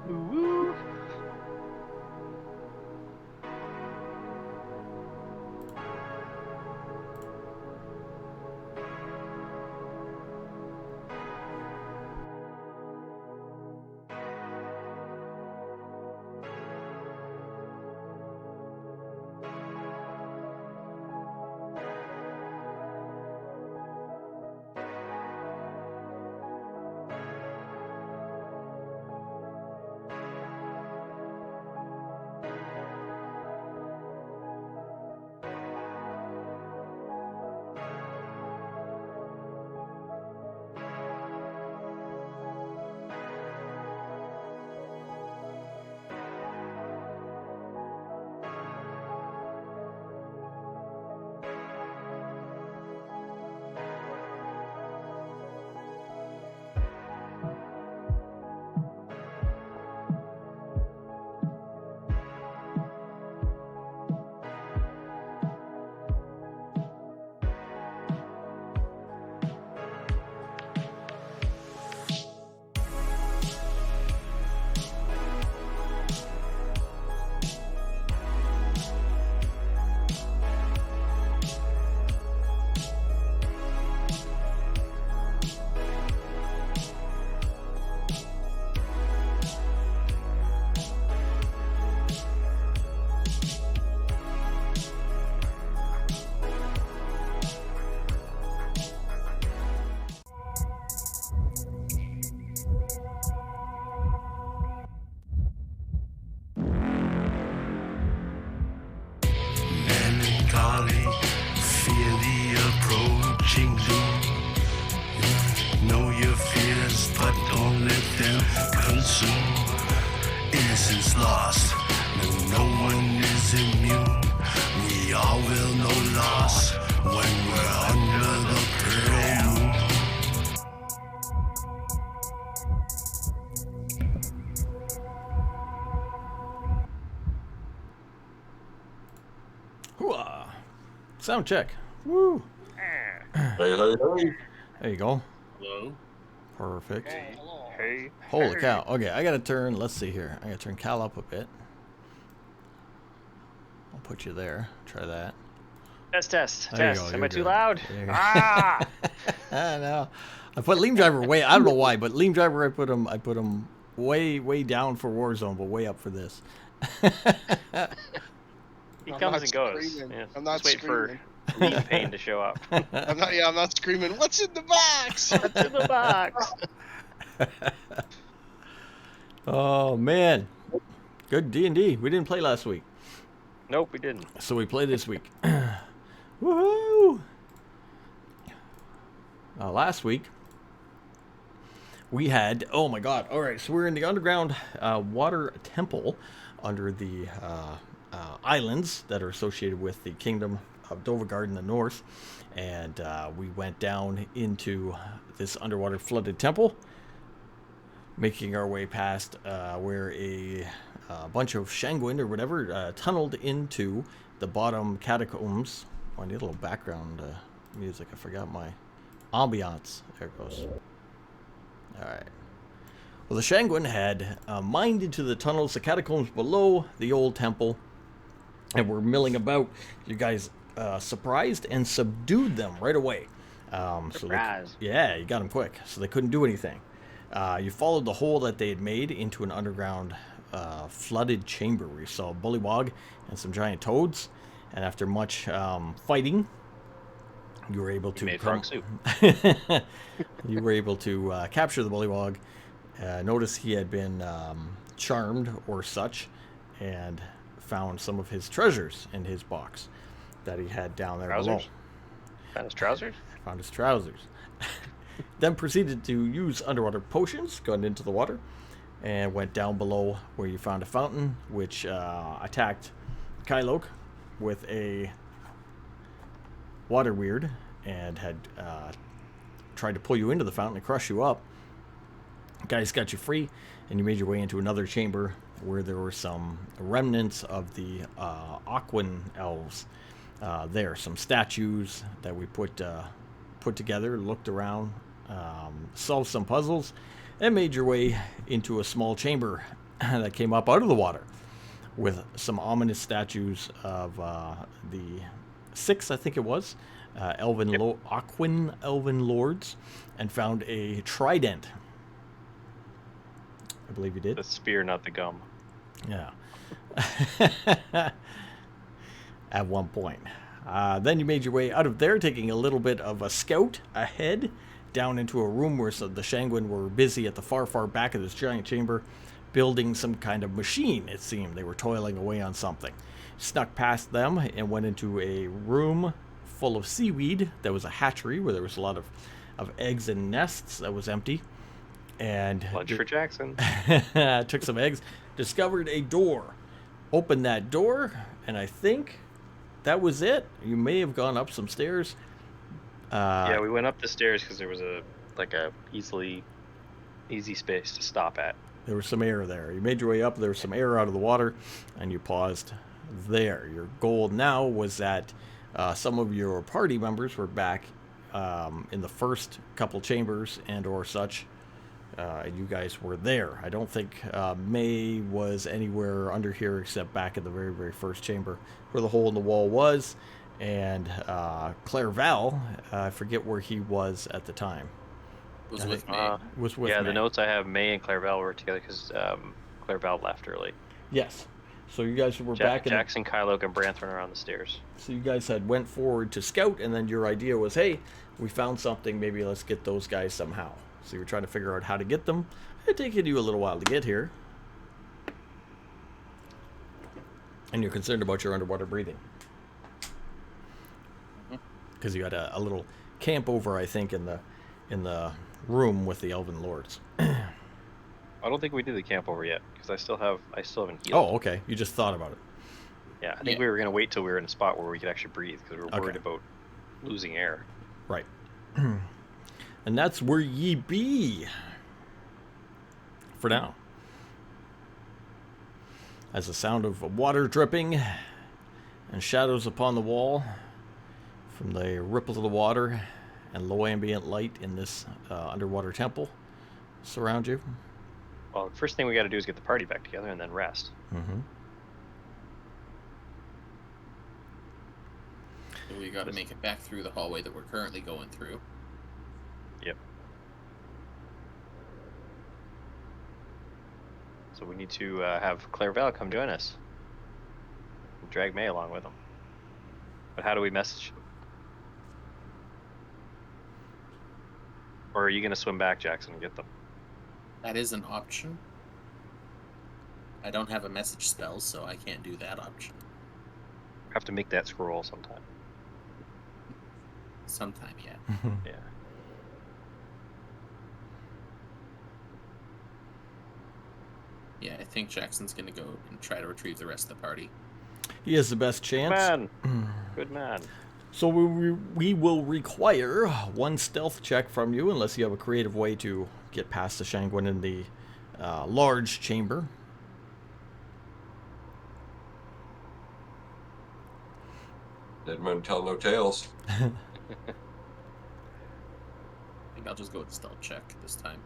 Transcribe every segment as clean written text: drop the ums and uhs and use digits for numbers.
Woo-woo. Melancholy, fear the approaching doom. Know your fears, but don't let them consume. Innocence lost, no one is immune. We all will know loss when we're under the pearl moon. Hooah. Sound check. Woo. There you go. Hello. Perfect. Hey. Holy cow. Okay, I gotta turn, let's see here. I gotta turn Cal up a bit. I'll put you there. Try that. Test. There you go, Am you're I too good. loud? There you go. Ah! I know. I put Lean Driver way, I don't know why, but Lean Driver I put him way down for Warzone, but way up for this. He I'm comes not and goes. screaming. Yeah, I'm not just wait screaming. for Lean Pain to show up. I'm not screaming. What's in the box? What's in the box? Oh man. Good D&D. We didn't play last week. Nope, we didn't. So we play this week. Woohoo! Last week we had, oh my god, alright, so we're in the underground water temple under the islands that are associated with the kingdom of Dovagard in the north, and we went down into this underwater flooded temple, making our way past where a bunch of Shanguin or whatever tunneled into the bottom catacombs. Oh, I need a little background music. I forgot my ambiance. There it goes. Alright. Well, the Shanguin had mined into the tunnels, the catacombs below the old temple, and were milling about. You guys surprised and subdued them right away. Surprise. Yeah, you got them quick, so they couldn't do anything. You followed the hole that they had made into an underground flooded chamber where you saw a bullywog and some giant toads. And after much fighting, you were able to made frog soup. you were able to capture the bullywog. Notice he had been charmed or such, and found some of his treasures in his box that he had down there below. Trousers? Found his trousers? Found his trousers. Then proceeded to use underwater potions, got into the water, and went down below where you found a fountain, which attacked Kylok with a water weird and had tried to pull you into the fountain and crush you up. Guys got you free, and you made your way into another chamber where there were some remnants of the Aquan elves. There, some statues that we put together, looked around, solved some puzzles, and made your way into a small chamber that came up out of the water with some ominous statues of the 6, I think it was, Aquan Elven Lords, and found a trident. I believe you did. The spear, not the gum. Yeah. At one point. Then you made your way out of there, taking a little bit of a scout ahead, down into a room where the Shangwin were busy at the far, far back of this giant chamber, building some kind of machine, it seemed. They were toiling away on something. Snuck past them and went into a room full of seaweed. That was a hatchery where there was a lot of eggs and nests that was empty. And Lunch for Jackson. took some eggs, discovered a door, opened that door, and I think that was it. You may have gone up some stairs. Yeah, we went up the stairs because there was a easy space to stop at. There was some air there. You made your way up. There was some air out of the water, and you paused there. Your goal now was that some of your party members were back in the first couple chambers and or such. And you guys were there. I don't think May was anywhere under here except back in the very, very first chamber where the hole in the wall was. And Clairval, I forget where he was at the time. Was with me. Was with Yeah, May. the notes I have, May and Clairval were together because Clairval left early. Yes. So you guys were back in Jackson, Kyloke, and Branthorn are on the stairs. So you guys had went forward to scout, and then your idea was, hey, we found something, maybe let's get those guys somehow. So you were trying to figure out how to get them. It taken you a little while to get here. And you're concerned about your underwater breathing. Because you had a little camp over, I think, in the room with the Elven Lords. I don't think we did the camp over yet because I still haven't healed. Oh, okay. You just thought about it. Yeah, I think we were gonna wait till we were in a spot where we could actually breathe because we were worried about losing air. Right. And that's where ye be. For now. As the sound of water dripping and shadows upon the wall from the ripples of the water and low ambient light in this underwater temple surround you. Well, the first thing we got to do is get the party back together and then rest. Mm-hmm. So we got to make it back through the hallway that we're currently going through. Yep. So we need to have Clairval come join us. And drag May along with him. But how do we message him? Or are you going to swim back, Jackson, and get them? That is an option. I don't have a message spell, so I can't do that option. Have to make that scroll sometime. Sometime, yeah. Yeah. Yeah, I think Jackson's gonna go and try to retrieve the rest of the party. He has the best chance. Man. Good man. So we will require one stealth check from you, unless you have a creative way to get past the Shangwin in the large chamber. Dead men tell no tales. I think I'll just go with stealth check this time.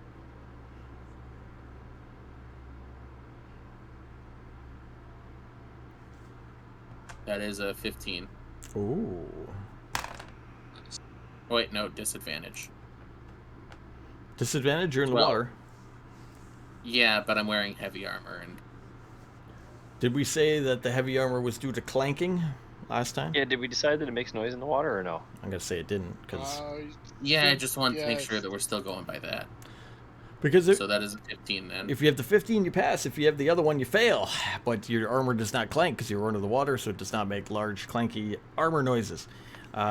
That is a 15. Ooh. Oh, wait, no, disadvantage. Disadvantage, you're in the Well- water. Yeah, but I'm wearing heavy armor, and Did we say that the heavy armor was due to clanking last time? Yeah, did we decide that it makes noise in the water or no? I'm going to say it didn't, because yeah, I just wanted to make sure that we're still going by that. So that is a 15 then. if you have the 15, you pass. If you have the other one, you fail. But your armor does not clank because you're under the water, so it does not make large, clanky armor noises.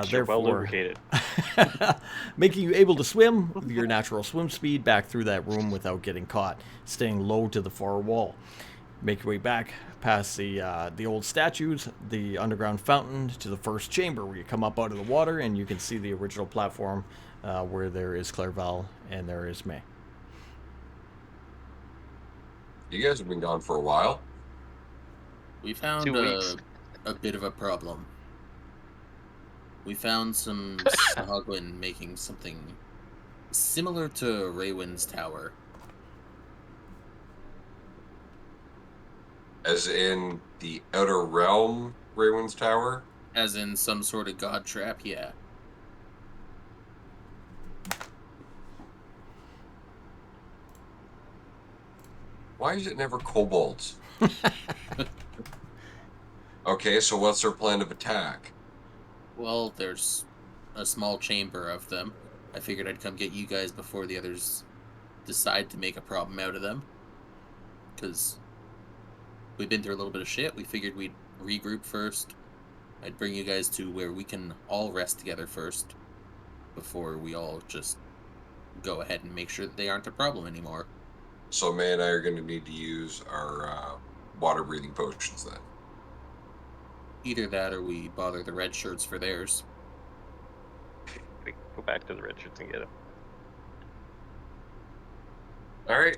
You're well lubricated. Making you able to swim with your natural swim speed back through that room without getting caught, staying low to the far wall. Make your way back past the old statues, the underground fountain, to the first chamber where you come up out of the water and you can see the original platform where there is Clairval and there is May. You guys have been gone for a while. We found 2 weeks. a bit of a problem. We found some Sahagwin making something similar to Raywin's tower. As in the Outer Realm Raywin's Tower? As in some sort of god trap, yeah. Why is it never kobolds? Okay, so what's their plan of attack? Well, there's a small chamber of them. I figured I'd come get you guys before the others decide to make a problem out of them. Because we've been through a little bit of shit. We figured we'd regroup first. I'd bring you guys to where we can all rest together first before we all just go ahead and make sure that they aren't a problem anymore. So May and I are going to need to use our water-breathing potions then. Either that or we bother the red shirts for theirs. We go back to the red shirts and get them. All right.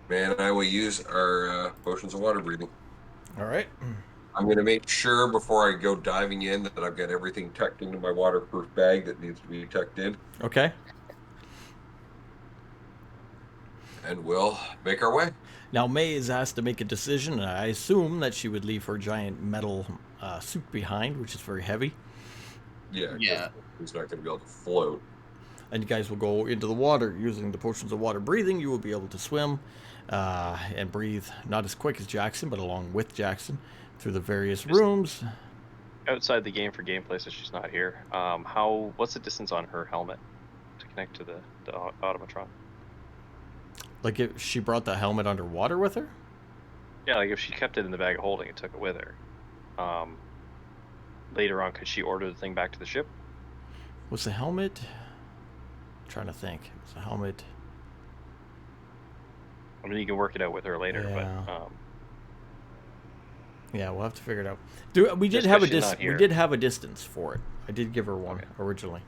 May and I will use our potions of water-breathing. All right. I'm going to make sure before I go diving in that I've got everything tucked into my waterproof bag that needs to be tucked in. Okay. And we'll make our way. Now May is asked to make a decision, and I assume that she would leave her giant metal suit behind, which is very heavy. Yeah. 'cause Yeah. He's not going to be able to float. And you guys will go into the water using the potions of water breathing. You will be able to swim and breathe not as quick as Jackson, but along with Jackson through the various rooms. Outside the game for gameplay, so she's not here. What's the distance on her helmet to connect to the automatron? Like if she brought the helmet underwater with her? Yeah, like if she kept it in the bag of holding and took it with her. Later on, could she order the thing back to the ship? Was the helmet? I'm trying to think. Was the helmet? I mean, you can work it out with her later, Yeah. but Yeah, we'll have to figure it out. We did Just have 'cause a she's not we here. did have a distance for it. I did give her one Okay. originally.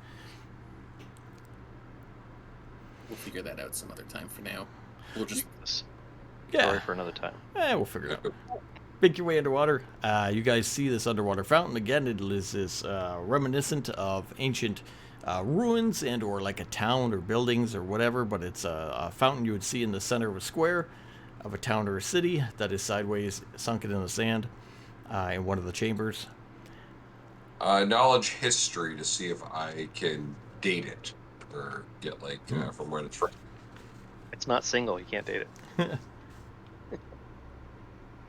We'll figure that out some other time for now. We'll just Yeah. Story for another time. We'll figure it out. Make your way underwater. You guys see this underwater fountain. Again, it is reminiscent of ancient ruins and or like a town or buildings or whatever, but it's a fountain you would see in the center of a square of a town or a city that is sideways sunken in the sand in one of the chambers. Knowledge history to see if I can date it or get like from when it's from. It's not single. You can't date it.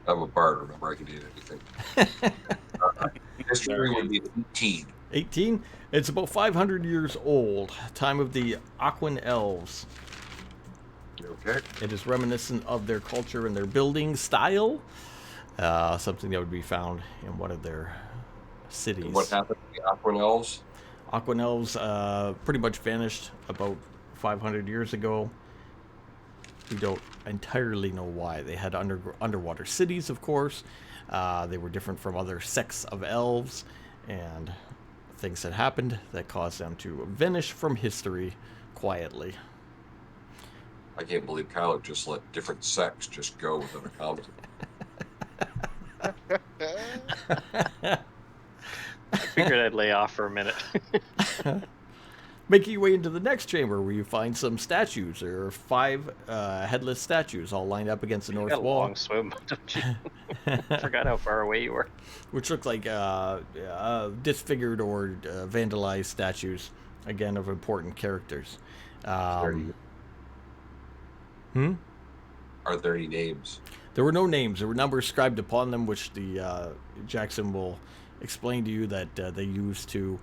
I'm a bard, remember I can date anything. History would be 18. 18. It's about 500 years old. Time of the Aquan Elves. Okay. It is reminiscent of their culture and their building style. Something that would be found in one of their cities. And what happened to the Aquan Elves? Aquan Elves pretty much vanished about 500 years ago. We don't entirely know why. They had underwater cities, of course. They were different from other sects of elves, and things had happened that caused them to vanish from history quietly. I can't believe Kyle just let different sects just go without a comment. I figured I'd lay off for a minute. Making your way into the next chamber where you find some statues. There are 5 headless statues all lined up against the You north got a wall, long swim, don't you? Forgot how far away you were. which look like disfigured or vandalized statues, again, of important characters. Are there any names? There were no names. There were numbers scribed upon them, which the Jackson will explain to you that they use to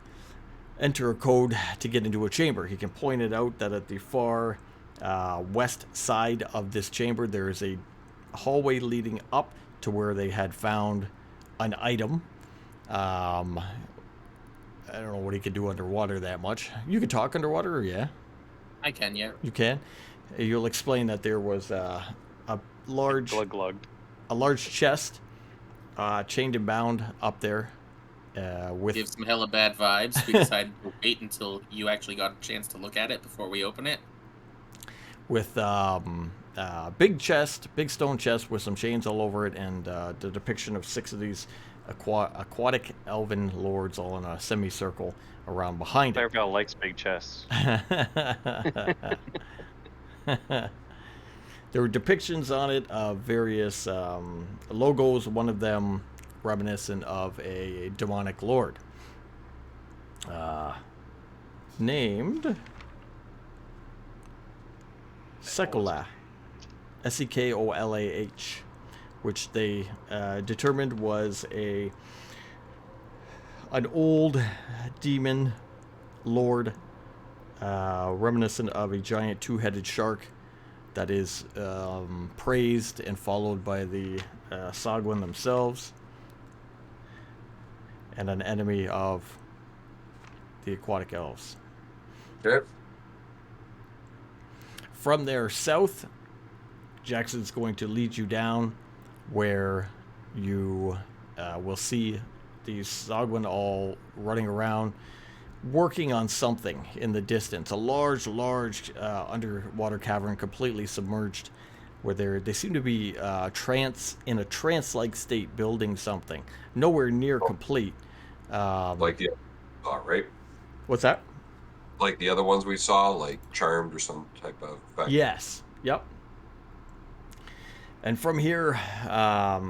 enter a code to get into a chamber. He can point it out that at the far west side of this chamber, there is a hallway leading up to where they had found an item. I don't know what he could do underwater that much. You could talk underwater, yeah? I can, yeah. You can. You'll explain that there was a large chest chained and bound up there with Give some hella bad vibes. We decided to wait until you actually got a chance to look at it before we open it. with big stone chest with some chains all over it, and the depiction of 6 of these aquatic elven lords all in a semicircle around behind it. Clairvale likes big chests. There were depictions on it of various logos, one of them reminiscent of a demonic lord. Named Sekolah. Sekolah, which they determined was an old demon lord, reminiscent of a giant two-headed shark that is praised and followed by the Sagwan themselves, and an enemy of the aquatic elves. Okay. From there south, Jackson's going to lead you down where you will see these Sagwan all running around, working on something in the distance. A large underwater cavern, completely submerged, where they seem to be in a trance-like state, building something. Nowhere near complete. Like the right? What's that? Like the other ones we saw, like Charmed or some type of effect. Yes. Yep. And from here, I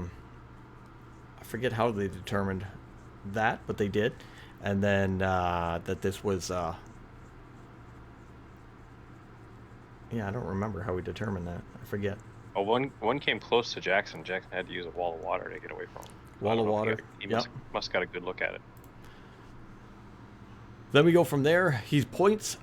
forget how they determined that, but they did. And then that this was... yeah, I don't remember how we determined that. I forget. Oh, one came close to Jackson. Jackson had to use a wall of water to get away from him. Wall of water. He Yep. must got a good look at it. Then we go from there. He points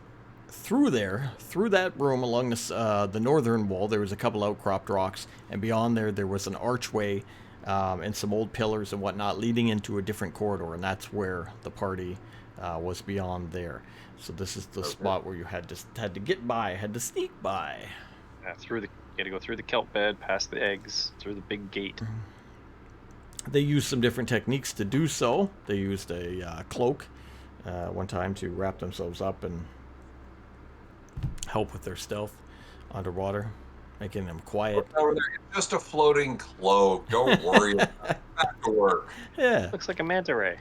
through that room along the northern wall. There was a couple outcropped rocks, and beyond there was an archway and some old pillars and whatnot leading into a different corridor, and that's where the party was beyond there. So this is the spot where you had to get by, had to sneak by. You had to go through the kelp bed, past the eggs, through the big gate. They used some different techniques to do so. They used a cloak one time to wrap themselves up and help with their stealth underwater, making them quiet. Over there, it's just a floating cloak. Don't worry. Back to work. Yeah. Looks like a manta ray.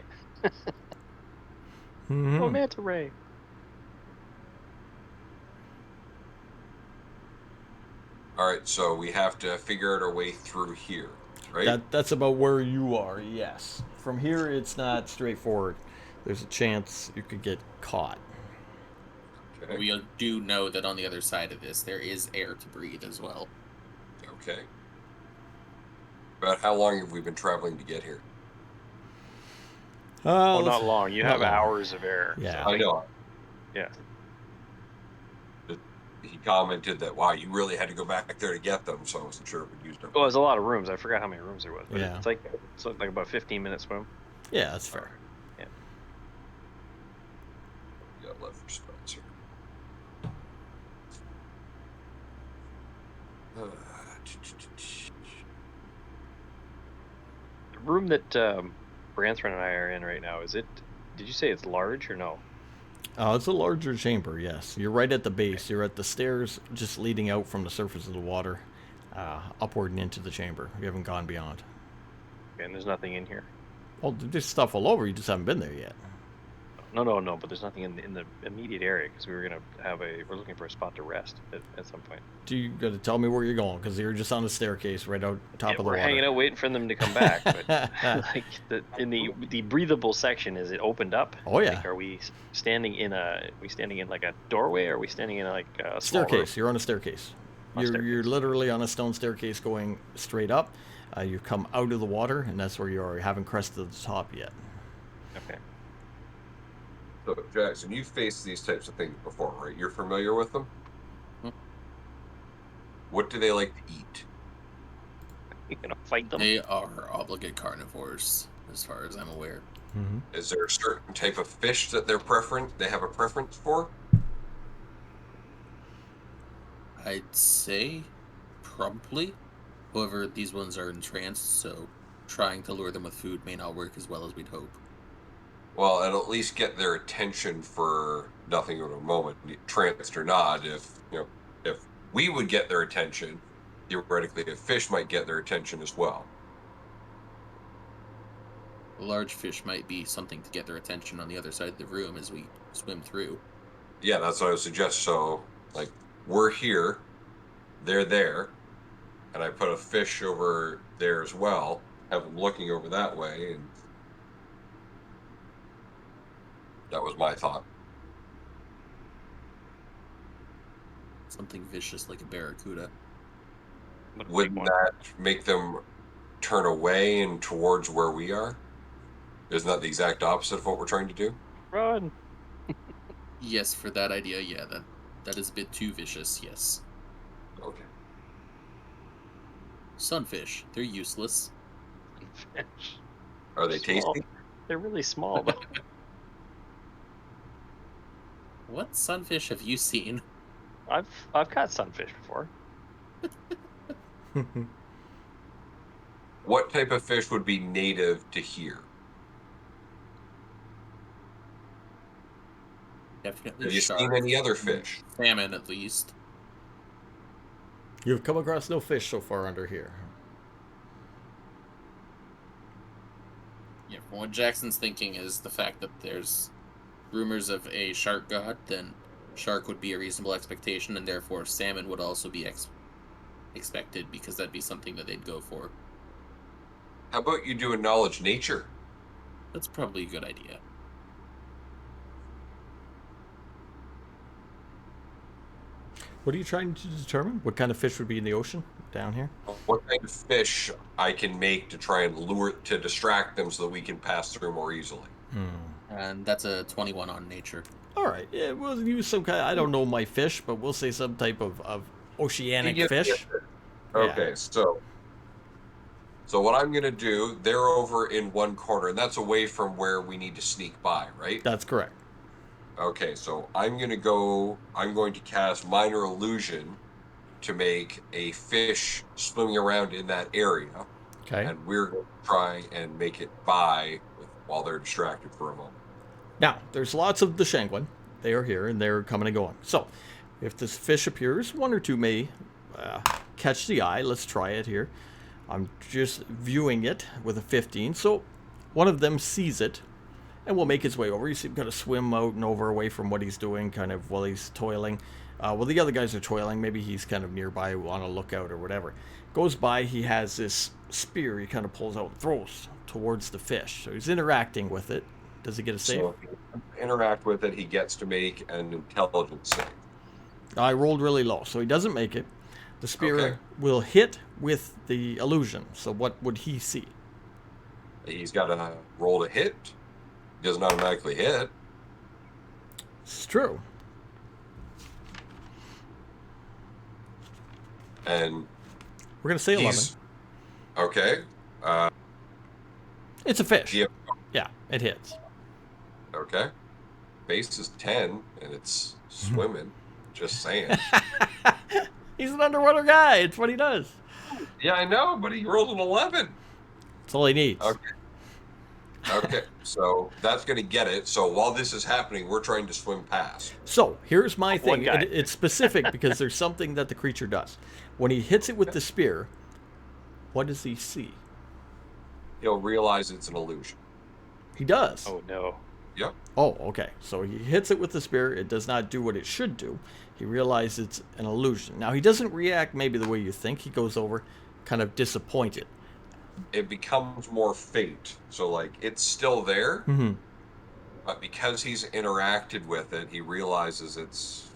Mhm. Oh, manta ray. All right, so we have to figure out our way through here, right? That's about where you are, yes. From here, it's not straightforward. There's a chance you could get caught. Okay. We do know that on the other side of this, there is air to breathe as well. Okay. About how long have we been traveling to get here? Oh, not long. You not have long. hours of air. Yeah. I know. Yeah. He commented that, wow, you really had to go back there to get them, so I wasn't sure if we used them. Well, there's a lot of rooms. I forgot how many rooms there was. But Yeah. it's like about a 15-minute swim. Yeah, that's fair. We got left for spots here. The room that Branthron and I are in right now, did you say it's large or no? It's a larger chamber, yes. You're right at the base. You're at the stairs just leading out from the surface of the water, upward and into the chamber. You haven't gone beyond. Okay, and there's nothing in here. Well, there's stuff all over. You just haven't been there yet. No, but there's nothing in the immediate area because we're looking for a spot to rest at some point. You got to tell me where you're going because you're just on the staircase right out top of the we're water. hanging out waiting for them to come back. But like in the breathable section, is it opened up? Oh yeah. Like, are we standing in like a doorway, or are we standing in like a small Staircase. room? You're on a staircase. On a You're staircase. literally on a stone staircase going straight up. You come out of the water, and that's where you are. You haven't crested the top yet. Okay. So, Jackson, you've faced these types of things before, right? You're familiar with them? Hmm. What do they like to eat? You gonna fight them? They are obligate carnivores, as far as I'm aware. Mm-hmm. Is there a certain type of fish that they have a preference for? I'd say probably. However, these ones are entranced, so trying to lure them with food may not work as well as we'd hope. Well, and at least get their attention for nothing at a moment, tranced or not. If we would get their attention, theoretically, a fish might get their attention as well. A large fish might be something to get their attention on the other side of the room as we swim through. Yeah, that's what I would suggest. So, like, we're here, they're there. and I put a fish over there as well. Have them looking over that way, and that was my thought. Something vicious like a barracuda. What a big Wouldn't one. that make them turn away and towards where we are? Isn't that the exact opposite of what we're trying to do? Run! Yes, for that idea, yeah, that is a bit too vicious, yes. Okay. Sunfish, they're useless. Fish. Are they Small. tasty? They're really small, though. What sunfish have you seen? I've caught sunfish before. What type of fish would be native to here? Definitely Have you shark. seen any other fish? Salmon, at least. You've come across no fish so far under here. Yeah, from what Jackson's thinking is the fact that there's rumors of a shark god, then shark would be a reasonable expectation, and therefore salmon would also be expected, because that'd be something that they'd go for. How about you do a knowledge nature? That's probably a good idea. What are you trying to determine? What kind of fish would be in the ocean down here? What kind of fish I can make to try and lure to distract them so that we can pass through more easily? And that's a 21 on nature. All right. Yeah, we'll use some kind. I don't know my fish, but we'll say some type of oceanic You get- fish. Okay, so what I'm gonna do, they're over in one corner, and that's away from where we need to sneak by, right? That's correct. Okay, so I'm going to cast minor illusion to make a fish swimming around in that area, Okay. and we're going to try and make it by while they're distracted for a moment. Now, there's lots of the Shanguan. They are here, and they're coming and going. So, if this fish appears, one or two may catch the eye. Let's try it here. I'm just viewing it with a 15. So, one of them sees it, and will make his way over. You see him kind of swim out and over away from what he's doing, kind of while he's toiling. While the other guys are toiling, maybe he's kind of nearby on a lookout or whatever. Goes by, he has this spear he kind of pulls out and throws towards the fish. So he's interacting with it. Does he get a save? So if he interact with it, he gets to make an intelligence save. I rolled really low, so he doesn't make it. The spear Okay. will hit with the illusion. So what would he see? He's got to roll to hit. He doesn't automatically hit. It's true. And We're going to say 11. he's okay. It's a fish. Yep. Yeah, it hits. Okay. Base is 10, and it's swimming. Just saying. He's an underwater guy. It's what he does. Yeah, I know, but he rolled an 11. That's all he needs. Okay. Okay, so that's going to get it. So while this is happening, we're trying to swim past. So here's my One thing. guy. It's specific because there's something that the creature does. When he hits it with the spear, what does he see? He'll realize it's an illusion. He does. Oh no. Yep. Oh, okay. So he hits it with the spear. It does not do what it should do. He realizes it's an illusion. Now, he doesn't react maybe the way you think. He goes over kind of disappointed. It becomes more faint. So, like, it's still there, Mm-hmm. but because he's interacted with it, he realizes it's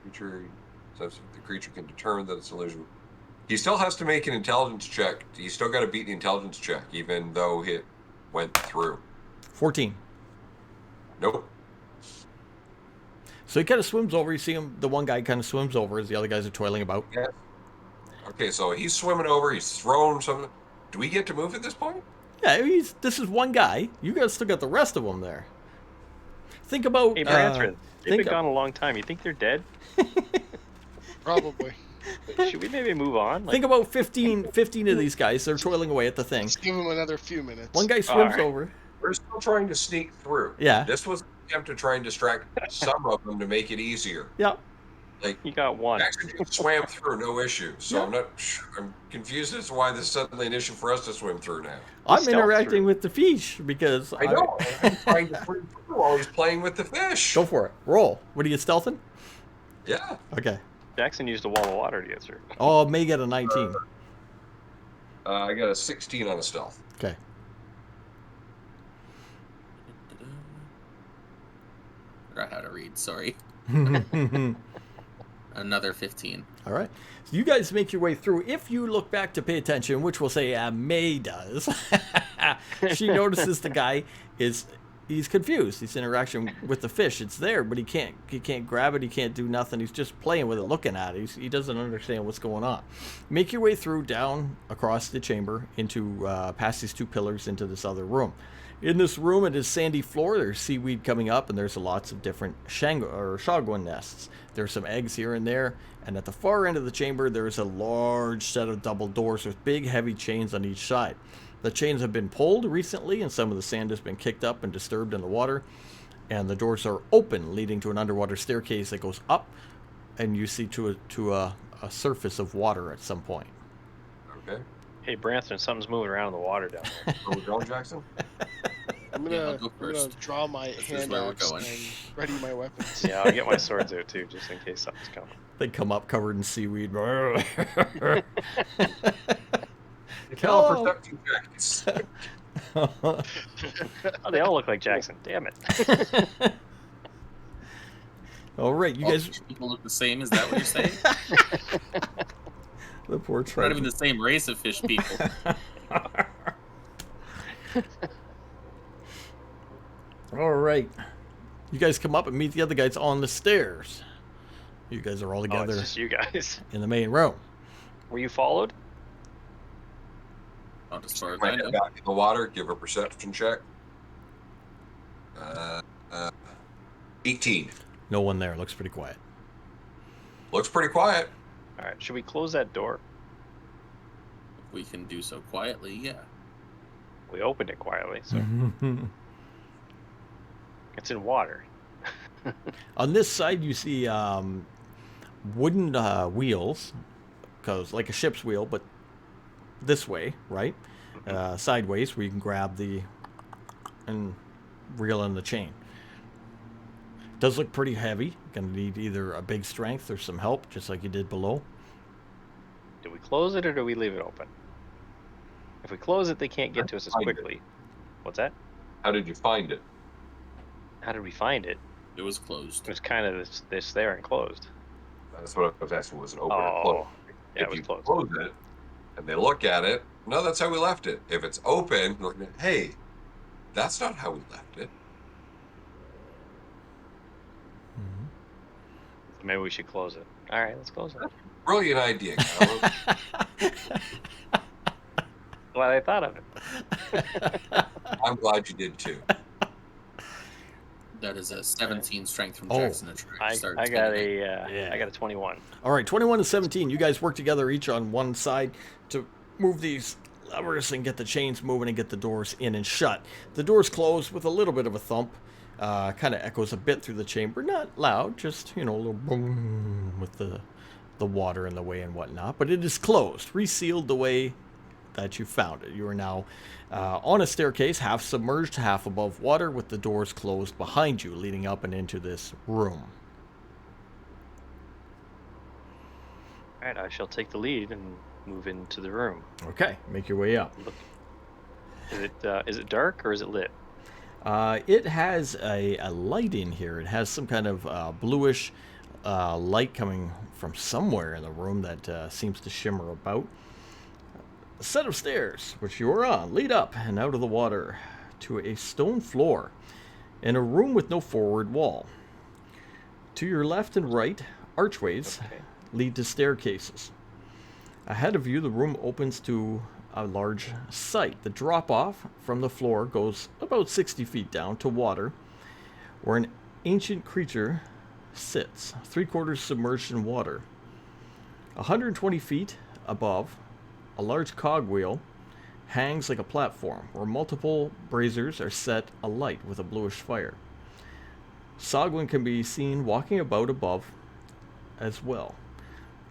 creature. So the creature can determine that it's an illusion. He still has to make an intelligence check. He's still got to beat the intelligence check, even though it went through. 14. Nope. So he kind of swims over. You see him, the one guy kind of swims over as the other guys are toiling about. Yeah. Okay, so he's swimming over. He's throwing something. Do we get to move at this point? Yeah, this is one guy. You guys still got the rest of them there. Think about... Hey, Branthrin, they've think been gone a long time. You think they're dead? Probably. Should we maybe move on? Think about 15 of these guys. They're toiling away at the thing. Let's give him another few minutes. One guy swims Alright. over. We're still trying to sneak through. Yeah. This was an attempt to try and distract some of them to make it easier. Yeah. Like, You got one. actually swam through, no issue. So Yeah. I'm confused as to why this is suddenly an issue for us to swim through now. I'm stealth interacting through. with the fish because I know. I'm trying to swim through while he's playing with the fish. Go for it. Roll. What are you stealthing? Yeah. Okay. Jackson used a wall of water to get through. Oh, may get a 19. I got a 16 on a stealth. Okay. Forgot how to read. Sorry. All Another 15. right. So you guys make your way through. If you look back to pay attention, which we'll say May does, she notices the guy he's confused. His interaction with the fish, it's there, but he can't grab it. He can't do nothing. He's just playing with it, looking at it. He doesn't understand what's going on. Make your way through down across the chamber into past these two pillars into this other room. In this room, it is sandy floor. There's seaweed coming up, and there's lots of different shogwen nests. There's some eggs here and there, and at the far end of the chamber, there's a large set of double doors with big, heavy chains on each side. The chains have been pulled recently, and some of the sand has been kicked up and disturbed in the water, and the doors are open, leading to an underwater staircase that goes up, and you see to a surface of water at some point. Okay. Hey, Branson, something's moving around in the water down there. Where we going, Jackson? I'm Yeah, gonna, I'll go I'm gonna first. draw my This is hand where we're axe going. and ready my weapons. Yeah, I'll get my swords out too, just in case something's coming. They come up covered in seaweed. Tell Hello. perception checks. Oh, they all look like Jackson. Damn it. All right, you All guys. fish people look the same. Is that what you're saying? The poor We're not even Triton. the same race of fish people. All right, you guys come up and meet the other guys on the stairs. You guys are all Oh, together it's just you guys. in the main room. Were you followed? Not as far as I Might know. head back in the water. Give a perception check. 18. No one there. Looks pretty quiet. Looks pretty quiet. All right, should we close that door? If we can do so quietly, yeah. We opened it quietly, so it's in water. On this side, you see wooden wheels, because like a ship's wheel, but this way, right? Sideways, where you can grab and reel in the chain. Does look pretty heavy. Gonna need either a big strength or some help, just like you did below. Do we close it or do we leave it open? If we close it, they can't get to us as Find it. quickly. What's that? How did you find it? How did we find it? It was closed. It was kind of this there and closed. That's what I was asking. Was it open or closed? Oh, yeah, If it was you closed. close it and they look at it, no, that's how we left it. If it's open, look, hey, that's not how we left it. So maybe we should close it. All right, let's close it. Brilliant idea, Kyle. Glad I thought of it. I'm glad you did too. That is a 17 strength from Oh. Jackson to try to start I got spinning it. a I got a 21. All right, 21 and 17. You guys work together each on one side to move these levers and get the chains moving and get the doors in and shut. The doors close with a little bit of a thump. Kind of echoes a bit through the chamber. Not loud, just, a little boom with the water in the way and whatnot. But it is closed, resealed the way that you found it. You are now on a staircase, half submerged, half above water, with the doors closed behind you, leading up and into this room. All right, I shall take the lead and move into the room. Okay, make your way up. Look, is it dark or is it lit? It has a light in here. It has some kind of bluish light coming from somewhere in the room that seems to shimmer about. A set of stairs, which you are on, lead up and out of the water to a stone floor in a room with no forward wall. To your left and right, archways Okay. lead to staircases. Ahead of you, the room opens to a large site. The drop-off from the floor goes about 60 feet down to water, where an ancient creature sits, 3/4 submerged in water. 120 feet above, a large cogwheel hangs like a platform, where multiple braziers are set alight with a bluish fire. Sogwin can be seen walking about above as well.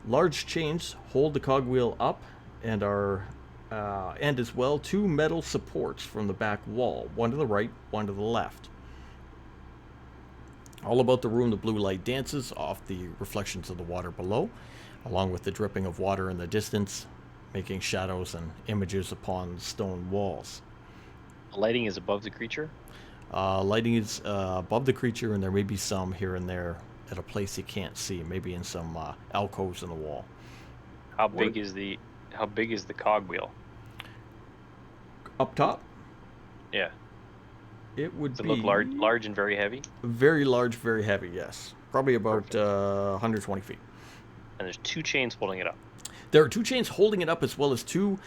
Large chains hold the cogwheel up and as well 2 metal supports from the back wall, one to the right, one to the left. All about the room, the blue light dances off the reflections of the water below, along with the dripping of water in the distance, making shadows and images upon stone walls. The lighting is above the creature. Lighting is above the creature, and there may be some here and there at a place you can't see, maybe in some alcoves in the wall. How big is the cogwheel? Up top, Yeah. it would Does it be look large and very heavy? very large, very heavy. Yes, probably about 120 feet. And there's 2 chains holding it up. There are 2 chains holding it up, as well as 2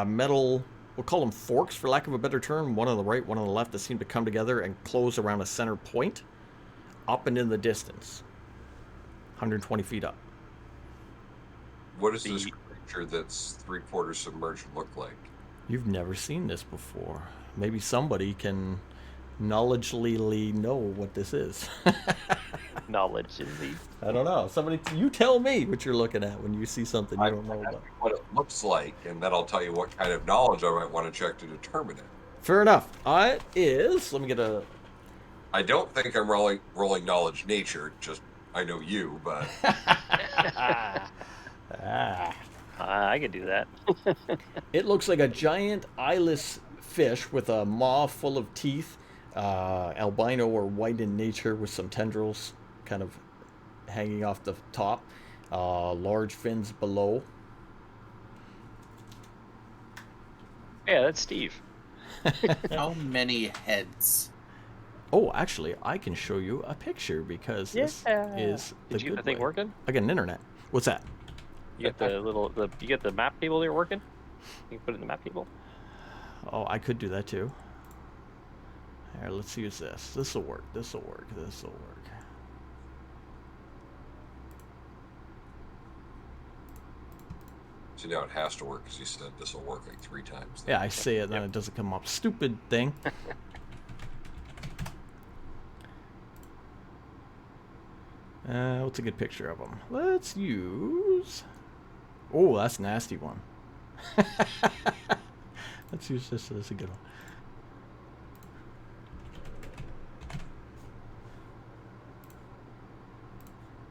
metal, we'll call them forks for lack of a better term, one on the right, one on the left, that seem to come together and close around a center point, up and in the distance, 120 feet up. What does this creature that's 3/4 submerged look like? You've never seen this before. Maybe somebody can knowledgeably know what this is. Knowledge in the. I don't know. Somebody, you tell me what you're looking at when you see something you don't know about. What it looks like, and then I'll tell you what kind of knowledge I might want to check to determine it. Fair enough. It is. Let me get a. I don't think I'm rolling knowledge nature. Just I know you, but I could do that. It looks like a giant eyeless fish with a maw full of teeth, albino or white in nature, with some tendrils kind of hanging off the top, large fins below. Yeah, that's Steve. How many heads? Oh, actually, I can show you a picture because this is the Did you good that thing way. working? I got an internet. What's that? You get you get the map table there working? You can put it in the map table. Oh, I could do that too. Here, let's use this. This'll work. This'll work. This'll work. so now it has to work because you said this will work like 3 times. Yeah, I say it, then it doesn't come up. Stupid thing. What's a good picture of them? Let's use... Oh, that's a nasty one. Let's use this. That's a good one.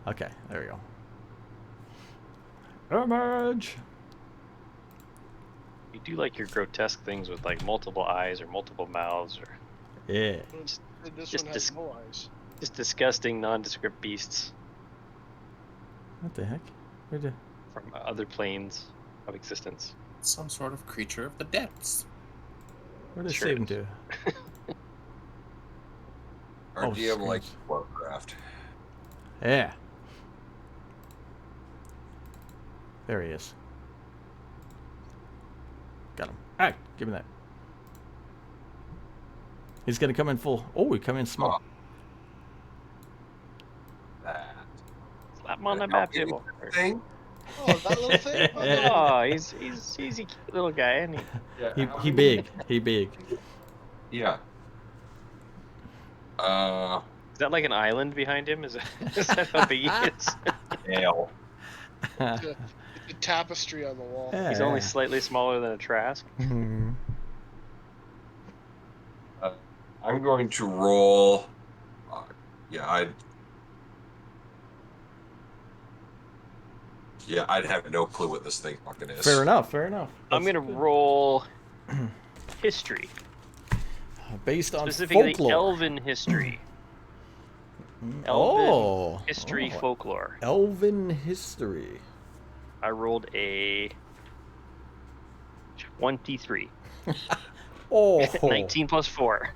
Okay, there we go. Image! You do like your grotesque things with like multiple eyes or multiple mouths or Yeah. This Just one has dis- no eyes. just disgusting nondescript beasts What the heck? Where the... from other planes of existence. Some sort of creature of the depths. Where did it Sure save it him to? Our Oh, DM likes screens. Warcraft. Yeah. There he is. Got him. Ah, give me that. He's gonna come in full. Oh, he come in small. That Slap him on the Now, map any table. thing. Oh, that little thing? Oh, no. Oh, he's easy cute little guy, isn't he? Yeah, He big. He big. Yeah. Is that like an island behind him? Is that how big he is? Nail. The tapestry on the wall. He's only slightly smaller than a Trask. Mhm. I'm going to roll. I'd have no clue what this thing fucking is. Fair enough. Fair enough. I'm That's gonna good. roll history, Based on specifically folklore. Elven history. Elven Oh. history Oh. folklore. Elven history. I rolled a 23. Oh. 19 plus 4.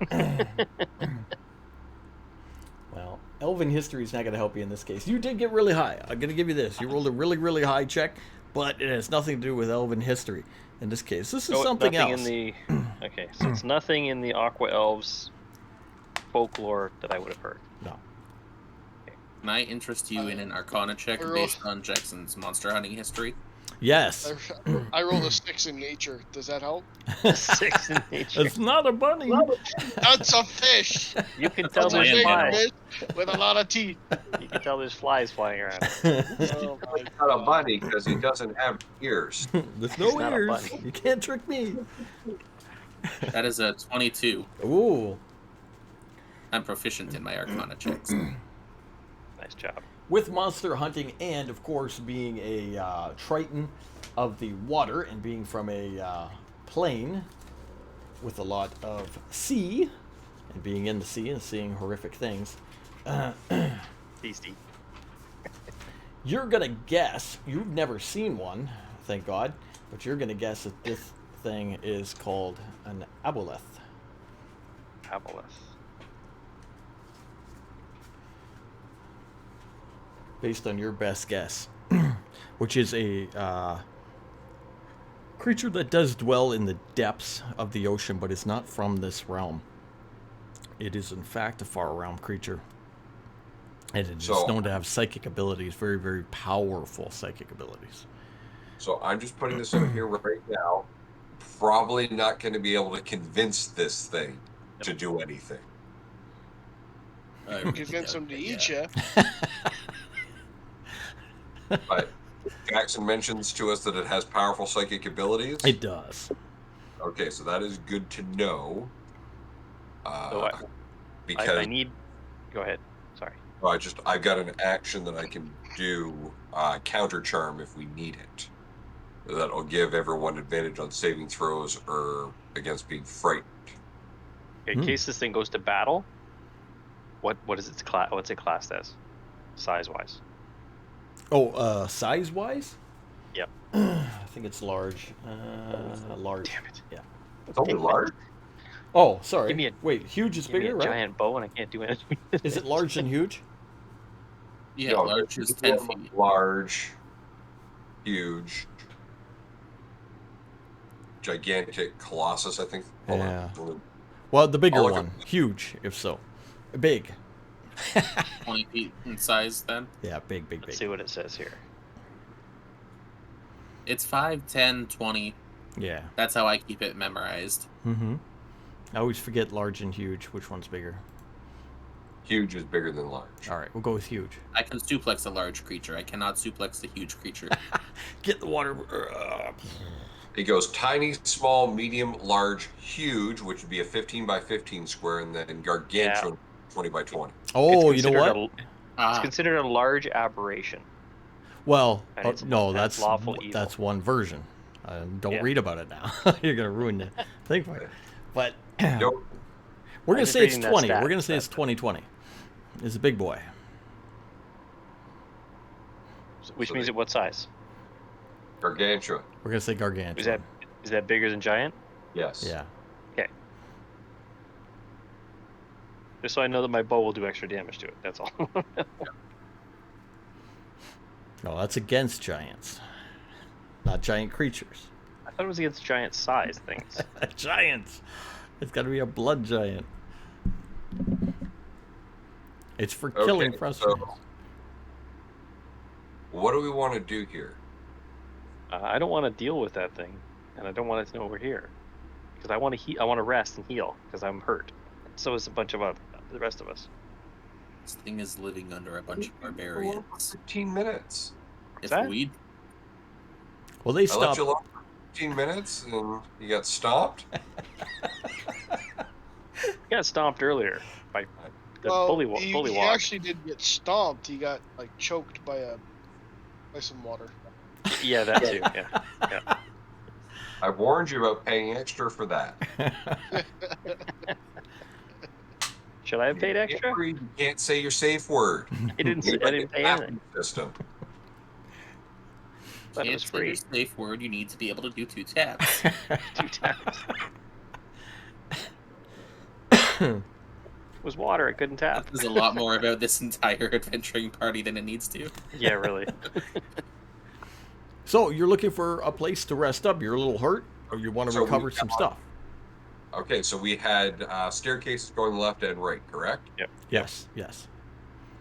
Well, Elven history is not going to help you in this case. You did get really high. I'm going to give you this. You rolled a really, really high check, but it has nothing to do with Elven history in this case. This is So something nothing else. in the okay, so it's nothing in the Aqua Elves folklore that I would have heard. No. Can I interest you in an Arcana check Roll. based on Jackson's monster hunting history? Yes. I rolled a 6 in nature. Does that help? 6 in nature. It's not a bunny. That's a fish. You can tell That's a Lion there's big animal. flies. fish with a lot of teeth. You can tell there's flies flying around. Oh my He's not a bunny because he doesn't have ears. There's He's no not a ears. bunny. You can't trick me. That is a 22. Ooh. I'm proficient in my Arcana checks. Nice job. With monster hunting and, of course, being a Triton of the water and being from a plane with a lot of sea and being in the sea and seeing horrific things, Beastie. you're going to guess, you've never seen one, thank God, but you're going to guess that this thing is called an aboleth. Aboleth. Based on your best guess, which is a creature that does dwell in the depths of the ocean, but is not from this realm. It is, in fact, a far realm creature. And it is known to have psychic abilities, very, very powerful psychic abilities. So I'm just putting this in here right now. Probably not going to be able to convince this thing to do anything. Convince him to eat you. But Jackson mentions to us that it has powerful psychic abilities. It does. Okay, so that is good to know. So because I need. Go ahead. Sorry. I've got an action that I can do, counter charm if we need it. That'll give everyone advantage on saving throws or against being frightened. In case this thing goes to battle, what is its class? What's it classed as, size wise? Oh, size wise? Yep. I think it's large. Large. Damn it. Yeah. It's only large. Oh, sorry. Give me a- Wait, huge is Give me bigger, a right? giant bow and I can't do anything. with Is it large and huge? Yeah, No, large is it's 10 feet. Large, huge, gigantic, colossus. I think. Hold Yeah. on. Well, the bigger I'll look one. Huge, if so. Big. 20 feet in size then. Yeah, big. Let's see what it says here. It's 5, 10, 20. Yeah. That's how I keep it memorized. Mm-hmm. I always forget large and huge. Which one's bigger? Huge is bigger than large. All right, we'll go with huge. I can suplex a large creature. I cannot suplex a huge creature. Get the water. It goes tiny, small, medium, large, huge, which would be a 15 by 15 square, and then gargantuan, 20 by 20. Oh, It's you know what? considered It's Ah, considered a large aberration. Well, And it's- no, that's that's lawful evil. that's one version. Don't Yeah. read about it now. You're gonna ruin the thing for it. But Nope. we're I'm gonna just say it's reading that 20. stat. We're gonna say it's 2020. It's a big boy. Which So means they- at what size? Gargantuan. We're gonna say gargantuan. Is that bigger than giant? Yes. Yeah. Just so I know that my bow will do extra damage to it. That's all. No, that's against giants, not giant creatures. I thought it was against giant size things. Giants. It's got to be a blood giant. It's for killing Okay, frustrations. so what do we want to do here? I don't want to deal with that thing, and I don't want it to know we're here, because I want to I want to rest and heal because I'm hurt. So is a bunch of the rest of us. this thing is living under a bunch of barbarians. 15 minutes. If that? we'd Well, they I left stopped. you alone for 15 minutes, and you got stopped. He got stomped earlier by the Well, bully he walk. actually did get stomped. He got like choked by some water. Yeah, that too. Yeah. I warned you about paying extra for that. Should I have paid extra? You can't say your safe word. I didn't pay anything. System. But it can't was say your free. safe word, you need to be able to do 2 taps. 2 taps. It was water. I couldn't tap. There's a lot more about this entire adventuring party than it needs to. Yeah, really. So you're looking for a place to rest up. You're a little hurt, or you want to So we recover some got- stuff. Okay, so we had staircases going left and right, correct? Yes.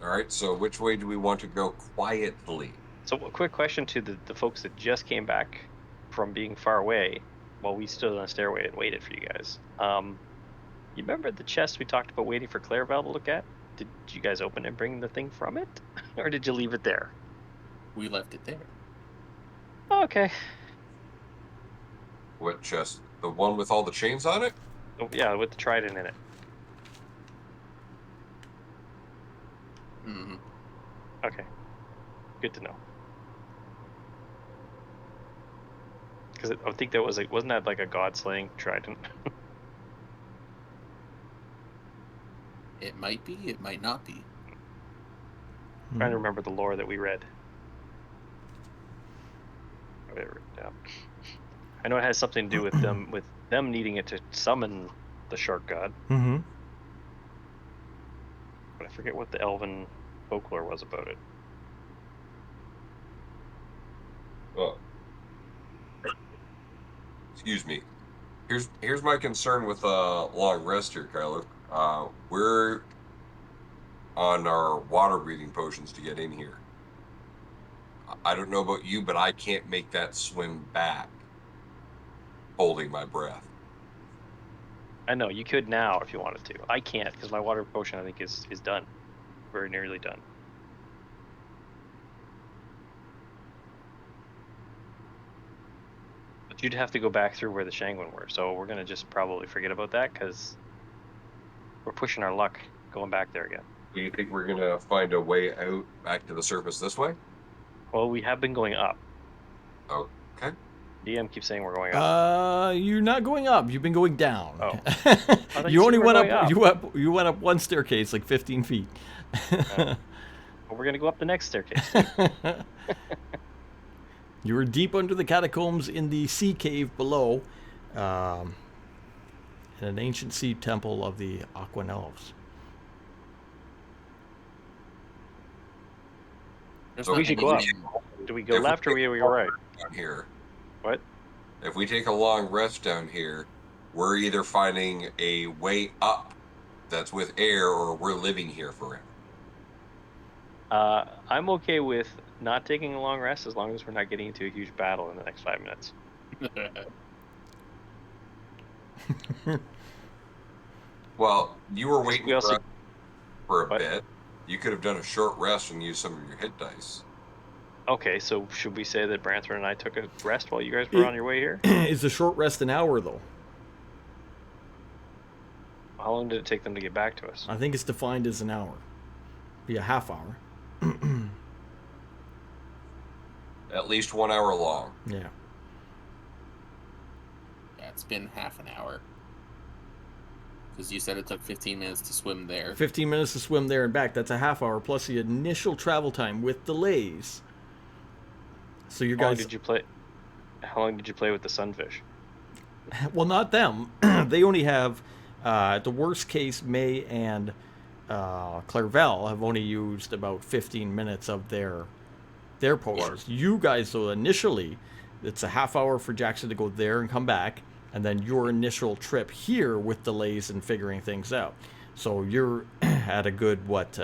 All right, so which way do we want to go quietly? So, a quick question to the folks that just came back from being far away while we stood on a stairway and waited for you guys. You remember the chest we talked about waiting for Clairvel to look at? Did you guys open and bring the thing from it? Or did you leave it there? We left it there. Oh, okay. What chest? The one with all the chains on it? Oh, yeah, with the trident in it. Okay. Good to know. Because I think that was wasn't that like a god slaying trident? It might be, it might not be. Trying to remember the lore that we read. Whatever. Yeah. I know it has something to do with them needing it to summon the shark god, Mm-hmm. but I forget what the elven folklore was about it. Well, excuse me. Here's my concern with long rest here, Kyler. We're on our water breathing potions to get in here. I don't know about you, but I can't make that swim back holding my breath. I know you could now if you wanted to. I can't because my water potion I think is done, very nearly done. But you'd have to go back through where the Shangwin were, so we're gonna just probably forget about that because we're pushing our luck going back there again. Do you think we're gonna find a way out back to the surface this way? Well, we have been going up. Okay. DM keeps saying we're going up. You're not going up. You've been going down. Oh. thought You you only said went we're up, going You went up one staircase, like 15 feet. Well, we're gonna go up the next staircase. You were deep under the catacombs in the sea cave below, in an ancient sea temple of the Aquan Elves. There's So we not should go up. anything- Do we go If left or we go right? Down here. What? If we take a long rest down here, we're either finding a way up that's with air, or we're living here forever. I'm okay with not taking a long rest as long as we're not getting into a huge battle in the next 5 minutes. Well, you were waiting We also- for us for a What? bit. You could have done a short rest and used some of your hit dice. Okay, so should we say that Branthron and I took a rest while you guys were on your way here? Is the short rest an hour, though? How long did it take them to get back to us? I think it's defined as an hour. Be a half hour. At least 1 hour long. Yeah. Yeah, it's been half an hour. Because you said it took 15 minutes to swim there. 15 minutes to swim there and back. That's a half hour plus the initial travel time with delays. So you How long guys, did you play? How long did you play with the sunfish? well, not them. They only have, at the worst case, May and Clairvel have only used about 15 minutes of their potions. You guys, though, initially, it's a half hour for Jackson to go there and come back, and then your initial trip here with delays and figuring things out. So you're at a good, what,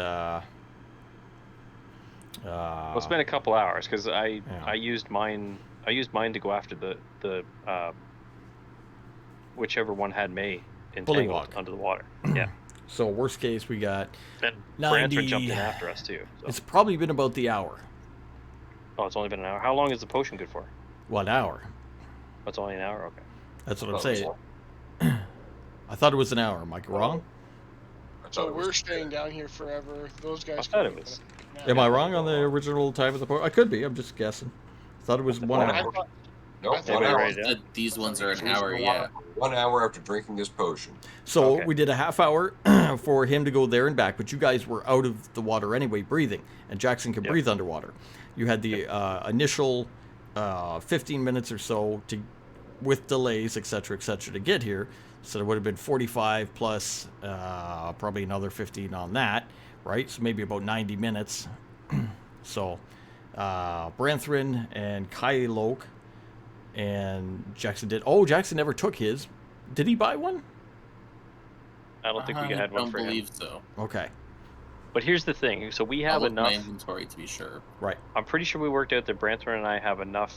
Well, it's been a couple hours because I used mine. I used mine to go after the whichever one had May entangled Bullywog. under the water. Yeah. so worst case, we got, Then 90 Branthron jumped in after us too. So. it's probably been about the hour. Oh, it's only been an hour. How long is the potion good for? 1 hour. Oh, it's only an hour. Okay. That's what I'm Oh, saying. I thought it was an hour. Am I wrong? I thought So it was- we're staying down here forever. Those guys. I thought can it was. leave Am now. I wrong on the original time of the potion? I could be. I'm just guessing. I thought it was 1 I hour. thought- Nope, I thought 1 it hour. right, yeah. These ones are an hour, yeah. 1 hour after drinking this potion. So Okay. we did a half hour for him to go there and back, but you guys were out of the water anyway, breathing, and Jackson can Yep. breathe underwater. You had the initial 15 minutes or so to, with delays, etc., to get here. So it would have been 45 plus probably another 15 on that, right? So maybe about 90 minutes. So Branthron and Kyloke and Jackson did. Oh, Jackson never took his. Did he buy one? I don't think we had one for I him. don't believe so. Okay, But here's the thing. So we I'll have look in my enough. inventory to be sure. right. I'm pretty sure we worked out that Branthron and I have enough,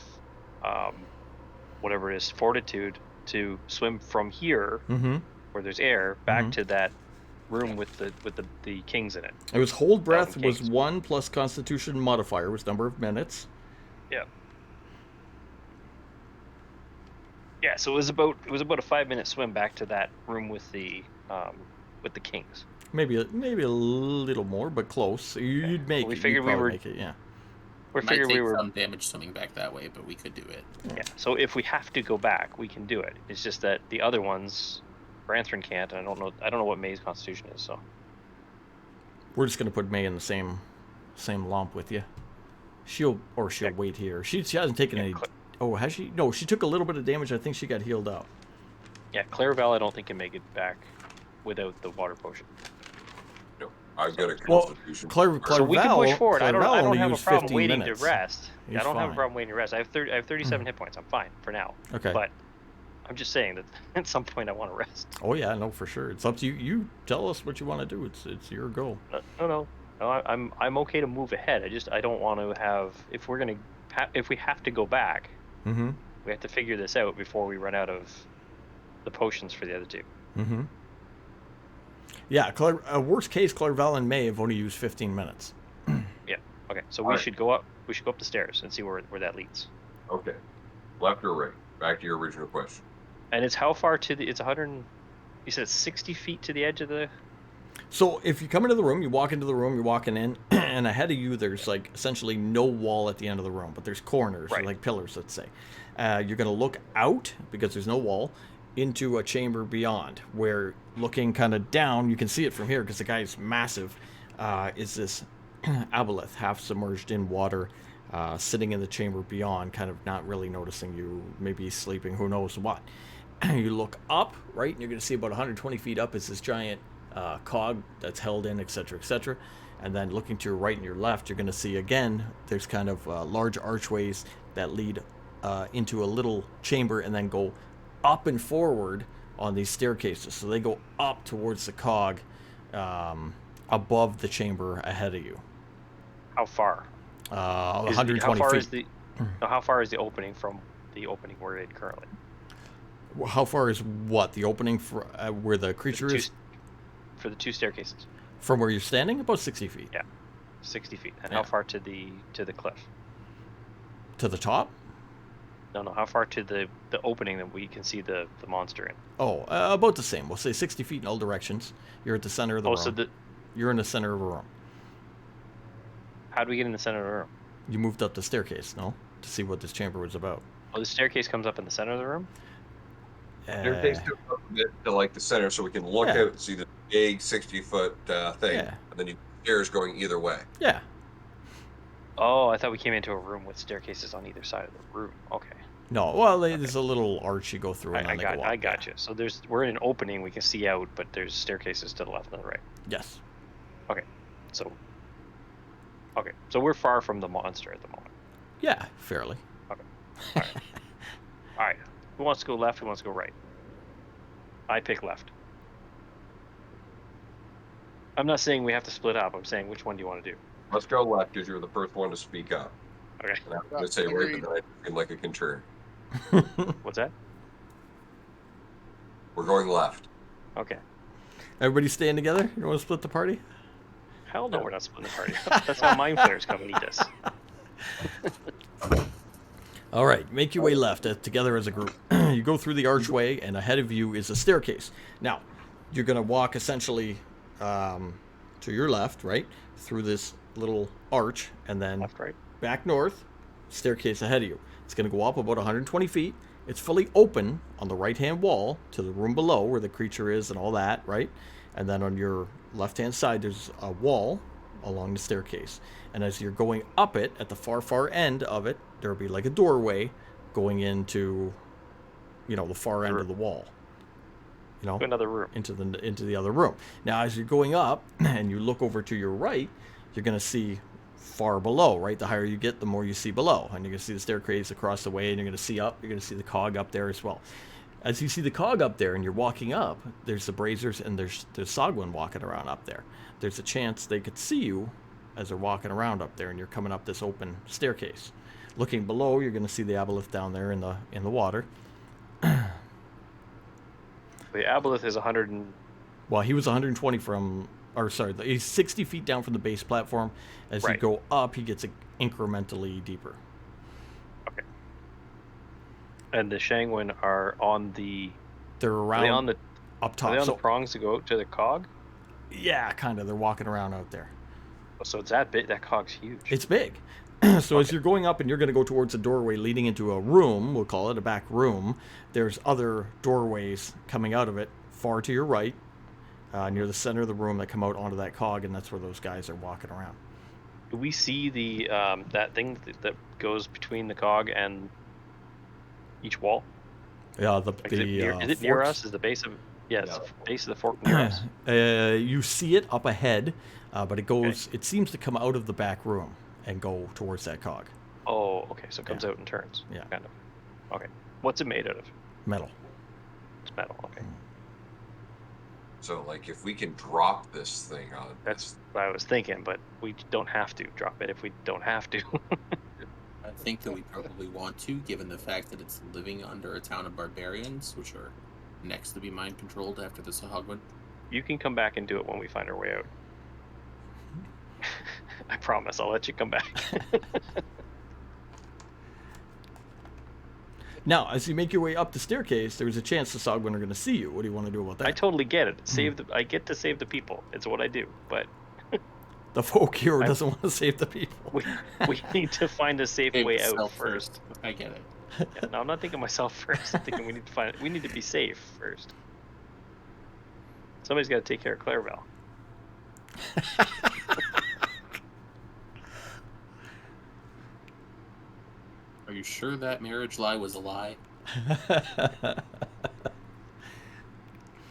whatever it is, fortitude to swim from here, Mm-hmm. where there's air, back Mhm. to that room with the kings in it. It was hold breath Thousand was Kings. 1 plus Constitution modifier was number of minutes. Yeah, so it was about a 5-minute swim back to that room with the with the kings. Maybe a little more, but close. You'd make We it. figured You'd we probably were- make it, yeah. We It might figured take we were. some damage swimming back that way, but we could do it. Yeah. So if we have to go back, we can do it. It's just that the other ones, Branthrin can't, and I don't know what May's constitution is. So We're just gonna put May in the same lump with you. She'll Yeah. wait here. She hasn't taken Yeah, any. Oh, has she? No, she took a little bit of damage. I think she got healed up. yeah, Clairval, I don't think can make it back without the water potion. No, I've got a Well, constitution. So we can push forward. I don't only have a used problem 15 waiting minutes. to rest. He's I don't have a fine. problem waiting to rest. I have 37 hit points. I'm fine for now. Okay. But I'm just saying that at some point I want to rest. Oh yeah, no, for sure. It's up to you. You tell us what you want to do. It's your goal. No, I'm okay to move ahead. I don't want to have if we have to go back, Mm-hmm. we have to figure this out before we run out of the potions for the other two. Mm-hmm. Yeah, worst case, Clairval and May have only used 15 minutes. Okay, so All we right. should go up. We should go up the stairs and see where that leads. Okay. Left or right? Back to your original question. And it's how far to the? It's 100. You said 60 feet to the edge of the. So if you come into the room, you walk into the room, you're walking in, and ahead of you, there's like essentially no wall at the end of the room, but there's corners, Right. like pillars, let's say. You're going to look out, because there's no wall, into a chamber beyond, where looking kind of down, you can see it from here because the guy is massive, is this aboleth, half submerged in water, sitting in the chamber beyond, kind of not really noticing you, maybe sleeping, who knows what. You look up, right, and you're going to see about 120 feet up is this giant cog that's held in, etc., etc. And then looking to your right and your left, you're going to see again, there's kind of large archways that lead into a little chamber and then go up and forward on these staircases. So they go up towards the cog above the chamber ahead of you. How far? 120 how far feet. Is the? No, how far is the opening from the opening we're in currently? How far is what? The opening for where the creature is? For the two staircases. From where you're standing? About 60 feet. Yeah. 60 feet. And Yeah. how far to the cliff? To the top? No. How far to the opening that we can see the monster in? Oh, about the same. We'll say 60 feet in all directions. You're at the center of the room. So You're in the center of a room. how do we get in the center of the room? You moved up the staircase, no? To see what this chamber was about. Oh, the staircase comes up in the center of the room? Interface to a bit to like the center so we can look Yeah. out and see the big 60-foot thing. Yeah. And then you stairs going either way. Yeah. Oh, I thought we came into a room with staircases on either side of the room. Okay. No, well, there's a little arch you go through and I then they go up. got you. So we're in an opening we can see out, but there's staircases to the left and the right. Yes. So we're far from the monster at the moment. Yeah, fairly. All right. Who wants to go left? Who wants to go right? I pick left. I'm not saying we have to split up. I'm saying which one do you want to do? Let's go left because you're the first one to speak up. Okay. And I'm going to say right, Agreed. but then I feel like a contrarian. What's that? We're going left. Okay. Everybody staying together? You want to split the party? Hell no, we're not splitting the party. That's how mind flayers come and eat us. All right, make your way left together as a group. You go through the archway, and ahead of you is a staircase. Now, you're going to walk essentially to your left, right, through this little arch, and then Left, right. back north, staircase ahead of you. It's going to go up about 120 feet. It's fully open on the right-hand wall to the room below where the creature is and all that, right? And then on your left-hand side, there's a wall along the staircase. And as you're going up it, at the far end of it, there'll be like a doorway going into, the far end of the wall. To another room. Into the other room. Now, as you're going up and you look over to your right, you're going to see far below, right? The higher you get, the more you see below. And you're going to see the staircase across the way, and you're going to see up. You're going to see the cog up there as well. As you see the cog up there and you're walking up, there's the Brazers and there's Sogwin walking around up there. There's a chance they could see you as they're walking around up there, and you're coming up this open staircase. Looking below, you're going to see the aboleth down there in the water. The aboleth is 100 and... Well, he was 120 he's 60 feet down from the base platform. As you Right. go up, he gets incrementally deeper. And the Shangwin are on the... They're Are around. they on the... up Are top. they on So the prongs to go out to the cog? yeah, kind of. They're walking around out there. Oh, so it's that big. That cog's huge. It's big. So as you're going up and you're going to go towards a doorway leading into a room, we'll call it a back room, there's other doorways coming out of it far to your right, near the center of the room that come out onto that cog, and that's where those guys are walking around. Do we see the that thing that goes between the cog and each wall? Yeah, Like, is it near forks. us? Is the base of it's Yeah. the base of the fork near us? You see it up ahead, but it goes. It seems to come out of the back room and go towards that cog. Oh, okay. So it comes Yeah. out and turns. Yeah. Kind of. Okay. What's it made out of? Metal. It's metal. Okay. So, like, if we can drop this thing on, That's what I was thinking, but we don't have to drop it if we don't have to. I think that we probably want to, given the fact that it's living under a town of barbarians, which are next to be mind controlled after the Sahagwan. You can come back and do it when we find our way out. I promise. I'll let you come back. Now, as you make your way up the staircase, there's a chance the Sogwin are going to see you. What do you want to do about that? I totally get it. I get to save the people. It's what I do. But The folk hero doesn't want to save the people. we need to find a safe way out first. I get it. Yeah, no, I'm not thinking myself first. I'm thinking we need to be safe first. Somebody's got to take care of Clairval. Are you sure that marriage lie was a lie? I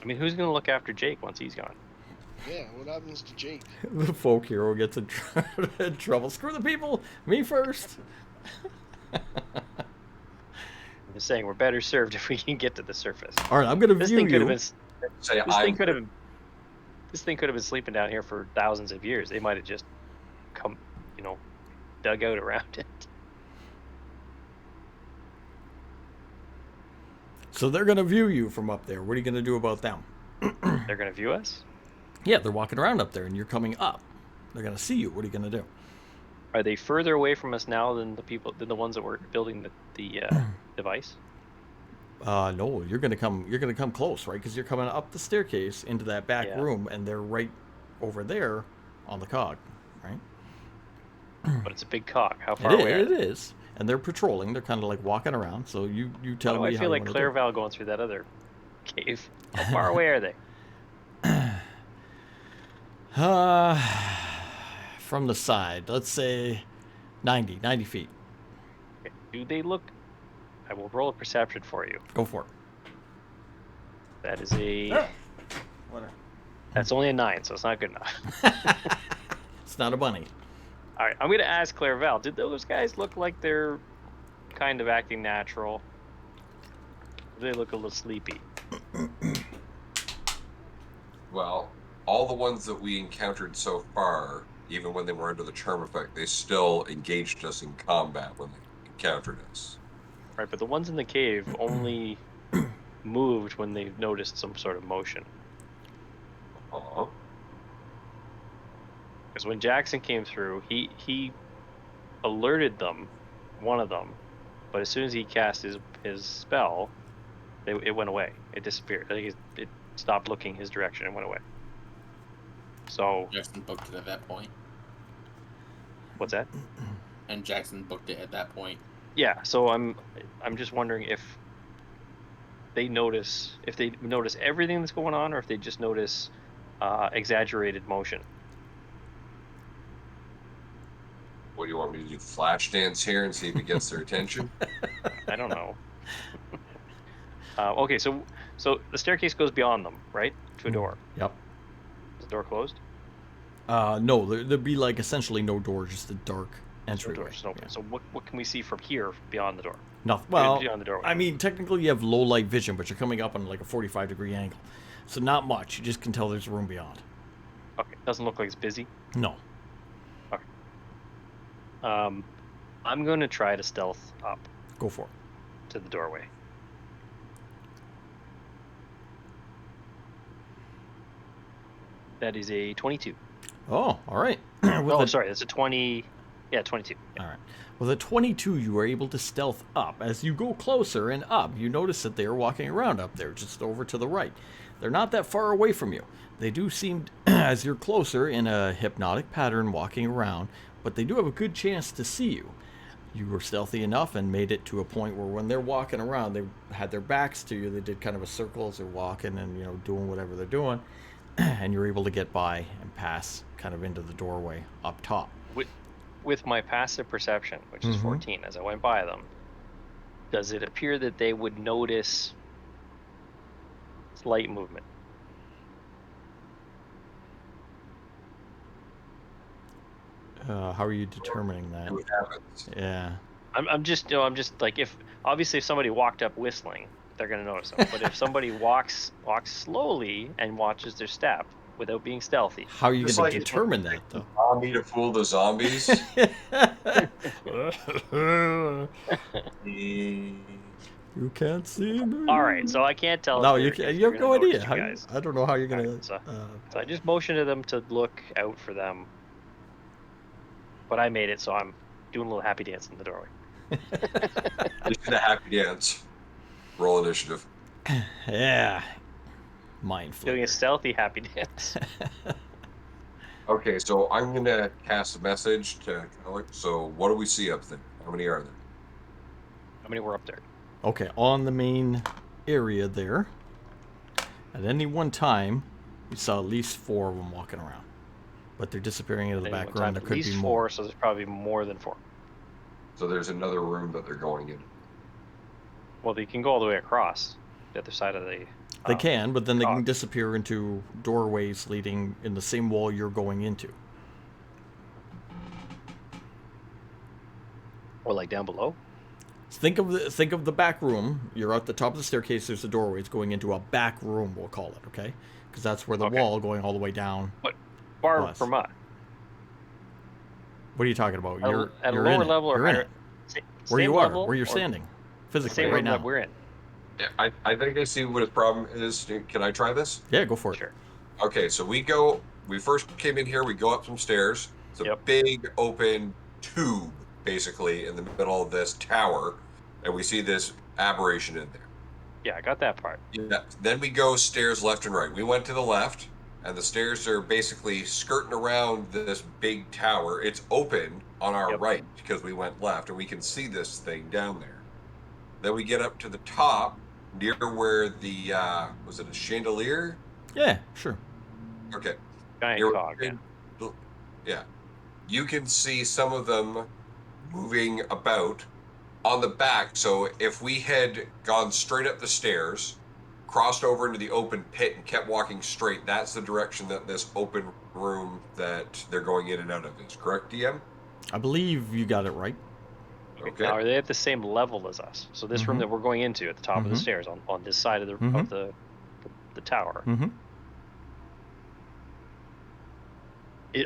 mean, who's going to look after Jake once he's gone? Yeah, what happens to Jake? The folk hero gets in trouble. Screw the people. Me first. I'm just saying we're better served if we can get to the surface. All right, I'm going to This view thing could have you. been say this thing I'm could have been sleeping down here for thousands of years. They might have just come, dug out around it. So they're going to view you from up there. What are you going to do about them? They're going to view us. Yeah, they're walking around up there, and you're coming up. They're going to see you. What are you going to do? Are they further away from us now than the ones that were building the device? No, you're going to come close, right? Because you're coming up the staircase into that back Yeah. room, and they're right over there on the cog, right? But it's a big cog. How far away? It is, and they're patrolling. They're kind of like walking around. So you tell Why do me I how feel you like wanna do it. Clairval going through that other cave? How far away are they? From the side, let's say 90 feet. Okay. Do they look? I will roll a perception for you. Go for it. That is That's only a 9, so it's not good enough. It's not a bunny. All right, I'm gonna ask Clairval. Did those guys look like they're kind of acting natural? They look a little sleepy. Well, all the ones that we encountered so far, even when they were under the charm effect, they still engaged us in combat when they encountered us. Right, but the ones in the cave only moved when they noticed some sort of motion. Uh-huh. Because when Jackson came through, he alerted them, one of them, but as soon as he cast his spell, it went away. It disappeared. I think it stopped looking his direction and went away. So Jackson booked it at that point. what's that? And Jackson booked it at that point. Yeah. So I'm just wondering if they notice everything that's going on, or if they just notice exaggerated motion. What do you want me to do? Flash dance here and see if it gets their attention? I don't know. Okay, so the staircase goes beyond them, right, to a door. Yep. Is the door closed? No, there'd be like essentially no door, just a dark No entryway. door, just open. Yeah. So what can we see from here beyond the door? Nothing. Well, beyond the doorway. I mean, technically you have low light vision, but you're coming up on like a 45-degree angle, so not much. You just can tell there's a room beyond. Okay, doesn't look like it's busy. No. I'm going to try to stealth up Go for it. to the doorway. That is a 22. Oh, all right. Oh, sorry, that's a 20. Yeah, 22. All right. Well, the 22, you are able to stealth up. As you go closer and up, you notice that they are walking around up there, just over to the right. They're not that far away from you. They do seem, as you're closer, in a hypnotic pattern walking around, but they do have a good chance to see you. You were stealthy enough and made it to a point where when they're walking around, they had their backs to you. They did kind of a circle as they're walking and, doing whatever they're doing. And you're able to get by and pass kind of into the doorway up top. With my passive perception, which is 14, as I went by them, does it appear that they would notice slight movement? How are you determining that? What happens? Yeah. I'm just like, if somebody walked up whistling, they're gonna notice them. But if somebody walks slowly and watches their step without being stealthy, How are you Just going to like- determine that, though? Zombie to fool the zombies. You can't see me. all right. So I can't tell. No, if you they're- can't. if You they're have no gonna idea. notice How you you, guys. I don't know how you're going Alright, to. So I just motioned to them to look out for them, but I made it, so I'm doing a little happy dance in the doorway. Just did a happy dance. Roll initiative. Yeah. Mind Doing a flip. stealthy happy dance. Okay, so I'm gonna cast a message to Alex. So what do we see up there? How many are there? How many were up there? Okay, on the main area there, at any one time, you saw at least 4 of them walking around. But they're disappearing into the At back one room. time, There at could least be 4, more. so there's probably more than 4. So there's another room that they're going in. Well, they can go all the way across the other side of the. They can, but then they can cog. disappear into doorways leading in the same wall you're going into. Or like down below. Think of the back room. You're at the top of the staircase. There's a doorway. It's going into a back room. We'll call it, okay? Because that's where the Okay. wall going all the way down. Far Plus. from us. What are you talking about? At You're a you're lower in it. level or You're in higher. it. Sa- Where same you are, level where you're or standing, physically Same right room now. that we're in. Yeah, I think I see what his problem is. Can I try this? Yeah, go for it. Sure. Okay, so we first came in here, we go up some stairs. It's a Yep. big open tube, basically, in the middle of this tower, and we see this aberration in there. Yeah, I got that part. Yeah. Then we go stairs left and right. We went to the left, and the stairs are basically skirting around this big tower. It's open on our Yep. right because we went left, and we can see this thing down there. Then we get up to the top, near where the was it a chandelier? Yeah, sure. Okay. Giant You're- cog. Yeah. Yeah. You can see some of them moving about on the back. So if we had gone straight up the stairs, crossed over into the open pit, and kept walking straight, that's the direction that this open room that they're going in and out of is. Correct, DM? I believe you got it right. Okay. Now, are they at the same level as us? So this room Mhm. that we're going into at the top of the Mhm. stairs on this side of the Mhm. of the tower. Mm-hmm.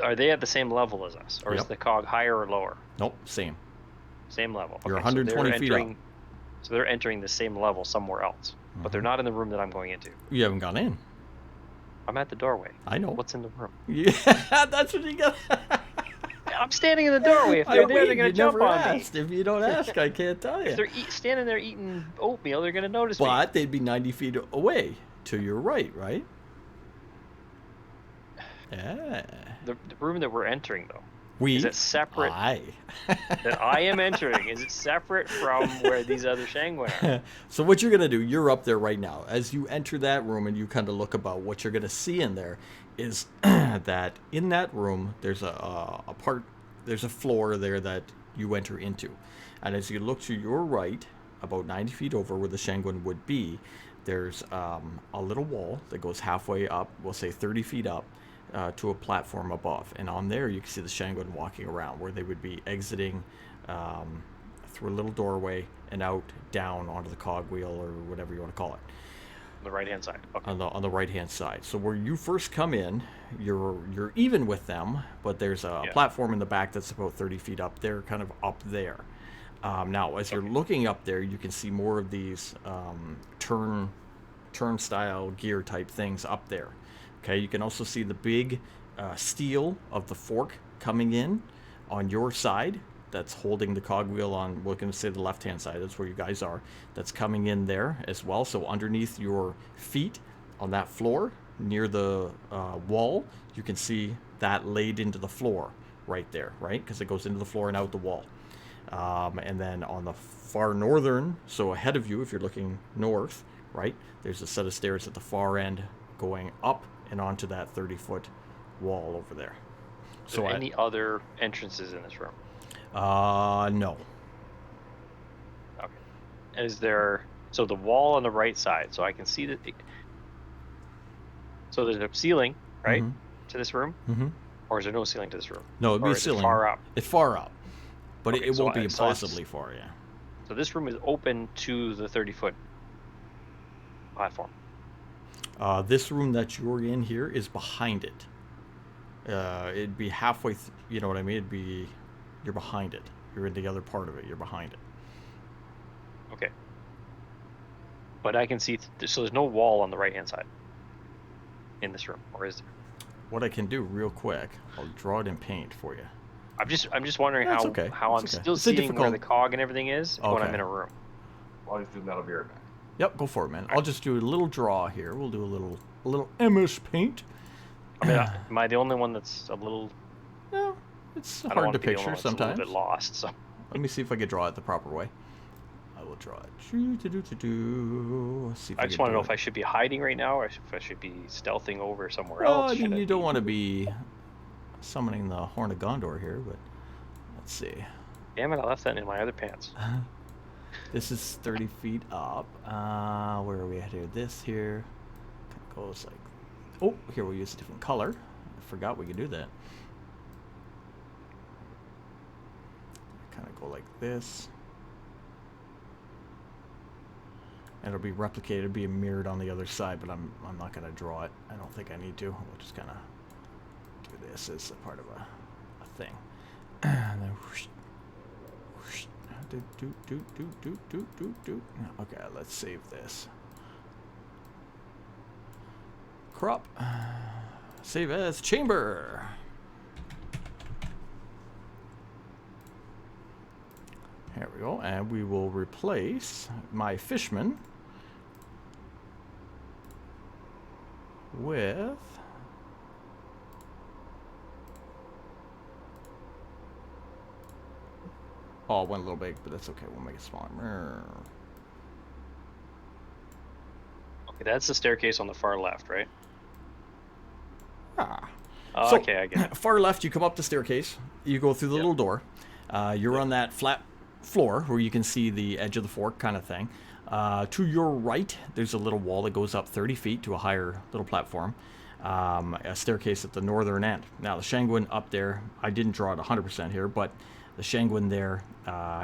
Are they at the same level as us, or is Yep. the cog higher or lower? Nope, same. Same level. You're Okay, 120 so feet up. So they're entering the same level somewhere else, but they're Mhm. not in the room that I'm going into. You haven't gone in. I'm at the doorway. I know. What's in the room? Yeah, that's what you got. I'm standing in the doorway. If I they're there, wait, they're gonna you jump never on asked. If you don't ask, I can't tell me. If you. they're standing there eating oatmeal, they're gonna notice me. But they'd be 90 feet away to your right, right? Yeah. The room that we're entering, though, We. is it separate? I. That I am entering, is it separate from where these other Shangwen are? So what you're gonna do, you're up there right now. As you enter that room and you kind of look about, what you're gonna see in there is that in that room there's there's a floor there that you enter into, and as you look to your right, about 90 feet over where the Shangwen would be, there's a little wall that goes halfway up, we'll say 30 feet up, to a platform above, and on there you can see the Shangwen walking around, where they would be exiting through a little doorway and out down onto the cogwheel, or whatever you want to call it, On the right-hand side. Okay. on the right hand side. So where you first come in, you're even with them, but there's a Yeah. platform in the back that's about 30 feet up there, kind of up there. Now, as you're looking up there, you can see more of these turnstile gear type things up there. Okay, you can also see the big steel of the fork coming in on your side that's holding the cogwheel on, we're going to say the left-hand side, that's where you guys are, that's coming in there as well. So underneath your feet on that floor near the wall, you can see that laid into the floor right there, right? Because it goes into the floor and out the wall. And then on the far northern, so ahead of you, if you're looking north, right, there's a set of stairs at the far end going up and onto that 30-foot wall over there. So any other entrances in this room? No. Okay. Is there, so the wall on the right side, so I can see that, so there's a ceiling, right, to this room? Mm-hmm. Or is there no ceiling to this room? No, it'd be Or a is it ceiling. far up? It's far up. But Okay, it so won't be I- so it's- impossibly far, yeah. So this room is open to the 30-foot platform. This room that you're in here is behind it. It'd be halfway, you know what I mean? You're behind it. You're in the other part of it. You're behind it. Okay. But I can see, so there's no wall on the right-hand side in this room, or is there? What I can do real quick, I'll draw it in paint for you. I'm just wondering That's how okay. how I'm It's okay. still It's a seeing where the difficult- cog and everything is when I'm Okay. in a room. While he's doing that, I'll be right back. Yep, go for it, man. I'll just do a little draw here. We'll do a little MS Paint. I mean, am I the only one that's a little? No, it's I don't hard want to to be the only picture one that's a sometimes. little bit lost. So Let me see if I can draw it the proper way. I will draw it. Let's see if I just can want to do know it. if I should be hiding right now, or if I should be stealthing over somewhere Well, else. I mean, Should you don't be- want to be summoning the Horn of Gondor here, but let's see. Damn it! I left that in my other pants. This is 30 feet up. Where are we at here? This here kind of goes like... Oh, here we'll use a different color. I forgot we could do that. Kind of go like this. And it'll be replicated, it'll be mirrored on the other side, but I'm not going to draw it. I don't think I need to. We'll just kind of do this as a part of a thing. And then whoosh, whoosh, do. Okay, let's save this. Crop. Save as chamber. There we go, and we will replace my fishman with oh, it went a little big, but that's okay. We'll make it smaller. Okay, that's the staircase on the far left, right? Ah. Oh, So- okay, I get it. Far left, you come up the staircase. You go through the little door. You're on that flat floor where you can see the edge of the fork kind of thing. To your right, there's a little wall that goes up 30 feet to a higher little platform. A staircase at the northern end. Now, the Shanguin up there, I didn't draw it 100% here, but the Shanguin there,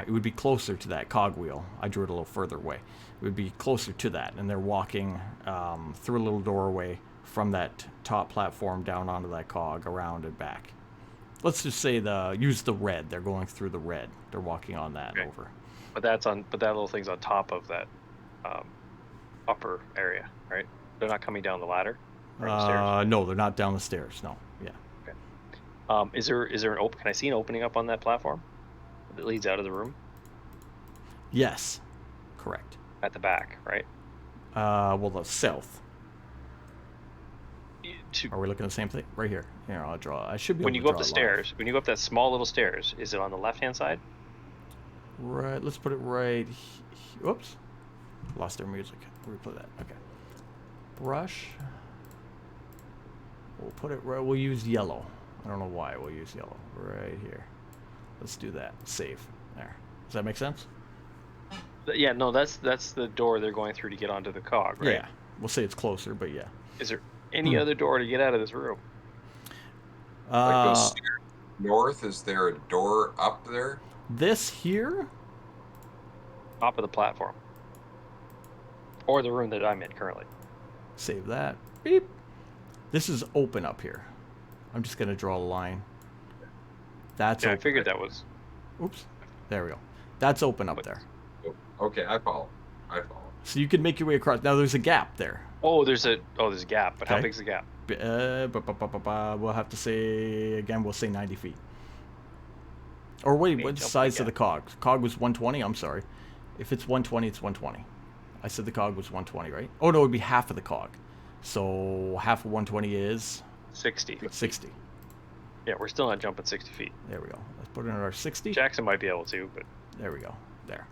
it would be closer to that cogwheel. I drew it a little further away. It would be closer to that, and they're walking through a little doorway from that top platform down onto that cog, around and back. Let's just say use the red. They're going through the red. They're walking on that Okay. over. But that little thing's on top of that upper area, right? They're not coming down the ladder or the stairs. No, they're not down the stairs. No, yeah. Is there an open? Can I see an opening up on that platform that leads out of the room Yes, correct. at the back, right? Well, the south. To, Are we looking at the same thing? Right here. Here, I'll draw. I should be when able you to go up draw the it live. stairs, when you go up that small little stairs, is it on the left-hand side? Right. Let's put it right. Whoops. Lost their music. Replay that. Okay. Brush. We'll put it right. We'll use yellow. I don't know why we'll use yellow. Right here. Let's do that. Save. There. Does that make sense? Yeah, no, that's the door they're going through to get onto the cog, right? Yeah. We'll say it's closer, but yeah. Is there any other door to get out of this room? Like those stairs north, is there a door up there? This here. Top of the platform. Or the room that I'm in currently. Save that. Beep. This is open up here. I'm just gonna draw a line. That's Yeah, I open. figured that was. Oops. There we go. That's open up there. Oh, okay, I follow. So you can make your way across. Now there's a gap there. Oh, there's a gap. But how Okay. big's the gap? We'll have to say again. We'll say 90 feet. Or wait, Wait, what's the jump size like of the cog? Cog was 120. I'm sorry. If it's 120, it's 120. I said the cog was 120, right? Oh no, it'd be half of the cog. So half of 120 is 60. 60. Yeah, we're still not jumping 60 feet. There we go. Let's put it in our 60. Jackson might be able to, but There we go. There.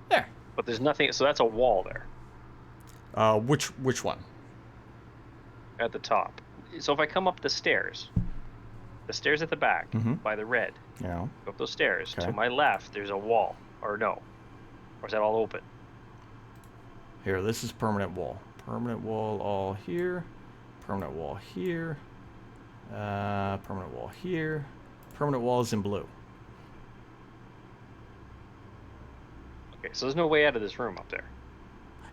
There. there's nothing. So that's a wall there Which one? at the top. So if I come up the stairs at the back Mhm. by the red, Yeah. go up those stairs. Okay. To my left, there's a wall. Or no. Or is that all open? Here, this is permanent wall. Permanent wall all here. Permanent wall here. Permanent wall here. Permanent wall is in blue. Okay, so there's no way out of this room up there.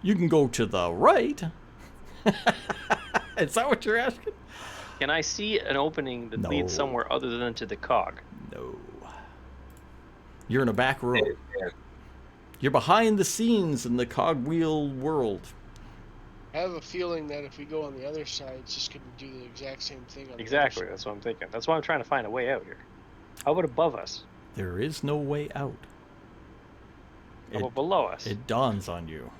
You can go to the right. Is that what you're asking? Can I see an opening that leads No. somewhere other than to the cog? No. You're in a back room. Yeah. You're behind the scenes in the cogwheel world. I have a feeling that if we go on the other side, it's just going to do the exact same thing. On Exactly, The other that's what I'm thinking. That's why I'm trying to find a way out here. How about above us? There is no way out. How It, about below us? it dawns on you.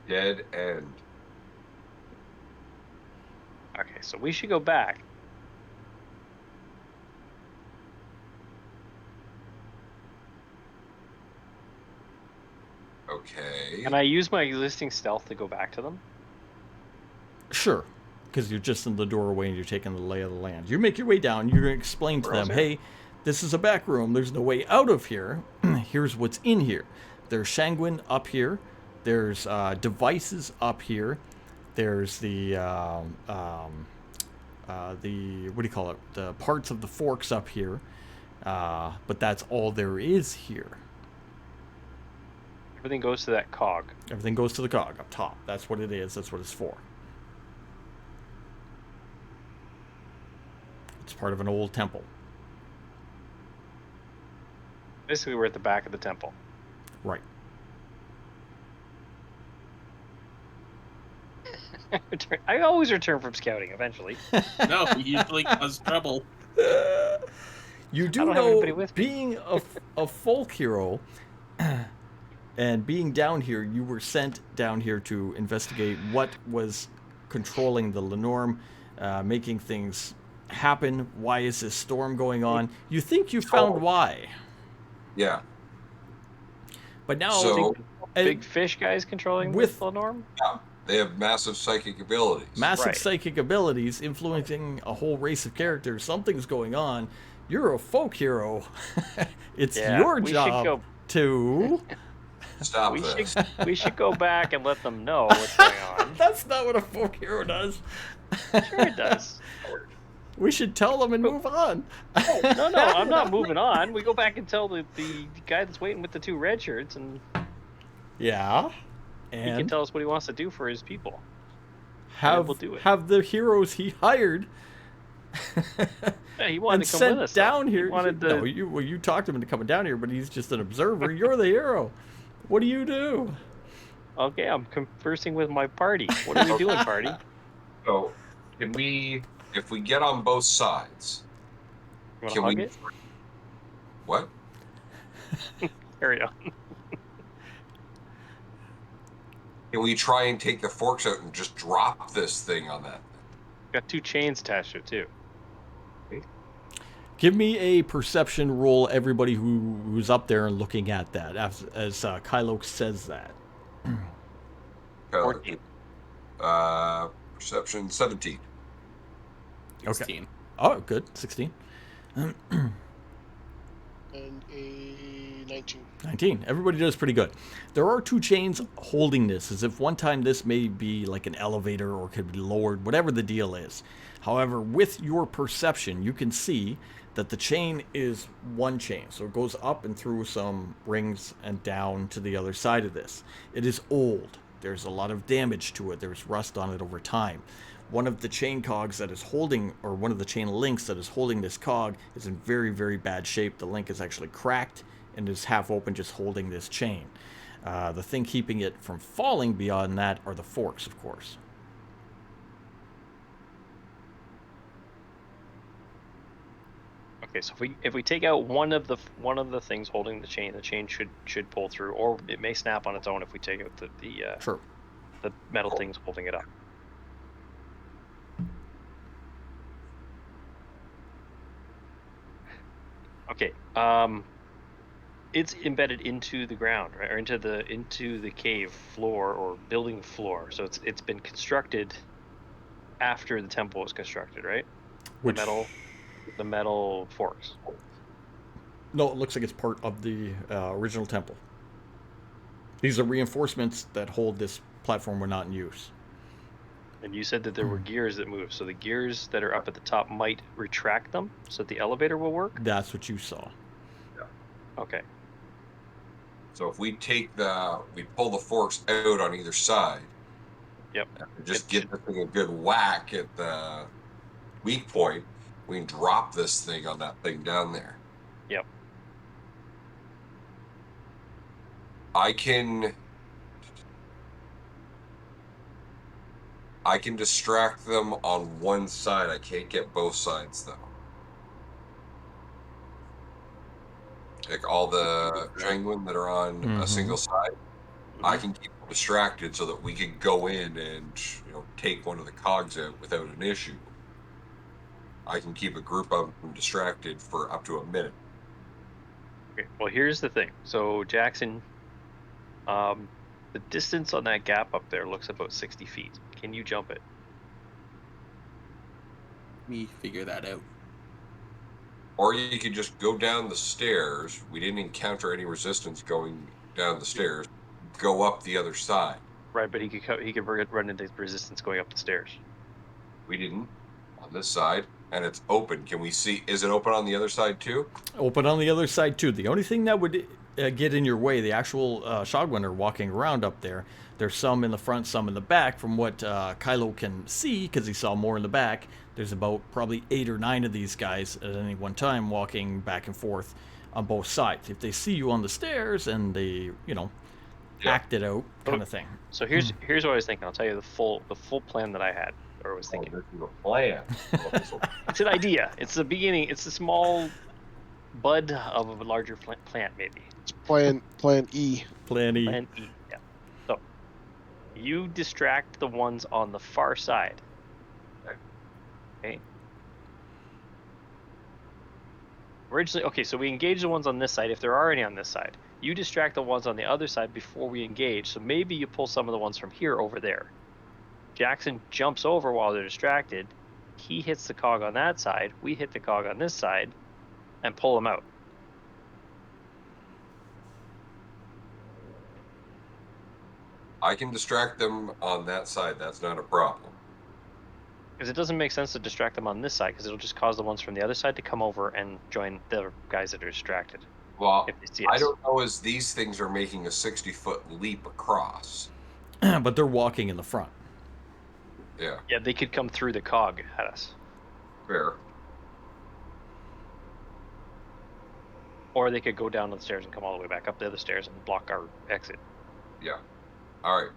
Dead end. Okay, so we should go back. Okay. Can I use my existing stealth to go back to them? Sure. Because you're just in the doorway and you're taking the lay of the land. You make your way down. You're going to explain to We're all them, here. hey, this is a back room. There's no way out of here. Here's what's in here. There's Shangwin up here. There's devices up here. There's the what do you call it? The parts of the forks up here. But that's all there is here. Everything goes to that cog. Everything goes to the cog up top. That's what it is. That's what it's for. It's part of an old temple. Basically, we're at the back of the temple. Right. I always return from scouting eventually. No, we usually cause trouble. You I do don't have know, anybody with me. being a folk hero and being down here, you were sent down here to investigate what was controlling the Lenorm, making things happen. Why is this storm going on? You think you found why, Yeah. but now So- Big fish guys controlling with- the norm? Yeah. They have massive psychic abilities. massive Right. psychic abilities influencing a whole race of characters. Something's going on. You're a folk hero. It's Yeah, your we should job go- to. Stop We this. we should go back and let them know what's going on. That's not what a folk hero does. Sure it does. We should tell them and move on. No, I'm not moving on. We go back and tell the guy that's waiting with the 2 red shirts, and Yeah. he can And tell us what he wants to do for his people. have we'll do it. have the heroes he hired Yeah, he wanted and to come sent with us. though. down He here. wanted to. No, you talked him into coming down here, but he's just an observer. You're the hero. What do you do? Okay, I'm conversing with my party. What are we doing, party? So, can we, if we get on both sides, You want to can hug we? it? What? Carry on. Can we try and take the forks out and just drop this thing on that? Got 2 chains attached to it too. Give me a perception roll, everybody who's up there and looking at that, as Kylo says that. 14. Perception 17. 16. Oh, good. 16. And a 19. 19. Everybody does pretty good. There are 2 chains holding this, as if one time this may be like an elevator or could be lowered, whatever the deal is. However, with your perception, you can see that the chain is one chain. So it goes up and through some rings and down to the other side of this. It is old. There's a lot of damage to it. There's rust on it over time. One of the chain cogs that is holding, or one of the chain links that is holding this cog is in very, very bad shape. The link is actually cracked and is half open, just holding this chain. The thing keeping it from falling beyond that are the forks, of course. Okay, so if we take out one of the things holding the chain should pull through, or it may snap on its own if we take out Sure. the metal things holding it up. Okay. It's embedded into the ground, right, or into the cave floor or building floor. So it's been constructed after the temple was constructed, right? Which, The metal forks. no, it looks like it's part of the original temple. These are reinforcements that hold this platform were not in use. And you said that there were gears that move. So the gears that are up at the top might retract them so that the elevator will work? That's what you saw. Okay. So if we pull the forks out on either side. Yep. And just give this thing a good whack at the weak point, we can drop this thing on that thing down there. Yep. I can distract them on one side. I can't get both sides though. Like all the Penguin that are on a single side, I can keep them distracted so that we can go in and take one of the cogs out without an issue. I can keep a group of them distracted for up to a minute. Okay. Well, here's the thing. So Jackson, the distance on that gap up there looks about 60 feet. Can you jump it? Let me figure that out. Or you could just go down the stairs. We didn't encounter any resistance going down the stairs. Go up the other side. Right, but he could run into resistance going up the stairs. We didn't on this side, and it's open. Can we see? Is it open on the other side too? Open on the other side too. The only thing that would get in your way, the actual Shogwen are walking around up there. There's some in the front, some in the back. From what Kylo can see, because he saw more in the back, there's about probably 8 or 9 of these guys at any one time walking back and forth on both sides. If they see you on the stairs and they, act it out, kind of thing. So here's what I was thinking. I'll tell you the full plan that I had or was thinking. This is a plan. It's an idea. It's the beginning. It's a small bud of a larger plant, maybe. It's plan E. Plan E. Plan E. Yeah. So you distract the ones on the far side. Okay. Originally, so we engage the ones on this side if there are any on this side. You distract the ones on the other side before we engage. So maybe you pull some of the ones from here over there. Jackson jumps over while they're distracted. He hits the cog on that side. We hit the cog on this side and pull them out. I can distract them on that side. That's not a problem. Because it doesn't make sense to distract them on this side because it'll just cause the ones from the other side to come over and join the guys that are distracted. Well, if they see us. I don't know as these things are making a 60-foot leap across. But they're walking in the front. Yeah. Yeah, they could come through the cog at us. Fair. Or they could go down the stairs and come all the way back up the other stairs and block our exit. Yeah. All right.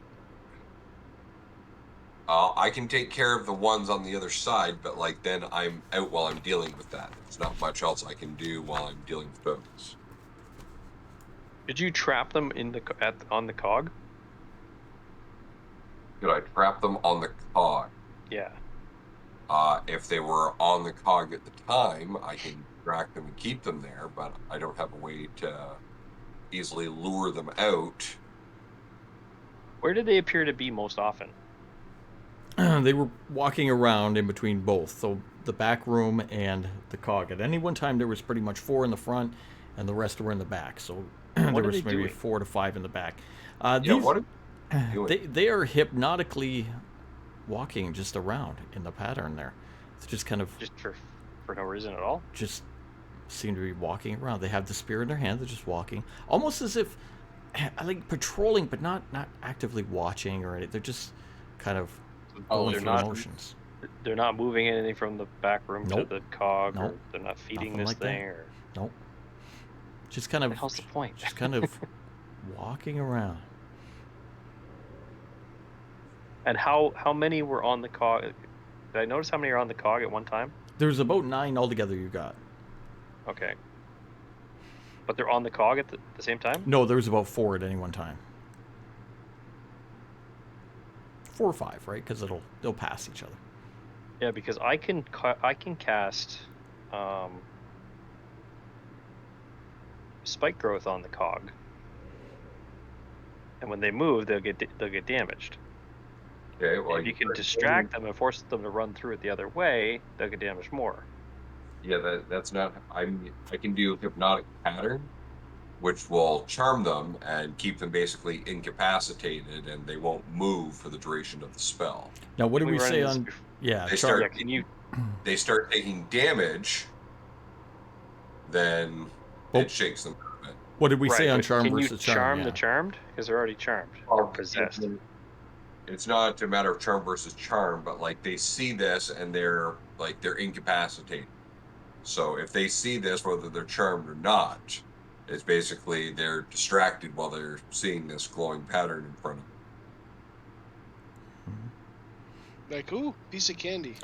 I can take care of the ones on the other side, but then I'm out while I'm dealing with that. There's not much else I can do while I'm dealing with those. Did you trap them on the cog? Could I trap them on the cog? Yeah. If they were on the cog at the time, I can track them and keep them there, but I don't have a way to easily lure them out. Where did they appear to be most often? They were walking around in between both, so the back room and the cog. At any one time, there was pretty much 4 in the front, and the rest were in the back. So there was maybe 4 to 5 in the back. What are you doing? They are hypnotically walking just around in the pattern there. It's just kind of Just for no reason at all? just seem to be walking around. They have the spear in their hand. They're just walking, almost as if like patrolling, but not actively watching or anything. They're just kind of going they're through not- the motions. They're not moving anything from the back room Nope. to the cog, or Nope. they're not feeding Nothing this like that. thing, or Nope. Just kind of. what the hell's the point? Just kind of walking around. And how many were on the cog? Did I notice how many are on the cog at one time? There's about 9 altogether you got. Okay. But they're on the cog at the same time? No, there's about 4 at any one time. 4 or 5, right? Because they'll pass each other. Yeah, because I can cast spike growth on the cog, and when they move, they'll get damaged. Okay, well, If you can distract them and force them to run through it the other way, they'll get damaged more. Yeah, that's not. I can do hypnotic pattern, which will charm them and keep them basically incapacitated, and they won't move for the duration of the spell. Now, what did we run say this on? before. Yeah, They Char- Yeah, can you? They start taking damage, then Oh. it shakes them a bit. What did we say on but charm can versus you charm? the Yeah. charmed? Because they're already charmed or possessed. It's not a matter of charm versus charm, but like they see this and they're incapacitated. So if they see this, whether they're charmed or not, it's basically they're distracted while they're seeing this glowing pattern in front of them. Like, ooh, piece of candy.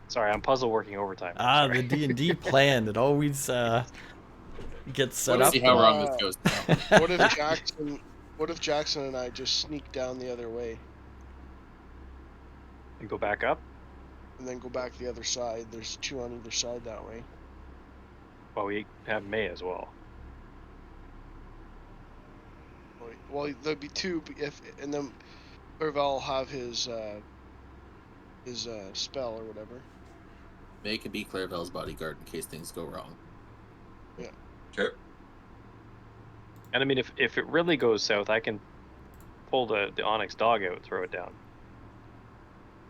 Sorry, I'm puzzle working overtime. Ah, Sorry. the D&D plan. It always gets set What up. if See how wrong this goes now. What if Jackson and I just sneak down the other way And go back up. and then go back the other side? There's 2 on either side that way. Well, we have May as well. Well, there'd be 2 and then Clerval will have his spell or whatever. May can be Clairvel's bodyguard in case things go wrong. Okay. And I mean, if it really goes south, I can pull the Onyx dog out and throw it down.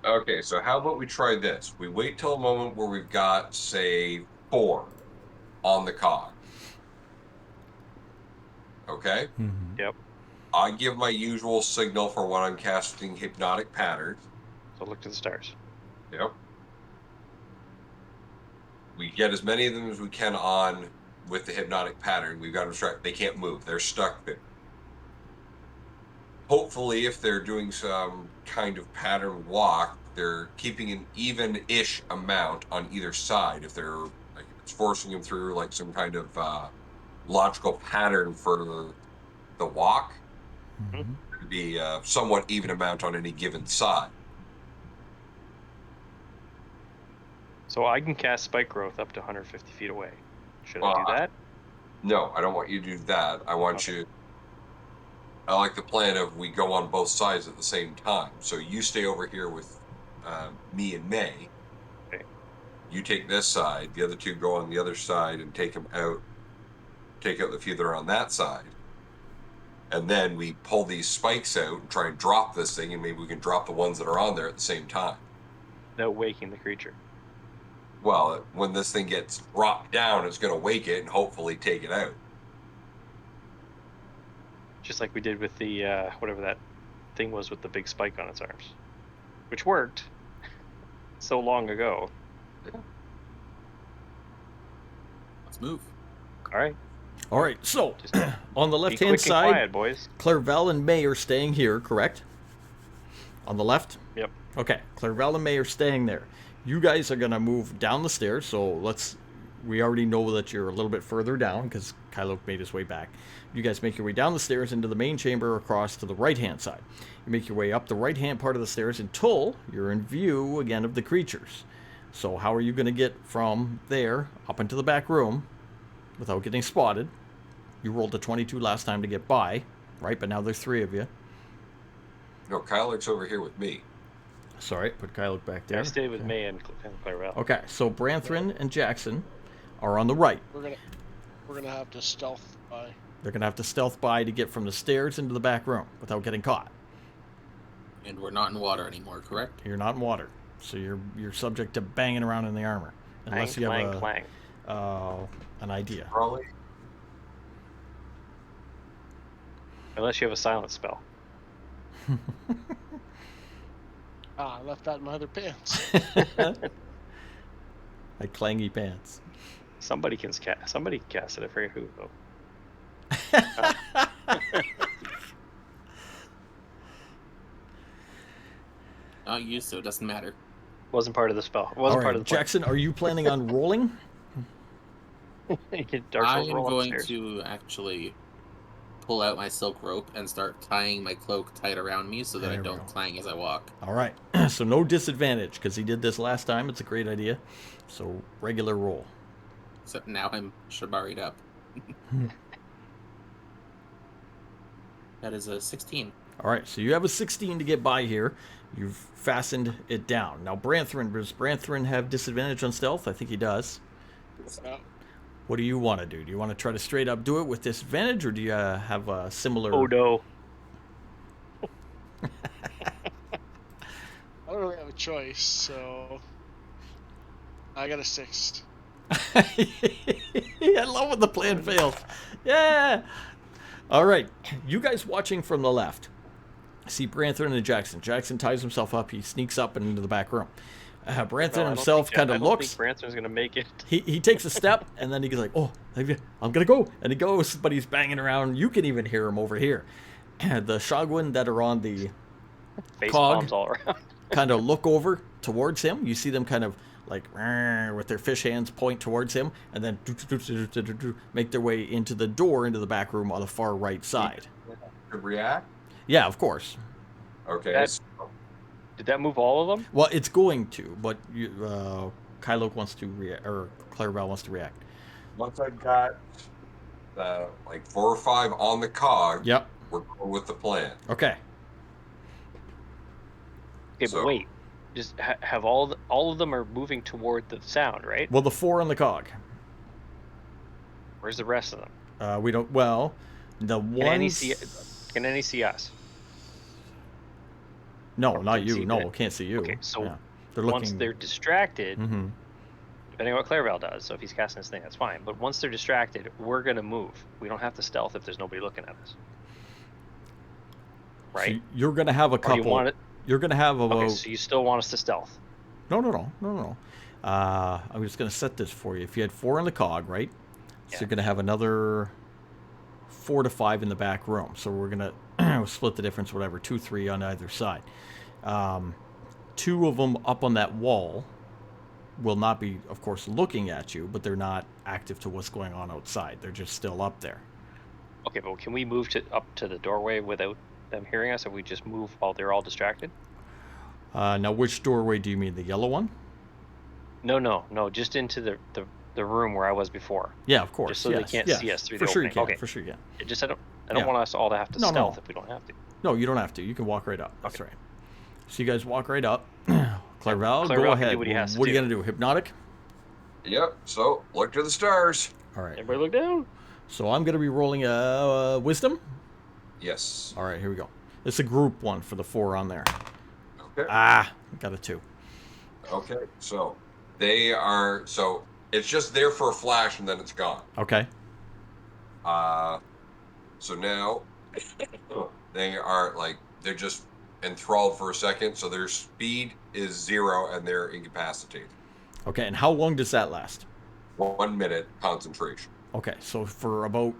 Okay, so how about we try this? We wait till a moment where we've got, say, 4 on the cog. Okay? Mhm. Yep. I give my usual signal for when I'm casting hypnotic pattern. So look to the stars. Yep. We get as many of them as we can on with the hypnotic pattern. We've got them distracted. They can't move. They're stuck there. Hopefully, if they're doing some kind of pattern walk, they're keeping an even-ish amount on either side. If they're like, if it's forcing them through like some kind of logical pattern for the walk, Mhm. it'd be a somewhat even amount on any given side. So I can cast spike growth up to 150 feet away. Should I Well, do that? No, I don't want you to do that. I want Okay. you. I like the plan of we go on both sides at the same time. So you stay over here with me and May. Okay. You take this side. The other 2 go on the other side and take them out. Take out the few that are on that side. And then we pull these spikes out and try and drop this thing, and maybe we can drop the ones that are on there at the same time. Without waking the creature. Well, when this thing gets dropped down, it's going to wake it and hopefully take it out. Just like we did with the whatever that thing was with the big spike on its arms, which worked so long ago. Let's move. All right, All right, so just on the be left-hand quick side, and quiet, boys. Clairvel and May are staying here, correct? On the left? Yep. Okay, Clairvel and May are staying there. You guys are going to move down the stairs, so we already know that you're a little bit further down because Kylo made his way back. You guys make your way down the stairs into the main chamber across to the right-hand side. You make your way up the right-hand part of the stairs until you're in view again of the creatures. So how are you going to get from there up into the back room without getting spotted? You rolled a 22 last time to get by, right? But now there's 3 of you. No, Kyler's over here with me. Sorry, put Kylo back there. I stayed with May and Clairvel. Okay, so Branthrin and Jackson are on the right. We're gonna have to stealth by. They're going to have to stealth by to get from the stairs into the back room without getting caught. And we're not in water anymore, correct? You're not in water, so you're subject to banging around in the armor unless Clang, you clang, have clang. an idea. Probably. Unless you have a silent spell. I left that in my other pants. Like clangy pants. Somebody can cast it. I forget who though. Not used, so it doesn't matter. Wasn't part of the spell. All Wasn't right, part of the plan. Jackson, are you planning on rolling? Dark I Souls am roll going upstairs. to actually pull out my silk rope and start tying my cloak tight around me so that There I we don't go. clang as I walk. All right, so no disadvantage because he did this last time. It's a great idea. So regular roll. Except now I'm shabaried up. That is a 16. All right, so you have a 16 to get by here. You've fastened it down. Now, Branthrin, does Branthrin have disadvantage on stealth? I think he does. What do you want to do? Do you want to try to straight up do it with disadvantage, or do you have a similar... Oh no. I don't really have a choice, so I got a 6. I love when the plan fails. Yeah. All right, you guys watching from the left. See Branthrin and Jackson. Jackson ties himself up. He sneaks up and into the back room. Branthrin himself kind of looks. I don't think Branson's gonna make it. He takes a step and then he's like, "Oh, I'm gonna go," and he goes, but he's banging around. You can even hear him over here. The Shogwin that are on the Face Cog. bombs all around. kind of look over towards him. You see them kind of like with their fish hands point towards him, and then make their way into the door into the back room on the far right side. Could react. Yeah, of course. Okay. That's- Did that move all of them? Well, it's going to, but Kylo wants to react, or Clairval wants to react. Once I've got like 4 or 5 on the cog, Yep. we're going with the plan. Okay. Okay, So- but wait. Just have all of them are moving toward the sound, right? Well, the 4 on the cog. Where's the rest of them? We don't. Well, the Can any ones. Can any see us? No, or not can you. see No, the- can't see you. Okay, so Yeah. They're looking. Once they're distracted, Mm-hmm. depending on what Clairval does, so if he's casting his thing, that's fine. But once they're distracted, we're gonna move. We don't have to stealth if there's nobody looking at us. Right? So you're gonna have a Or do couple. you want it? You're gonna have about. Okay, so you still want us to stealth? No. I'm just gonna set this for you. If you had 4 on the cog, right? So Yeah. you're gonna have another 4 to 5 in the back room. So we're gonna split the difference, whatever, 2, 3 on either side. 2 of them up on that wall will not be, of course, looking at you, but they're not active to what's going on outside. They're just still up there. Okay, but can we move up to the doorway without them hearing us if we just move while they're all distracted? Now, which doorway do you mean? The yellow one? No, just into the room where I was before. Yeah, of course. Just so they yes, can't yes. see us through For the sure opening. you can. Okay. For sure you can. It just I don't Yeah. want us all to have to No, stealth no. if we don't have to. No, you don't have to. You can walk right up. That's Okay. right. So you guys walk right up. Clairval, Clairval go can ahead. do what he has to What are you do. going to do? Hypnotic? Yep. So look to the stars. All right. Everybody look down. So I'm going to be rolling a wisdom. Yes. All right, here we go. It's a group one for the 4 on there. Okay. Got a 2. Okay. So they are. So it's just there for a flash and then it's gone. Okay. So now they are like they're just enthralled for a second. So their speed is 0 and they're incapacitated. Okay, and how long does that last? 1 minute concentration. Okay, so for about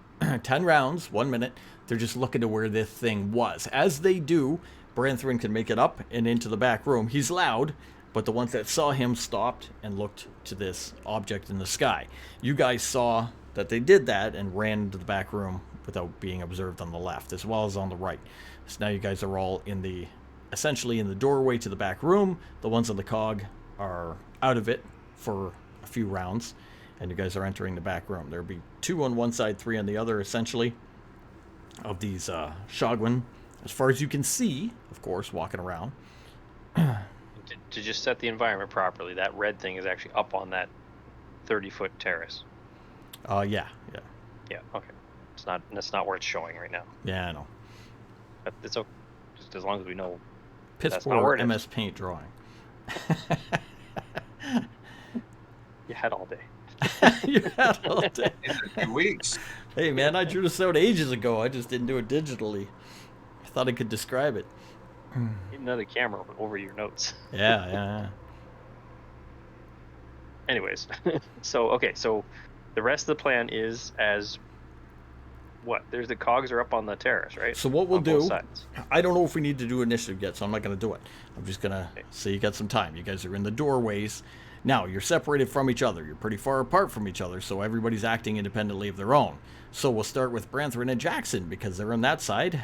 10 rounds, 1 minute, they're just looking to where this thing was. As they do, Branthrin can make it up and into the back room. He's loud, but the ones that saw him stopped and looked to this object in the sky. You guys saw that they did that and ran into the back room without being observed on the left, as well as on the right. So now you guys are all essentially in the doorway to the back room. The ones on the cog are out of it for a few rounds, and you guys are entering the back room. There'll be 2 on one side, 3 on the other, essentially, of these Shogwin, as far as you can see, of course, walking around. To just set the environment properly, that red thing is actually up on that 30-foot terrace. Yeah. Yeah. Okay. That's not where it's showing right now. Yeah, I know. But it's okay. Just as long as we know. Piss That's not where poor it is. MS Paint drawing. You had all day. You had all day. It's 2 weeks. Hey, man, I drew this out ages ago. I just didn't do it digitally. I thought I could describe it. Need another camera over your notes. Yeah. Anyways, so the rest of the plan is as what? There's the cogs are up on the terrace, right? So what we'll On both do, sides. I don't know if we need to do initiative yet, so I'm not going to do it. I'm just going to say you got some time. You guys are in the doorways. Now, you're separated from each other. You're pretty far apart from each other, so everybody's acting independently of their own. So we'll start with Branthrin and Jackson, because they're on that side,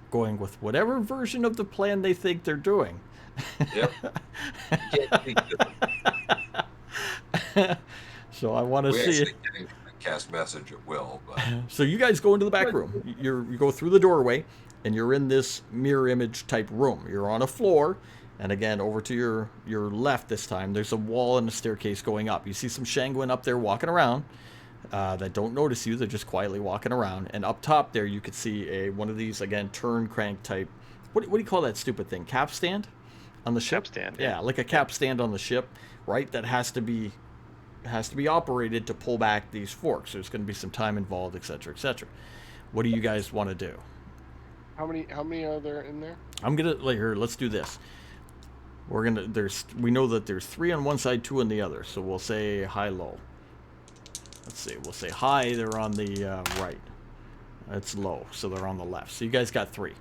going with whatever version of the plan they think they're doing. Yep. So I want to We see. actually can cast message at will, but So you guys go into the back room. You go through the doorway, and you're in this mirror image type room. You're on a floor, and again, over to your left this time, there's a wall and a staircase going up. You see some Shanguin up there walking around that don't notice you. They're just quietly walking around. And up top there, you could see one of these, again, turn crank type. What do you call that stupid thing? Cap stand on the ship? Stand. Yeah, like a cap stand on the ship, right? That has to be operated to pull back these forks. There's going to be some time involved, etc., etc. What do you guys want to do? How many are there in there? I'm gonna here. Let's do this. We know that there's 3 on one side, 2 on the other. So we'll say high, low. Let's see. We'll say high. They're on the right. It's low, so they're on the left. So you guys got 3.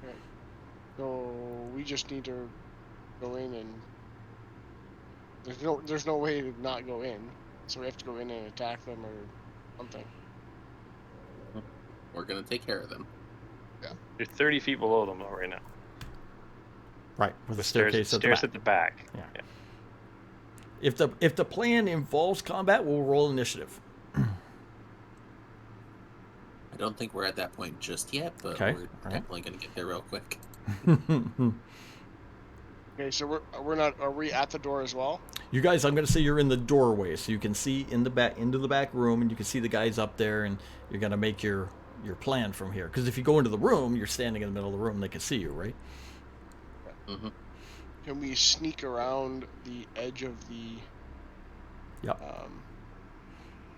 Okay. So we just need to go in and there's no way to not go in. So we have to go in and attack them or something. We're gonna take care of them. You're 30 feet below them though right now. Right, with the Stairs staircase at the back. Yeah. If the plan involves combat, we'll roll initiative. I don't think we're at that point just yet, but Okay, we're alright. definitely gonna get there real quick. Okay, so we're not. Are we at the door as well? You guys, I'm going to say you're in the doorway, so you can see into the back room, and you can see the guys up there, and you're going to make your plan from here. Because if you go into the room, you're standing in the middle of the room, they can see you, right? Mm-hmm. Can we sneak around the edge of the Yep.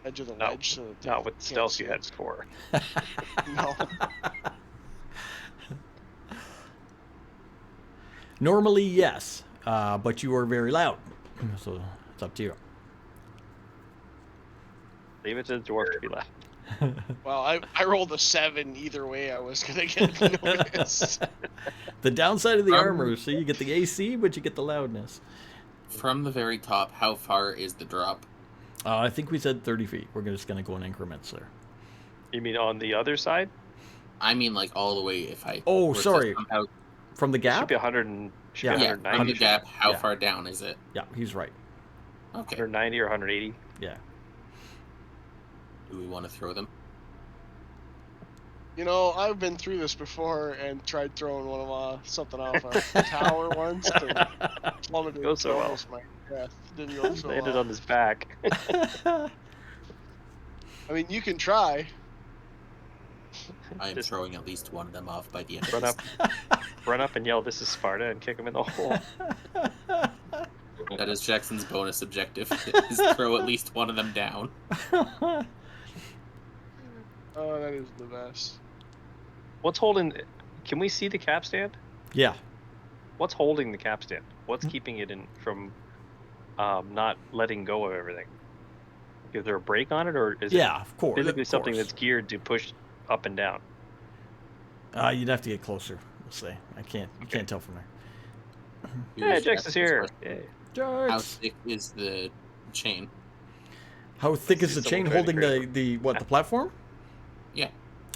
edge of the No, ledge? So that they Not with can't stealth see you had us? before. No. Normally, yes, but you are very loud, so it's up to you. Leave it to the dwarf to be loud. Well, I rolled a 7 either way. I was gonna get noticed. The downside of the armor, so you get the AC, but you get the loudness. From the very top, how far is the drop? I think we said 30 feet. We're just going to go in increments there. You mean on the other side? I mean, like all the way. If I Oh, were to sorry. somehow- From the Should gap? be 100 and should Yeah. be yeah, 190. from the gap, how Yeah. far down is it? Yeah, he's right. Okay. 190 or 180. Yeah. Do we want to throw them? You know, I've been through this before and tried throwing one of something off a tower once. And plummeted Goes so to well. almost my death. Didn't go so Landed well. on his back. I mean, you can try. I am Just- throwing at least one of them off by the end. Run of up, this. run up and yell, "This is Sparta," and kick him in the hole. That is Jackson's bonus objective: is throw at least one of them down. Oh, that is the best. What's holding? Can we see the capstan? Yeah. What's holding the capstan? What's keeping it in from not letting go of everything? Is there a brake on it, or is Yeah, it of course. physically of something course. that's geared to push up and down? You'd have to get closer, we'll say. You can't tell from there. Yeah, Here's Jax is Jackson's here. question. Yay. How Jarks. thick is the chain? How thick is the Someone chain trying to holding create the platform? Yeah.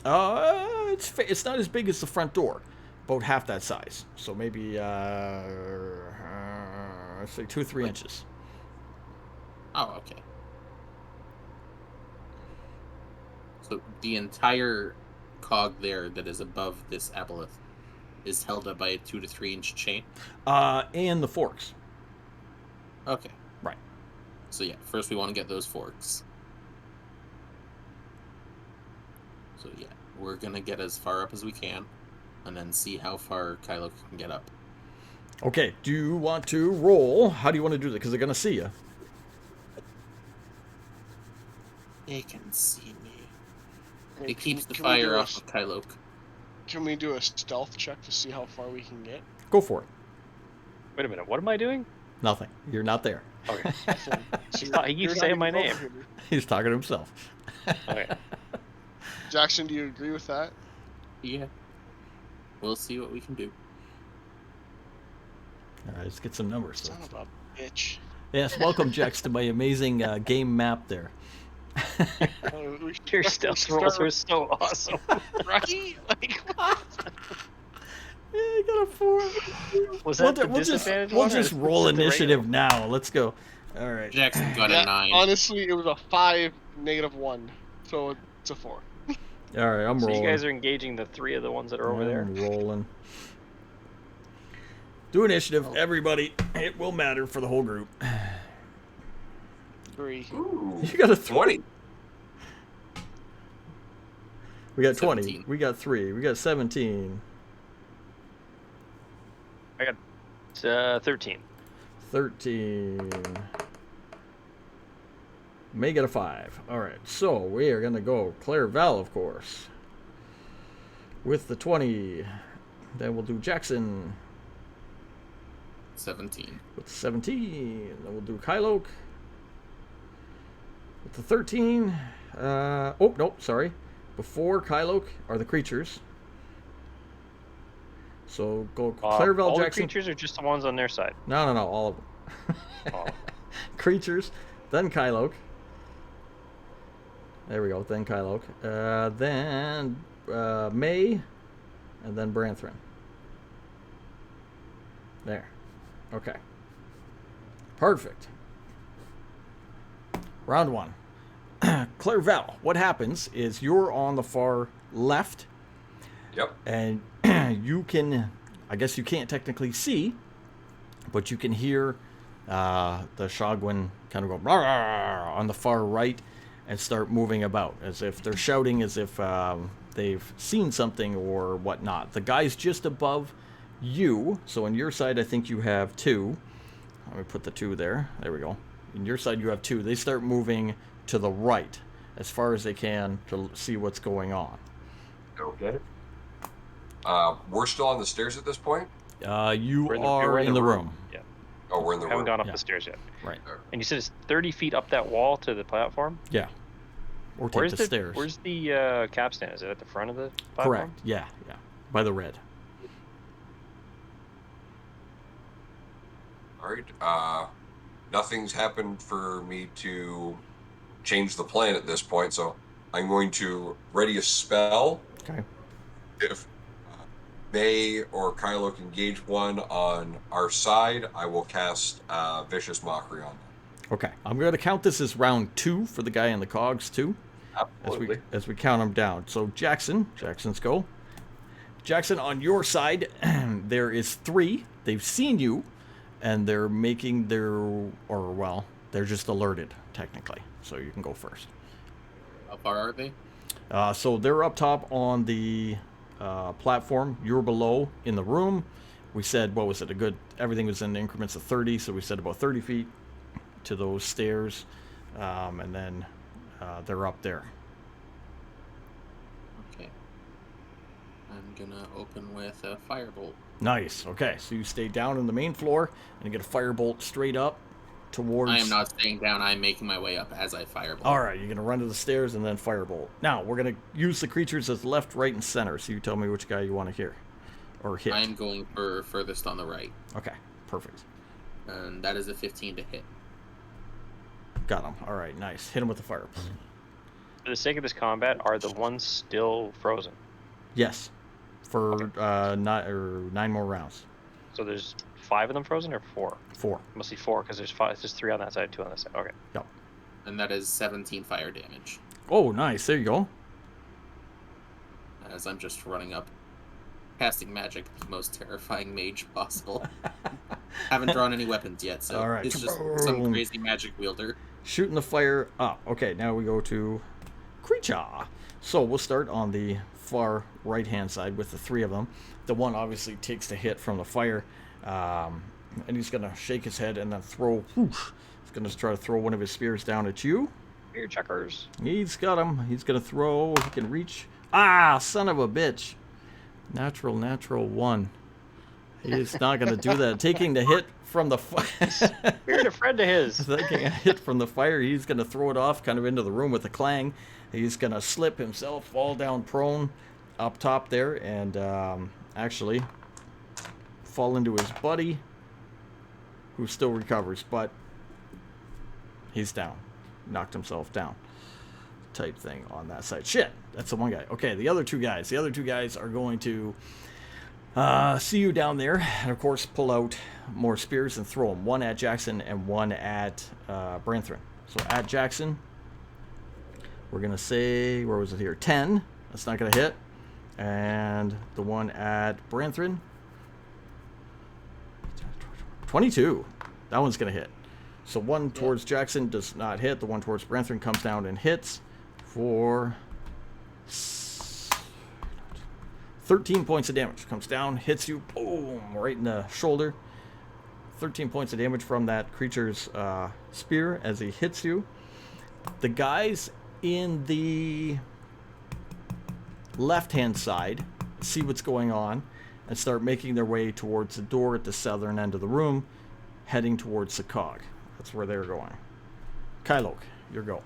It's not as big as the front door, about half that size. So maybe say 2 or 3 inches. Oh, okay. So the entire cog there that is above this aboleth is held up by a 2 to 3 inch chain. And the forks. Okay. Right. So yeah, first we want to get those forks. So yeah, we're gonna get as far up as we can, and then see how far Kylo can get up. Okay, do you want to roll? How do you want to do that? Because they're going to see you. They can see me. Hey, It keeps the can we do fire a- off of Kylo. Can we do a stealth check to see how far we can get? Go for it. Wait a minute. What am I doing? Nothing. You're not there. Okay. You're He keeps not saying even my over name. here. He's talking to himself. Okay. Jackson, do you agree with that? Yeah. We'll see what we can do. All right, let's get some numbers. Son of a bitch. Yes, welcome, Jex, to my amazing game map there. We should Your definitely stealth rolls start are so awesome. with- right? Like, Yeah, I got a 4. Was that the we'll just disadvantage we'll one, or just is roll this the initiative regular? now. Let's go. All right. Jackson got yeah, a 9. honestly, it was a 5, -1. So it's a 4. All right, I'm So rolling. you guys are engaging the 3 of the ones that are over there. I'm rolling. Do initiative, everybody. It will matter for the whole group. 3. Ooh, You got a 20. We got 20. 17. We got 3. We got 17. I got 13. 13. May get a 5. All right, so we are gonna go Clairval, of course, with the 20. Then we'll do Jackson 17. with the 17. Then we'll do Kyloke with the 13. Oh nope, sorry. Before Kyloke are the creatures. So go Clairval, all the Jackson. creatures are just the ones on their side. No, all of them. Oh. Creatures, then Kyloke. There we go, then Kyloke. Then May, and then Branthrin. There. Okay. Perfect. Round 1. Clairval, what happens is you're on the far left, Yep. and you can, I guess you can't technically see, but you can hear the Shogwin kind of go "Rawr, rawr," on the far right and start moving about as if they're shouting, as if they've seen something or whatnot. The guy's just above you, so on your side I think you have 2. Let me put the 2 there. There we go. On your side you have 2. They start moving to the right as far as they can to see what's going on. Okay. We're still on the stairs at this point? You We're are in the room. Yeah. Oh, we're in the Haven't room. gone up Yeah. the stairs yet. Right. And you said it's 30 feet up that wall to the platform? Yeah. Or take Where's the stairs. Where's the capstan? Is it at the front of the platform? Correct. Yeah. By the red. All right. Nothing's happened for me to change the plan at this point, so I'm going to ready a spell. Okay. If May or Kylo can engage one on our side, I will cast Vicious Mockery on them. Okay. I'm going to count this as round 2 for the guy in the cogs too, Absolutely. as we count them down. So Jackson's go. Jackson, on your side, there is 3. They've seen you, and they're making they're just alerted technically. So you can go first. How far are they? So they're up top on the platform. You're below in the room. We said, what was it? Everything was in increments of 30, so we said about 30 feet to those stairs, and then they're up there. Okay. I'm gonna open with a firebolt. Nice. Okay, so you stay down in the main floor and you get a firebolt straight up towards. I am not staying down. I'm making my way up as I firebolt. All right, you're gonna run to the stairs and then firebolt. Now we're gonna use the creatures as left, right, and center. So you tell me which guy you want to hear or hit. I'm going for furthest on the right, Okay, perfect. and that is a 15 to hit. Got him. All right, nice. Hit him with the firebolt. For the sake of this combat, are the ones still frozen? Yes, for 9 more rounds. So there's 5 of them frozen or 4? 4. Must be 4 because there's 5. There's 3 on that side, 2 on that side. Okay. Yep. And that is 17 fire damage. Oh, nice. There you go. As I'm just running up, casting magic, the most terrifying mage possible. Haven't drawn any weapons yet, so All right. it's just some crazy magic wielder. Shooting the fire up. Okay, now we go to creature. So we'll start on the far right hand side with the 3 of them. The one obviously takes the hit from the fire, and he's gonna shake his head and then throw. Whoosh, he's gonna try to throw one of his spears down at you. Spear checkers. He's got him. He's gonna throw. He can reach. Ah, son of a bitch! Natural 1. He's not going to do that. Taking the hit from the We're a friend of his. taking a hit from the fire, he's going to throw it off kind of into the room with a clang. He's going to slip himself, fall down prone up top there, and actually fall into his buddy, who still recovers, but he's down. Knocked himself down. Type thing on that side. Shit, that's the one guy. Okay, the other two guys. The other two guys are going to see you down there, and of course pull out more spears and throw them. One at Jackson and one at Branthrin. So at Jackson, we're going to say, where was it here? 10. That's not going to hit. And the one at Branthrin, 22. That one's going to hit. So one towards Jackson does not hit. The one towards Branthrin comes down and hits for 13 points of damage. Comes down, hits you, boom, right in the shoulder. 13 points of damage from that creature's spear as he hits you. The guys in the left-hand side see what's going on and start making their way towards the door at the southern end of the room, heading towards the cog. That's where they're going. Kylok, your go.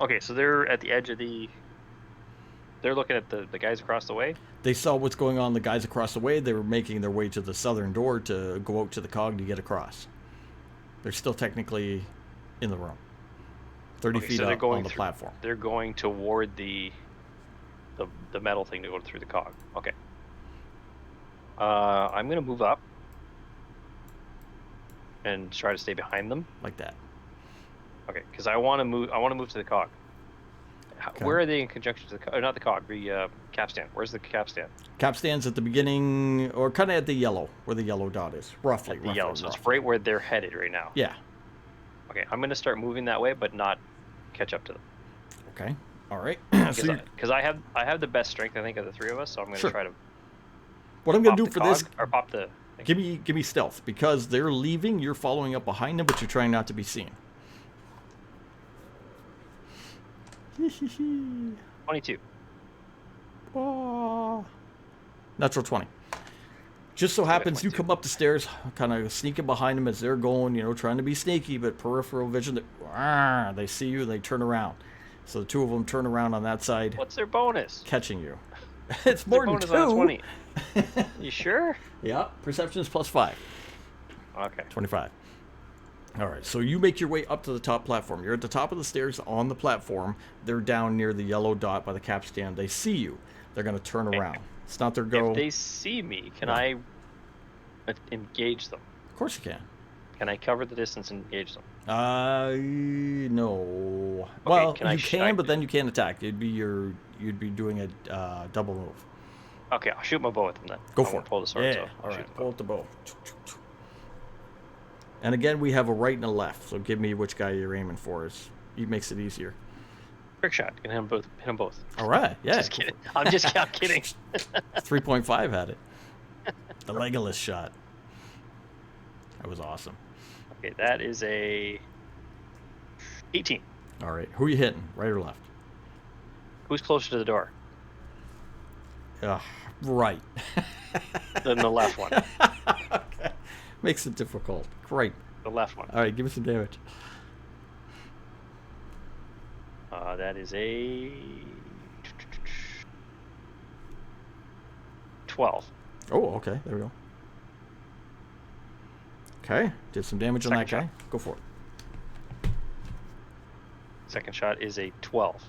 Okay, so they're at the edge of the... They're looking at the guys across the way? They saw what's going on. The guys across the way, they were making their way to the southern door to go out to the cog to get across. They're still technically in the room. 30 feet so they're up going on the platform. They're going toward the metal thing to go through the cog. Okay. I'm going to move up and try to stay behind them. Like that. Okay, because I want to move to the cog. Okay. Where are they in conjunction to the cog? Not the cog, the capstan. Where's the capstan? Capstan's at the beginning, or kind of at the yellow, where the yellow dot is. Roughly. The yellow, so it's right where they're headed right now. Yeah. Okay, I'm going to start moving that way, but not catch up to them. Okay. All right. Because I have the best strength, I think, of the three of us, so I'm going to try to... What I'm going to pop do the for this... cog, or pop the... Give me stealth, because they're leaving, you're following up behind them, but you're trying not to be seen. 22. Oh. Natural 20. Just so happens you come up the stairs, kind of sneaking behind them as they're going, trying to be sneaky, but peripheral vision, they see you, they turn around. So the two of them turn around on that side. What's their bonus? Catching you. It's more than bonus 2. on a 20. You sure? Yeah, perception is +5. Okay. 25. All right, so you make your way up to the top platform. You're at the top of the stairs on the platform. They're down near the yellow dot by the capstan. They see you. They're going to turn around. It's not their go. If they see me, can I engage them? Of course you can. Can I cover the distance and engage them? No. Okay, Well, can I you sh- can, I- but then you can't attack. You'd be doing a double move. Okay, I'll shoot my bow at them then. Go I'm for gonna it. Pull the sword. Yeah. So All I'll shoot right. the Pull bow. out the bow. And again, we have a right and a left. So give me which guy you're aiming for. It makes it easier. Trick shot. Can hit them both. Hit them both. All right. Yeah. Just kidding. I'm kidding. 3.5 had it. The Legolas shot. That was awesome. Okay, that is a 18. All right. Who are you hitting? Right or left? Who's closer to the door? Right. Than the left one. Okay. Makes it difficult. Great. The left one. All right. Give me some damage. That is a 12. Oh, okay. There we go. Okay. Did some damage on that Second guy. Go for it. Second shot is a 12.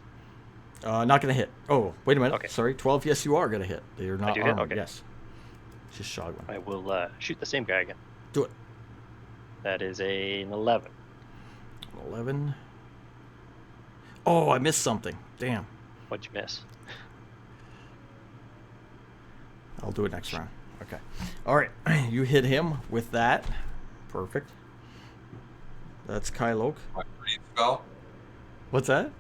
Not going to hit. Oh, wait a minute. Okay. Sorry. 12. Yes, you are going to hit. They're not do hit? armored. Okay. Yes. Just shotgun. I will shoot the same guy again. Do it. That is an 11. 11. Oh, I missed something. Damn. What'd you miss? I'll do it next round. Okay. All right. You hit him with that. Perfect. That's Kylok. Ready to spell? What's that?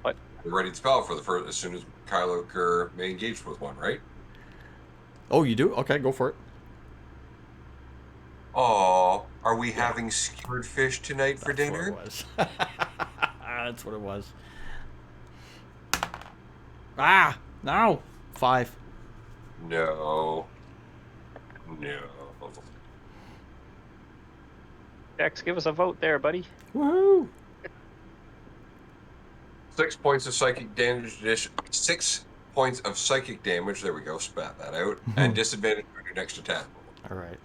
What? We're ready to spell for the first as soon as Kylo may engage with one, right? Oh, you do? Okay, go for it. Oh, are we having skewered fish tonight for dinner? That's what it was. That's what it was. Ah! No! 5. No. Dex, give us a vote there, buddy. Woohoo! 6 points of psychic damage. 6 points of psychic damage. There we go. Spat that out. And disadvantage on your next attack. All right.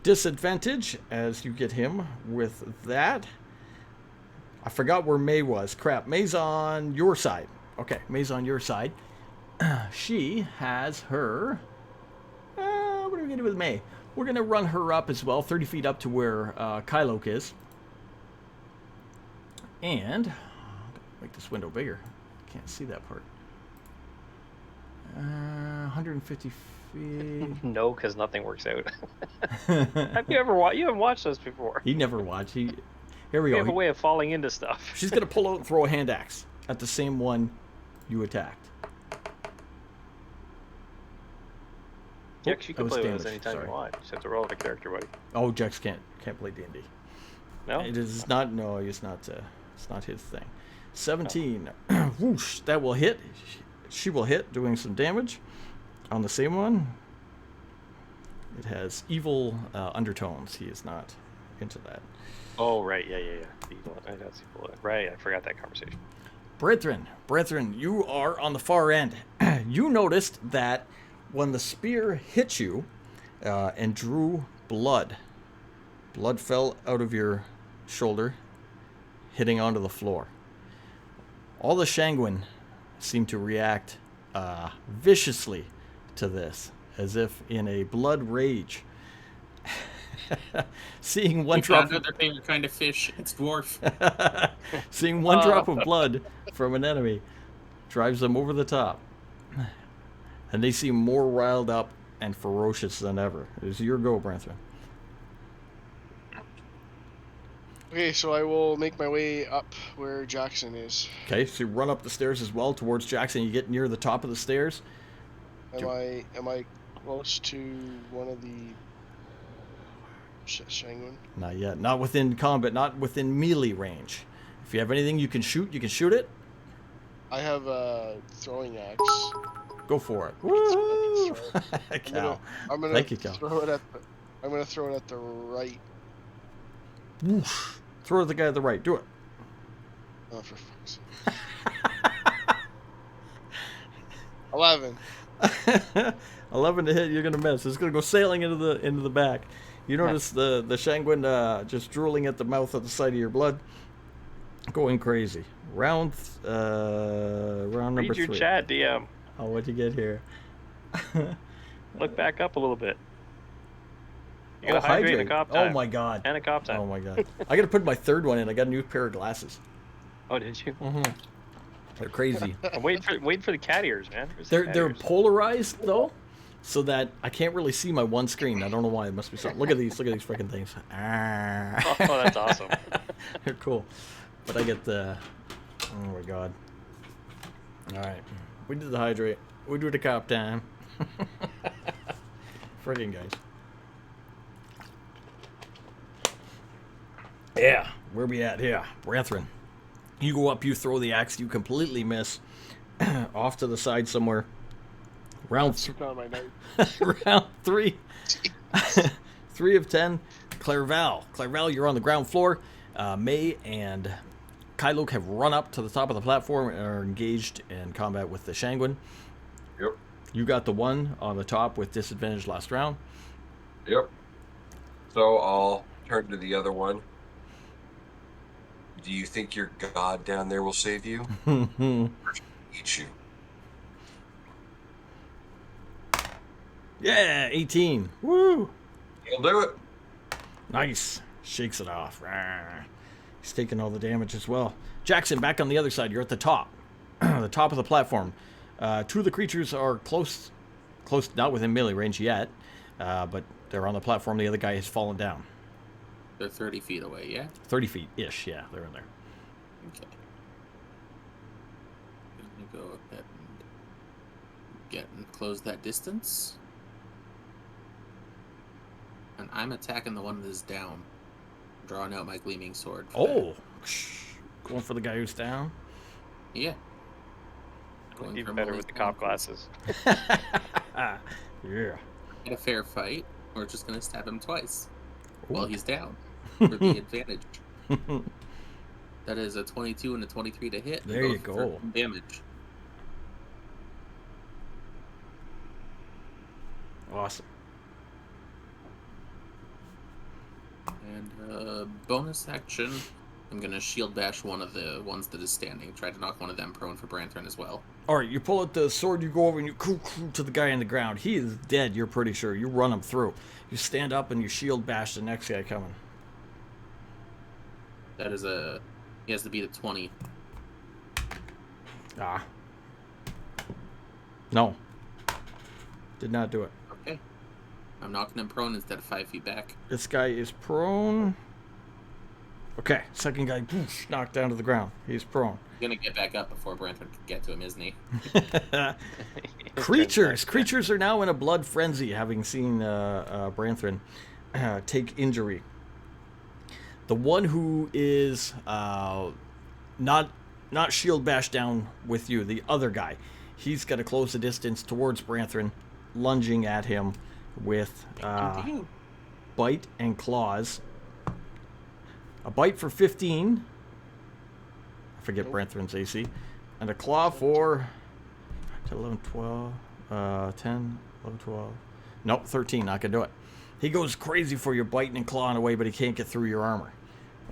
Disadvantage as you get him with that. I forgot where May was. Crap. May's on your side. Okay, May's on your side. She has her... what are we going to do with May? We're going to run her up as well, 30 feet up to where Kylok is. And... make this window bigger. Can't see that part. 150 feet. No, because nothing works out. Have you ever watched? You haven't watched us before. He never watched. Here we We go. have a way of falling into stuff. She's going to pull out and throw a hand axe at the same one you attacked. Jex, you that can was play with us damage. anytime Sorry. you want. You just have to roll the character, buddy. Oh, Jex can't play D&D. No? It is not. No, it's not. It's not his thing. 17. Whoosh! That will hit. She will hit, doing some damage on the same one. It has evil undertones. He is not into that. Oh, right. Yeah. That's evil. Right, I forgot that conversation. Brethren, you are on the far end. You noticed that when the spear hit you and drew blood fell out of your shoulder, hitting onto the floor. All the Shangwin seem to react viciously to this, as if in a blood rage. Seeing one drop found their favorite kind of fish. It's dwarf. Seeing one drop of blood from an enemy drives them over the top. And they seem more riled up and ferocious than ever. It is your go, Brantham. Okay, so I will make my way up where Jackson is. Okay, so you run up the stairs as well towards Jackson. You get near the top of the stairs. Am I close to one of the Shangwin? Not yet. Not within combat. Not within melee range. If you have anything you can shoot it. I have a throwing axe. Go for it. Woo! Cal. I'm gonna Thank you, Cal. I'm gonna throw it at the right. Whoosh. Throw it at the guy at the right. Do it. Oh, for fuck's sake. 11. 11 to hit. You're gonna miss. It's gonna go sailing into the back. You notice the Shangwin just drooling at the mouth of the side of your blood, going crazy. Round number Read your 3. chat, DM. Oh, what'd you get here? Look back up a little bit. You got a hydrate and a cop Oh time. my god. And a cop time. Oh my god. I gotta put my third one in. I got a new pair of glasses. Oh, did you? Mm-hmm. They're crazy. I'm waiting for the cat ears, man. Where's the They're cat they're ears? polarized though, so that I can't really see my one screen. I don't know why. It must be something. Look at these freaking things. Oh, that's awesome. They're cool. But I get the. Oh my god. All right, we did the hydrate. We do the cop time. Friggin' guys. Yeah, where we at here? Branthrin. You go up, you throw the axe, you completely miss. Off to the side somewhere. Round Not my knife. round 3. 3 of 10. Clairval, you're on the ground floor. May and Kylok have run up to the top of the platform and are engaged in combat with the Shangwin. Yep. You got the one on the top with disadvantage last round. Yep. So I'll turn to the other one. Do you think your god down there will save you? Eat you. Yeah, 18. Woo! He'll do it. Nice. Shakes it off. Rawr. He's taking all the damage as well. Jackson, back on the other side. You're at the top. The top of the platform. 2 of the creatures are close, not within melee range yet, but they're on the platform. The other guy has fallen down. They're 30 feet away, yeah? 30 feet-ish, yeah, they're in there. Okay. I'm gonna go ahead and close that distance. And I'm attacking the one that is down. Drawing out my gleaming sword. for that. Oh! Going for the guy who's down. Yeah. Going Even for better Molly's with the cop bonkers. glasses. Yeah. In a fair fight, we're just gonna stab him twice while Ooh. he's down for the advantage. That is a 22 and a 23 to hit. There you for go. Damage. Awesome. And bonus action, I'm gonna shield bash one of the ones that is standing. Try to knock one of them prone for Branthron as well. All right, you pull out the sword, you go over and you to the guy on the ground. He is dead, you're pretty sure. You run him through. You stand up and you shield bash the next guy coming. That is a... He has to beat a 20. Ah. No. Did not do it. Okay. I'm knocking him prone instead of 5 feet back. This guy is prone. Okay, second guy knocked down to the ground. He's prone. He's gonna get back up before Branthron can get to him, isn't he? Creatures are now in a blood frenzy, having seen Branthron take injury. The one who is not shield bashed down with you, the other guy, he's got to close the distance towards Branthron, lunging at him with bite and claws. A bite for 15. I forget Branthron's AC. And a claw for 11, 12, 10, 11, 12. Nope, 13. Not going to do it. He goes crazy for you, biting and clawing away, but he can't get through your armor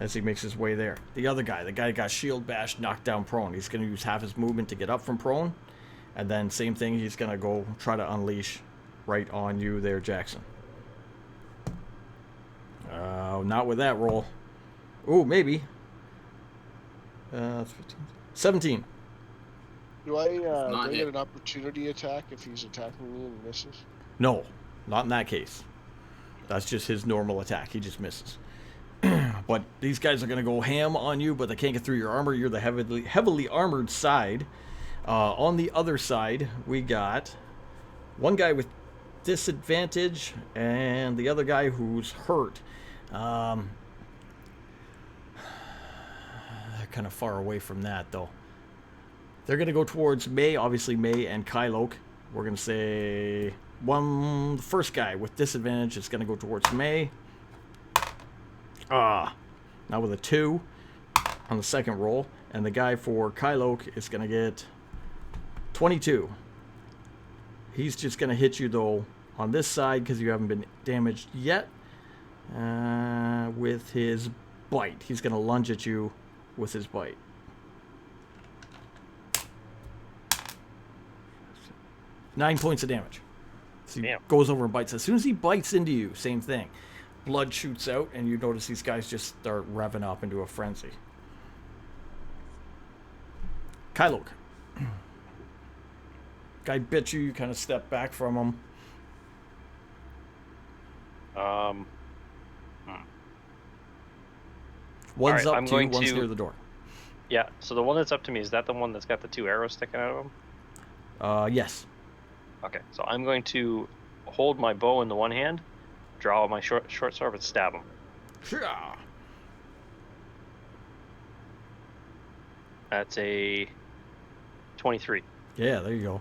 as he makes his way there. The other guy, the guy got shield bashed, knocked down prone. He's going to use half his movement to get up from prone. And then same thing, he's going to go try to unleash right on you there, Jackson. Not with that roll. Ooh, maybe. 17. Do I not get hit. an opportunity attack if he's attacking me and misses? No, not in that case. That's just his normal attack. He just misses. But these guys are going to go ham on you, but they can't get through your armor. You're the heavily armored side. On the other side, we got one guy with disadvantage and the other guy who's hurt. They're kind of far away from that, though. They're going to go towards May, obviously May and Kyloke. We're going to say the first guy with disadvantage is going to go towards May. Now with a 2 on the second roll. And the guy for Kyloke is going to get 22. He's just going to hit you, though, on this side because you haven't been damaged yet. With his bite. He's going to lunge at you with his bite. 9 points of damage. So he Damn. goes over and bites. As soon as he bites into you, same thing. Blood shoots out, and you notice these guys just start revving up into a frenzy. Kyloke. Guy bit you, you kind of step back from him. One's Alright, up I'm to you, going one's to- near the door. Yeah, so the one that's up to me, is that the one that's got the 2 arrows sticking out of him? Yes. Okay, so I'm going to hold my bow in the one hand, draw my short sword, and stab him. Shah. That's a 23. Yeah, there you go.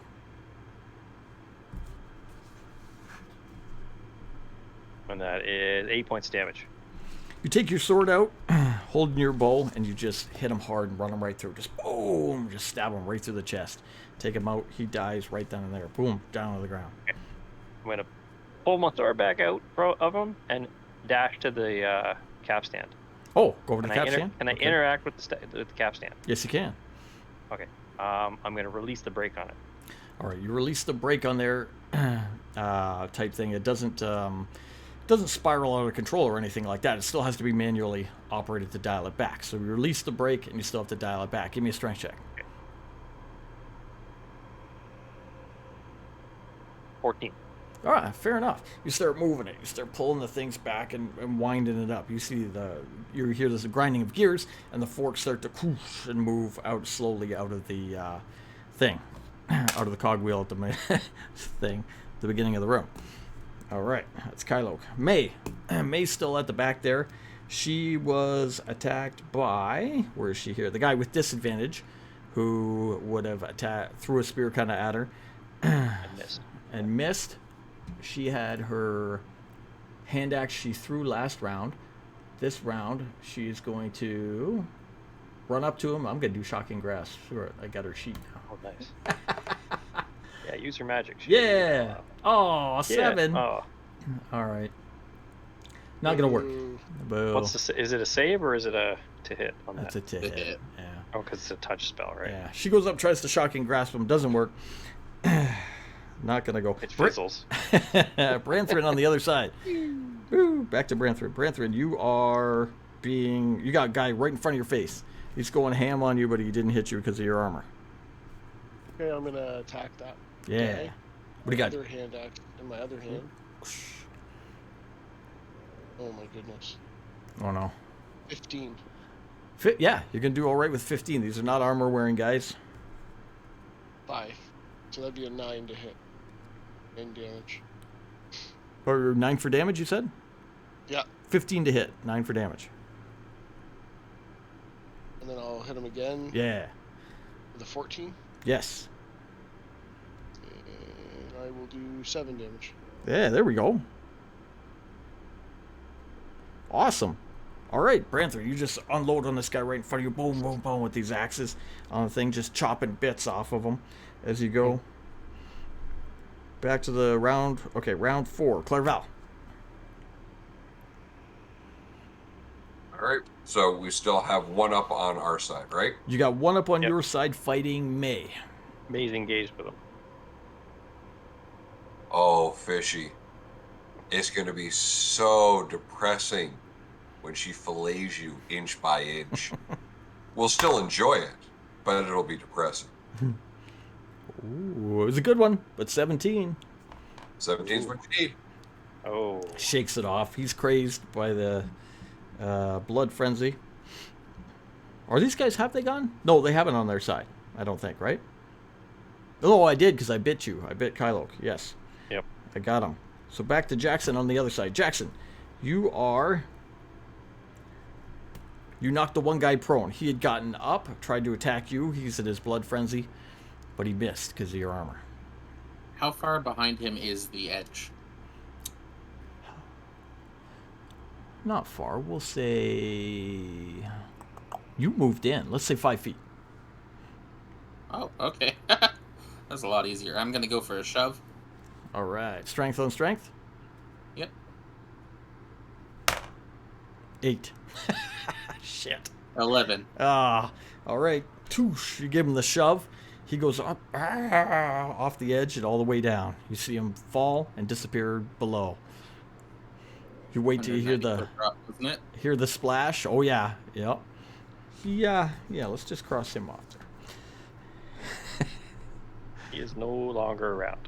And that is 8 points of damage. You take your sword out, holding your bow, and you just hit him hard and run him right through. Just boom, just stab him right through the chest. Take him out, he dies right down in there. Boom, down to the ground. I'm going to pull my sword back out of him and dash to the capstan. Oh, go over to the Can I capstan? Can I Okay. interact with the capstan? Yes, you can. Okay. I'm going to release the brake on it. All right, you release the brake on there type thing. It doesn't spiral out of control or anything like that. It still has to be manually operated to dial it back. So you release the brake and you still have to dial it back. Give me a strength check. 14. All right, fair enough. You start moving it. You start pulling the things back and winding it up. You see you hear this grinding of gears, and the forks start to whoosh and move out slowly out of the thing, out of the cogwheel at the thing, the beginning of the room. All right, that's Kyloke. May's still at the back there. She was attacked by, where is she here? The guy with disadvantage, who would have threw a spear kind of at her I missed. and missed. She had her hand axe she threw last round. This round, she's going to run up to him. I'm going to do shocking grasp. Sure, I got her sheet now. Oh, nice. Yeah, use your magic. Yeah. Oh, 7. Oh. All right. Not going to work. Ooh. Boo. Is it a save or is it a to hit on That's that? a to hit. hit. Yeah. Oh, because it's a touch spell, right? Yeah. She goes up, tries to shocking grasp him. Doesn't work. Not going to go. It fizzles. Branthrin on the other side. Woo, back to Branthrin. Branthrin, you got a guy right in front of your face. He's going ham on you, but he didn't hit you because of your armor. Okay, I'm gonna attack that. Yeah. Okay. What do you got? Other hand act in my other hand. Oh my goodness. Oh no. 15. Yeah, you're going to do all right with 15. These are not armor wearing guys. 5. So that'd be a 9 to hit. 9 damage. Or 9 for damage, you said? Yeah. 15 to hit, 9 for damage. And then I'll hit him again Yeah. with a 14. Yes. And I will do 7 damage. Yeah, there we go. Awesome. All right, Branther, you just unload on this guy right in front of you. Boom, boom, boom with these axes on the thing, just chopping bits off of him as you go. Back to the round. Okay, round 4. Clairval. All right. So we still have one up on our side, right? You got one up on Yep. your side fighting May. May's engaged with him. Oh, fishy. It's going to be so depressing when she fillets you inch by inch. We'll still enjoy it, but it'll be depressing. Ooh, it was a good one, but 17 17's what you need. Oh. shakes it off. He's crazed by the blood frenzy. Are these guys, have they gone? No, they haven't on their side, I don't think, right? Oh, I did, because I bit you. I bit Kylok, yes. Yep. I got him. So back to Jackson on the other side. Jackson, you knocked the one guy prone. He had gotten up, tried to attack you. He's at his blood frenzy, but he missed because of your armor. How far behind him is the edge? Not far. We'll say you moved in. Let's say 5 feet. Oh, okay. That's a lot easier. I'm gonna go for a shove. All right. Strength on strength. Yep. 8. Shit. 11. Ah. All right. Toosh. You give him the shove. He goes up off the edge and all the way down. You see him fall and disappear below. You wait till you hear 190 drop, isn't it? the splash. Oh yeah. Yep. Yeah. Let's just cross him off there. He is no longer around.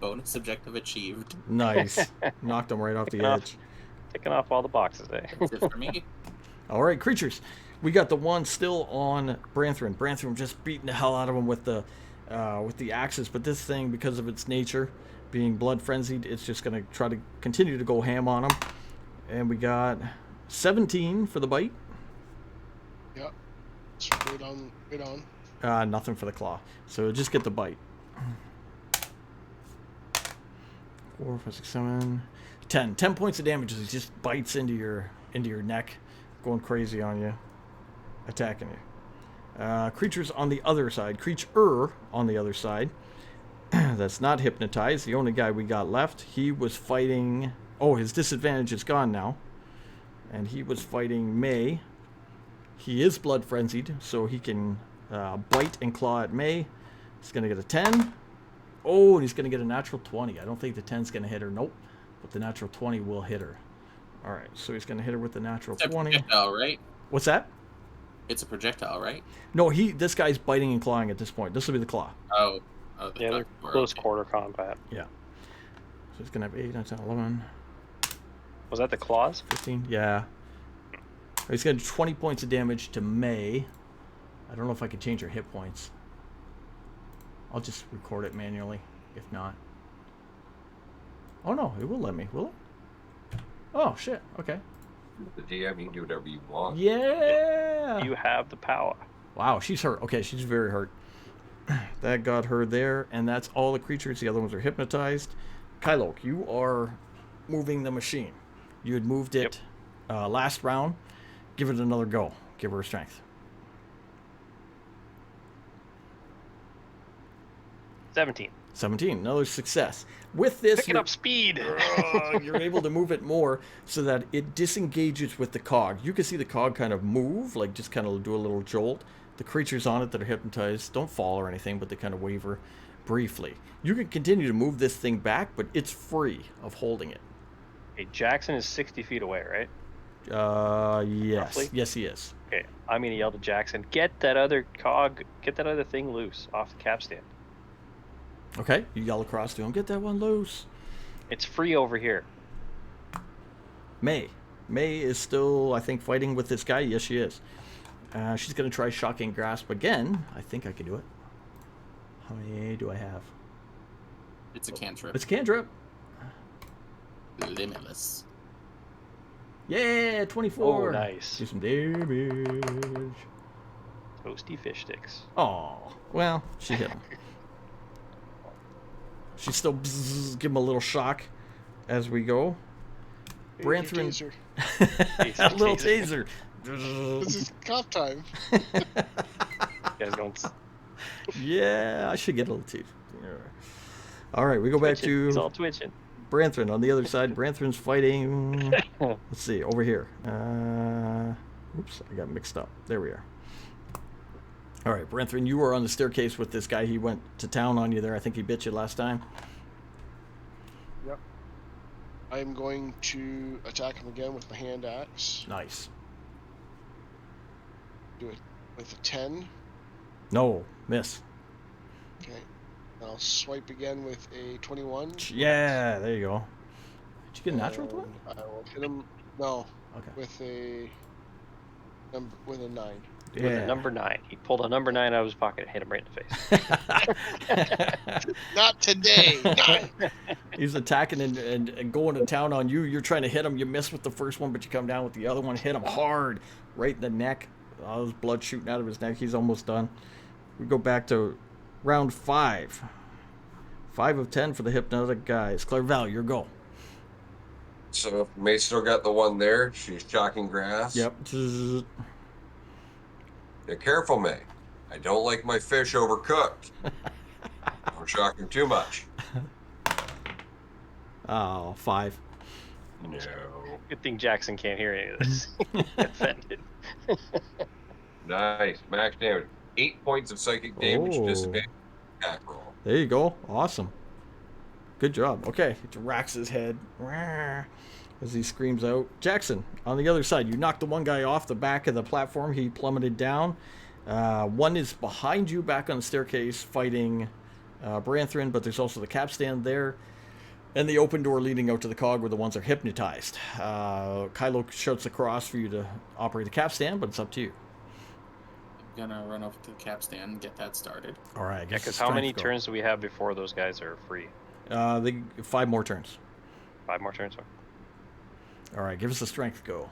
Bonus objective achieved. Nice. Knocked him right off the edge. Ticking off all the boxes, eh? That's it for me. All right, creatures. We got the one still on Branthrin. Branthrin just beating the hell out of him with the axes, but this thing, because of its nature, being blood frenzied, it's just gonna try to continue to go ham on him. And we got 17 for the bite. Yep. It's right on. Nothing for the claw. So just get the bite. 4, 5, 6, 7, 10. 10 points of damage as he just bites into your neck, going crazy on you, attacking you. Creatures on the other side. Creature on the other side. That's not hypnotized. The only guy we got left. He was fighting. Oh, his disadvantage is gone now. And he was fighting May. He is blood frenzied, so he can bite and claw at May. He's going to get a 10. Oh, and he's going to get a natural 20. I don't think the 10's going to hit her. Nope. But the natural 20 will hit her. All right, so he's going to hit her with the natural It's a 20. projectile, right? What's that? It's a projectile, right? No, this guy's biting and clawing at this point. This will be the claw. Oh, Yeah, they're close quarter combat. Yeah. So he's going to have 8, 9, 10, 11, Was that the claws? 15. Yeah. He's going to do 20 points of damage to May. I don't know if I can change her hit points. I'll just record it manually, if not. Oh no, it will let me, will it? Oh shit, okay. The DM, you can do whatever you want. Yeah! You have the power. Wow, she's hurt. Okay, she's very hurt. That got her there, and that's all the creatures. The other ones are hypnotized. Kylok, you are moving the machine. You had moved it last round. Give it another go. Give her a strength. 17. 17, another success. With this, Picking up speed. you're able to move it more so that it disengages with the cog. You can see the cog kind of move, like just kind of do a little jolt. The creatures on it that are hypnotized don't fall or anything, but they kind of waver briefly. You can continue to move this thing back, but it's free of holding it. Okay, Jackson is 60 feet away, right? Yes. Roughly? Yes, he is. Okay, I'm gonna yell to Jackson, get that other thing loose off the capstan. Okay, you yell across to him, get that one loose. It's free over here. May is still, I think, fighting with this guy. Yes, she is. She's going to try Shocking Grasp again. I think I can do it. How many do I have? It's a cantrip. It's a cantrip. Limitless. Yeah, 24. Oh, nice. Do some damage. Toasty fish sticks. Oh, well, she hit him. She's still give him a little shock as we go. Branthrin. Taser. A little taser. This is cop time. You guys going Yeah, I should get a little taser. All right, we go back twitching. He's all to twitching. Branthrin on the other side. Branthrin's fighting. Let's see, over here. Oops, I got mixed up. There we are. All right, Branthrin, you were on the staircase with this guy. He went to town on you there. I think he bit you last time. Yep. I'm going to attack him again with my hand axe. Nice. Do it with a 10. No, miss. Okay. I'll swipe again with a 21. Yeah, there you go. Did you get a natural to it? And I will hit him. No, Okay. with a 9. Yeah. With a number 9. He pulled a number 9 out of his pocket and hit him right in the face. Not today. 9. He's attacking and going to town on you. You're trying to hit him. You miss with the first one, but you come down with the other one. Hit him hard, right in the neck. All his blood shooting out of his neck. He's almost done. We go back to round 5. 5 of 10 for the hypnotic guys. Clairval, your go. So May still got the one there. She's shocking grass. Yep. Yeah, careful, May. I don't like my fish overcooked. I'm shocking too much. Oh, 5. No. Good thing Jackson can't hear any of this. Offended. Nice. Max damage. 8 points of psychic damage. Oh. Disadvantage attack roll. There you go. Awesome. Good job. Okay. It racks his head as he screams out. Jackson, on the other side, you knocked the one guy off the back of the platform. He plummeted down. One is behind you back on the staircase fighting Branthrin, but there's also the capstan there. And the open door leading out to the cog where the ones are hypnotized. Kylo shouts across for you to operate the capstan, but it's up to you. I'm gonna run over to the capstan and get that started. All right. Yeah, because how many turns do we have before those guys are free? 5 more turns. 5 more turns? All right. Give us a strength go.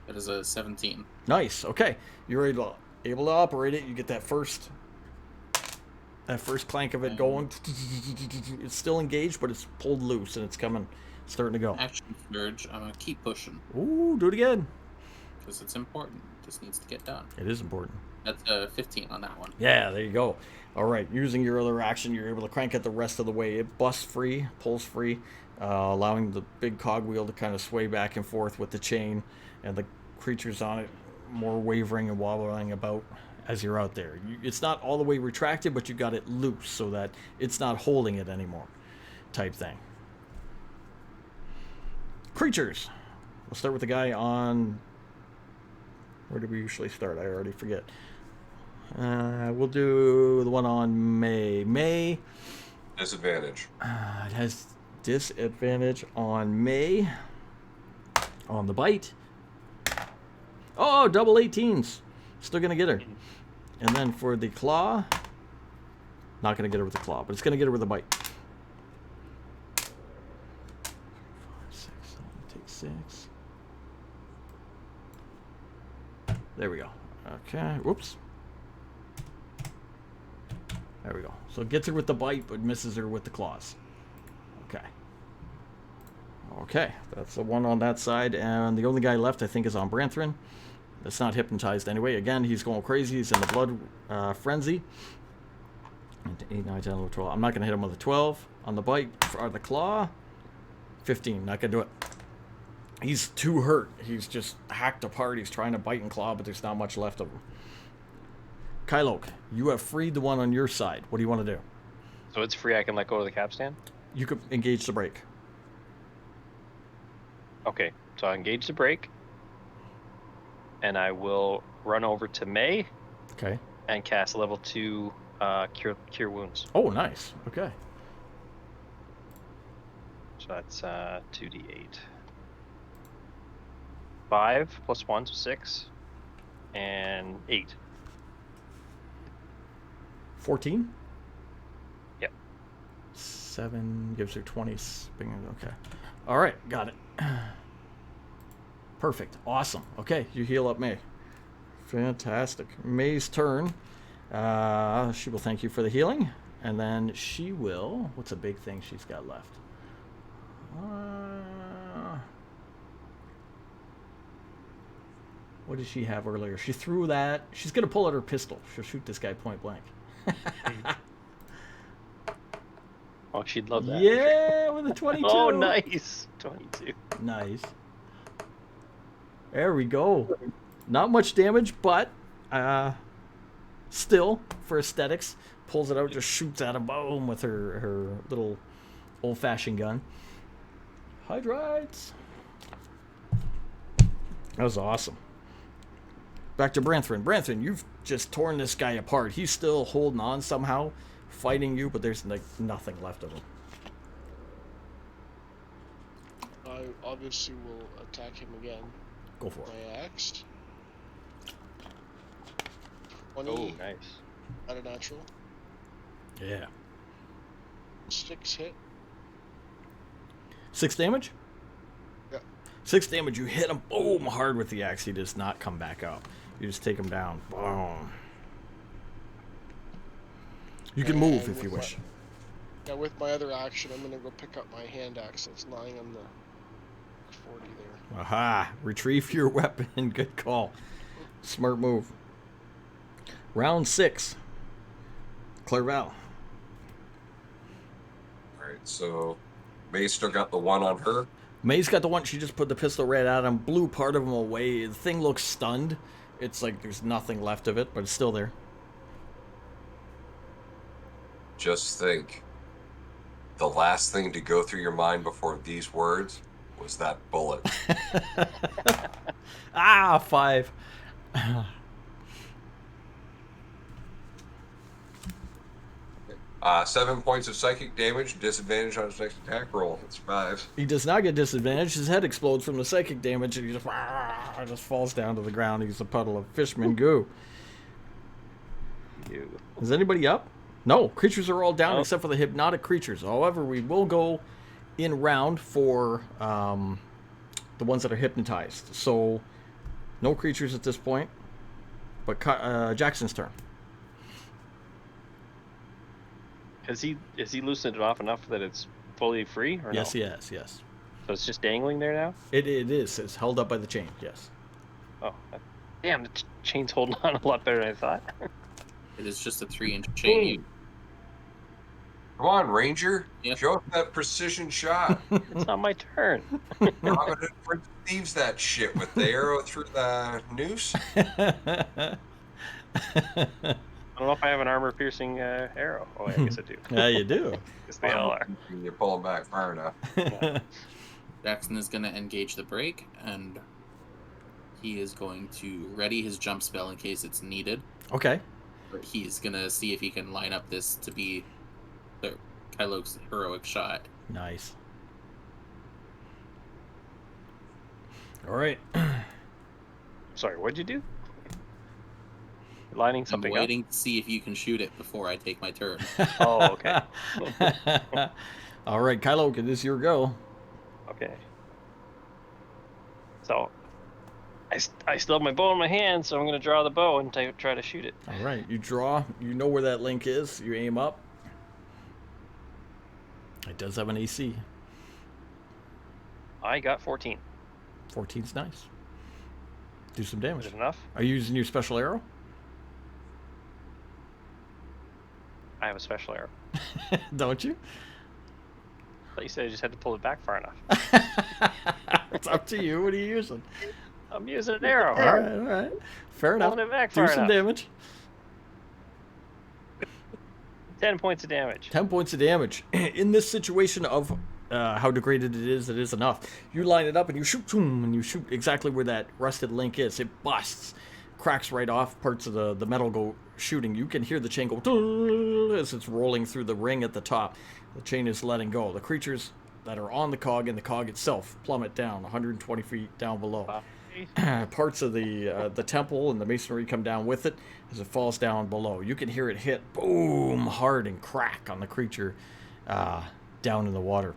That is a 17. Nice. Okay. You're able to operate it. You get that first clank of it going. It's still engaged, but it's pulled loose and it's starting to go. Action surge. I'm gonna keep pushing Ooh, do it again. because it's important. This needs to get done. It is important. That's a 15 on that one. Yeah, there you go. All right, using your other action, you're able to crank it the rest of the way. It busts free, pulls free, allowing the big cogwheel to kind of sway back and forth with the chain, and the creatures on it more wavering and wobbling about as you're out there. It's not all the way retracted, but you got it loose so that it's not holding it anymore, type thing. Creatures. We'll start with the guy on... Where do we usually start? I already forget. We'll do the one on May. May. Disadvantage. It has disadvantage on May. On the bite. Oh, double 18s. Still going to get her. And then for the claw. Not going to get her with the claw, but it's going to get her with a bite. 5, 6, take 6. There we go. Okay. Whoops. There we go. So it gets her with the bite, but misses her with the claws. Okay. Okay, that's the one on that side, and the only guy left, I think, is on Branthrin. That's not hypnotized anyway. Again, he's going crazy. He's in the blood frenzy. 8, 9, 10, 11, 12. I'm not going to hit him with a 12 on the bite or the claw. 15. Not going to do it. He's too hurt. He's just hacked apart. He's trying to bite and claw, but there's not much left of him. Kylok, you have freed the one on your side. What do you want to do? So it's free. I can let go of the capstan. You could engage the break. Okay, so I engage the break, and I will run over to May Okay. and cast level 2 cure wounds. Oh, nice. Okay. So that's 2d8. 5 plus 1, so 6, and 8. 14? Yep. 7 gives her 20. Okay. All right, got it. Perfect. Awesome. Okay, you heal up May. Fantastic. May's turn. She will thank you for the healing. And then she will... What's a big thing she's got left? What did she have earlier? She threw that. She's going to pull out her pistol. She'll shoot this guy point blank. Oh, she'd love that. Yeah, with a 22. Oh, nice. 22. Nice. There we go. Not much damage, but still, for aesthetics, pulls it out, just shoots at him, boom, with her little old-fashioned gun. Hydrites. That was awesome. Back to Branthrin. Branthrin, you've just torn this guy apart. He's still holding on somehow, fighting you, but there's like nothing left of him. I obviously will attack him again. Go for it. My axe. 20 Oh, nice. at a natural. Yeah. 6 hit. 6 damage? Yeah. 6 damage. You hit him, boom, hard with the axe. He does not come back up. You just take him down. Boom. You can move if you wish. Yeah, with my other action, I'm gonna go pick up my hand axe that's lying on the 40 there. Aha! Retrieve your weapon. Good call. Smart move. Round 6. Clairval. Alright, so May's still got the one on her. May's got the one. She just put the pistol right at him, blew part of him away. The thing looks stunned. It's like there's nothing left of it, but it's still there. Just think, the last thing to go through your mind before these words was that bullet. Ah, 5. 7 points of psychic damage, disadvantage on his next attack roll. It's 5. He does not get disadvantage. His head explodes from the psychic damage, and he just falls down to the ground. He's a puddle of fishman goo. You. Is anybody up? No, creatures are all down Oh. except for the hypnotic creatures. However, we will go in round for the ones that are hypnotized. So, no creatures at this point. But Jackson's turn. Has he loosened it off enough that it's fully free? Or Yes, no? he has. Yes, So it's just dangling there now? it is. It's held up by the chain. Yes. Oh, damn! The chain's holding on a lot better than I thought. It is just a 3-inch chain. Come on, Ranger. Yeah. Show us that precision shot. It's not my turn. Robin Hood thieves that shit with the arrow through the noose. I don't know if I have an armor-piercing arrow. Oh, I guess I do. Yeah, you do. Because they all are. You pull them back far enough. Jackson is going to engage the break, and he is going to ready his jump spell in case it's needed. Okay. But he's going to see if he can line up this to be Kylok's heroic shot. Nice. All right. Sorry, what'd you do? Lining something I'm waiting to see if you can shoot it before I take my turn. up? Oh, okay. All right, Kylok, it is your go. Okay. So, I still have my bow in my hand, so I'm going to draw the bow and try to shoot it. All right, you draw. You know where that link is. You aim up. It does have an AC. I got 14. 14's nice. Do some damage. Is it enough? Are you using your special arrow? I have a special arrow. Don't you? I thought you said I just had to pull it back far enough. It's up to you. What are you using? I'm using an arrow. All right, all right. Fair enough. Pulling it back Do far some enough. damage. 10 points of damage. 10 points of damage. In this situation of how degraded it is enough. You line it up and you shoot, boom, and you shoot exactly where that rusted link is. It busts, cracks right off. Parts of the metal go shooting. You can hear the chain go as it's rolling through the ring at the top. The chain is letting go. The creatures that are on the cog and the cog itself plummet down 120 feet down below. Parts of the temple and the masonry come down with it as it falls down below. You can hear it hit boom hard and crack on the creature down in the water.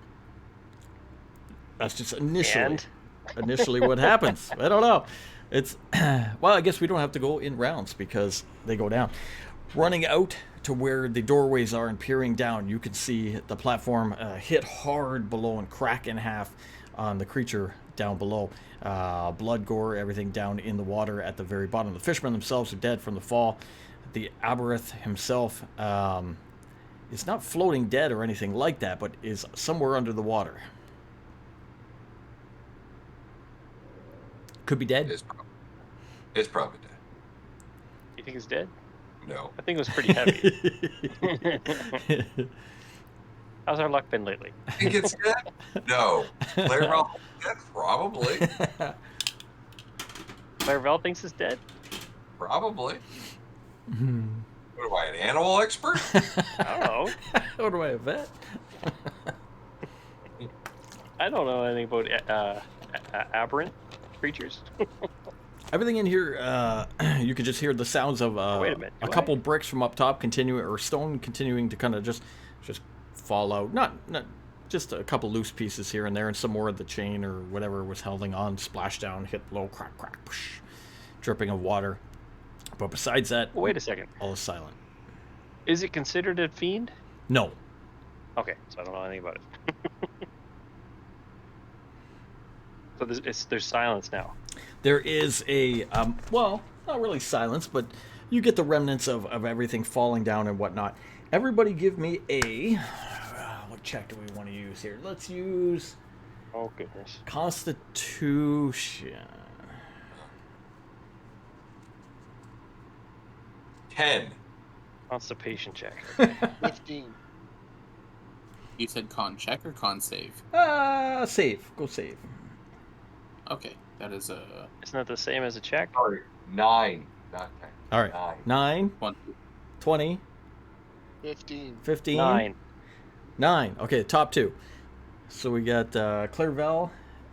That's just initially what happens. I don't know. It's well, I guess we don't have to go in rounds because they go down. Running out to where the doorways are and peering down, you can see the platform hit hard below and crack in half on the creature down below. Blood, gore, everything down in the water at the very bottom. The fishermen themselves are dead from the fall. The Aberith himself is not floating dead or anything like that, but is somewhere under the water. Could be dead. It's probably dead. You think it's dead? No. I think it was pretty heavy. How's our luck been lately? Think it's dead? No. Clairval dead? Probably. Clairvel thinks it's dead? Probably. What am I, an animal expert? I don't know. What do I have vet? I don't know anything about aberrant creatures. Everything in here, you can just hear the sounds of Wait a minute, a do couple I? bricks from up top continuing, or stone continuing to kind of just fall out. Not just a couple loose pieces here and there, and some more of the chain or whatever was holding on, splash down, hit below, crack, crack, whoosh, dripping of water. But besides that, Well, wait a second. all is silent. Is it considered a fiend? No. Okay, so I don't know anything about it. So there's silence now. There is a, well, not really silence, but you get the remnants of everything falling down and whatnot. Everybody give me a, what check do we want to use here? Let's use Oh, goodness. Constitution. 10. Constipation check. 15. You said con check or con save? Save. Go save. Okay, that is a Isn't that the same as a check? Sorry, 9. Not 10. All right. 9, 1. 20, 15. 15. 9. 9. Okay, top two. So we got Clairvel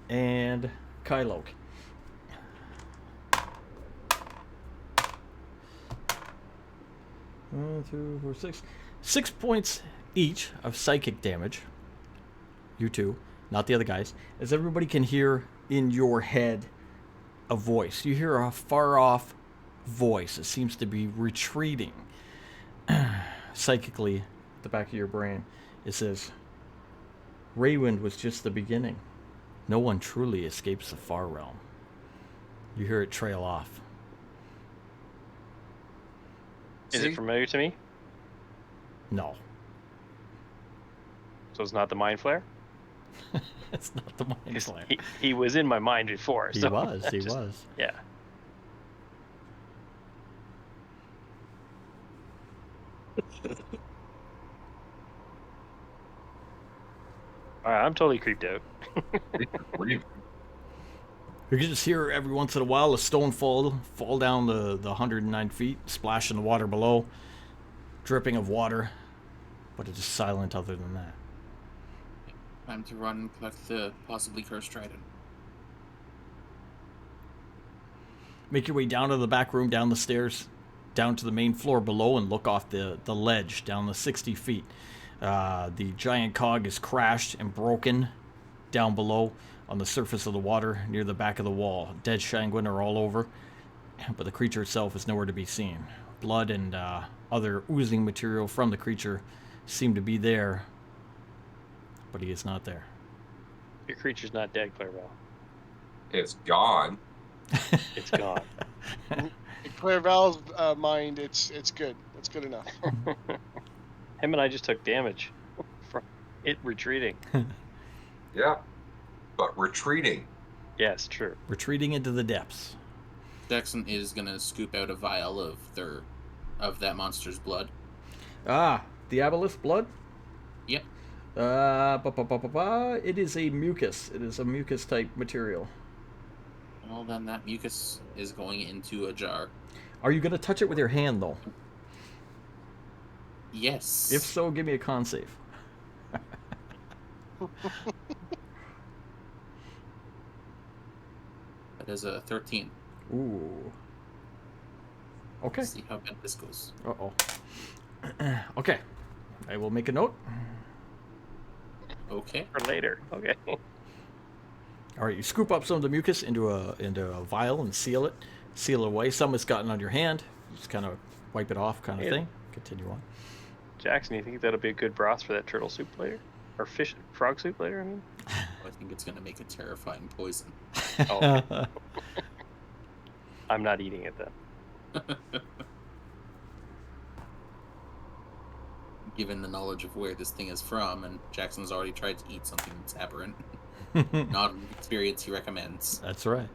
and Kyloke. One, 2, 4, 6. 6 points each of psychic damage. You two, not the other guys. As everybody can hear in your head a voice. You hear a far off voice. It seems to be retreating psychically at the back of your brain. It says, Raywind was just the beginning. No one truly escapes the far realm. You hear it trail off. Is See? it familiar to me? No. So it's not the mind flare? It's not the mind 'Cause flare. he was in my mind before. He so was. He just- was. Yeah. Alright, I'm totally creeped out. Breathe. You can just hear every once in a while a stone fall down the 109 feet, splash in the water below, dripping of water, but it's silent other than that. Time to run and collect the possibly cursed trident. Make your way down to the back room, down the stairs, down to the main floor below, and look off the ledge down the 60 feet. The giant cog is crashed and broken down below on the surface of the water near the back of the wall. Dead Shanguin are all over, but the creature itself is nowhere to be seen. Blood and other oozing material from the creature seem to be there, but he is not there. Your creature's not dead, Clairval. It's gone. It's gone. In Clairval's mind, it's good. It's good enough. Him and I just took damage from it retreating. Yeah. But retreating. Yes, true. Retreating into the depths. Jackson is gonna scoop out a vial of that monster's blood. Ah, Diabolus blood? Yep. It is a mucus. It is a mucus type material. Well, then that mucus is going into a jar. Are you going to touch it with your hand, though? Yes. If so, give me a con save. That is a 13. Ooh. Okay. Let's see how bad this goes. Uh-oh. Okay. I will make a note. Okay. For later. Okay. All right, you scoop up some of the mucus into a vial and seal it away. Some has gotten on your hand. Just kind of wipe it off, kind of thing. Continue on. Jackson, you think that'll be a good broth for that turtle soup later? Or frog soup later, I mean? I think it's going to make a terrifying poison. Oh. I'm not eating it then. Given the knowledge of where this thing is from, and Jackson's already tried to eat something that's aberrant. Not an experience he recommends. That's right.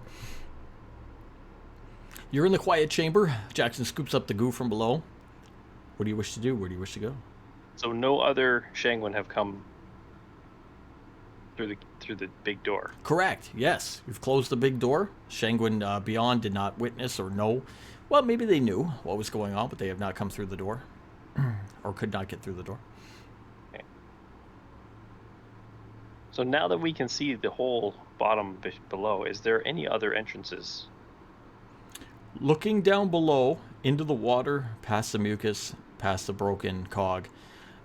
You're in the quiet chamber. Jackson scoops up the goo from below. What do you wish to do? Where do you wish to go? So no other Shanguin have come through the big door. Correct. Yes. You've closed the big door. Shanguin beyond did not witness or know. Well, maybe they knew what was going on, but they have not come through the door. Or could not get through the door. Okay. So now that we can see the whole bottom below, is there any other entrances? Looking down below into the water, past the mucus, past the broken cog,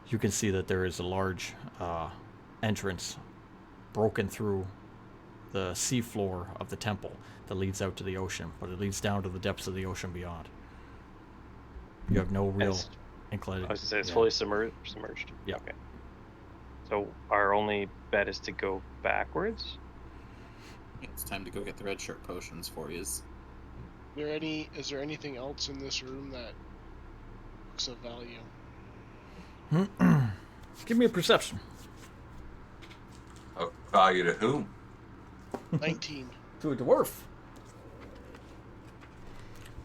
you can see that there is a large entrance broken through the seafloor of the temple that leads out to the ocean, but it leads down to the depths of the ocean beyond. You have no real inclination. I was going to say it's fully submerged. Yeah. Okay. So our only bet is to go backwards? It's time to go get the red shirt potions for you. Is there anything else in this room that looks of value? Give me a perception. Of value to whom? 19. To a dwarf.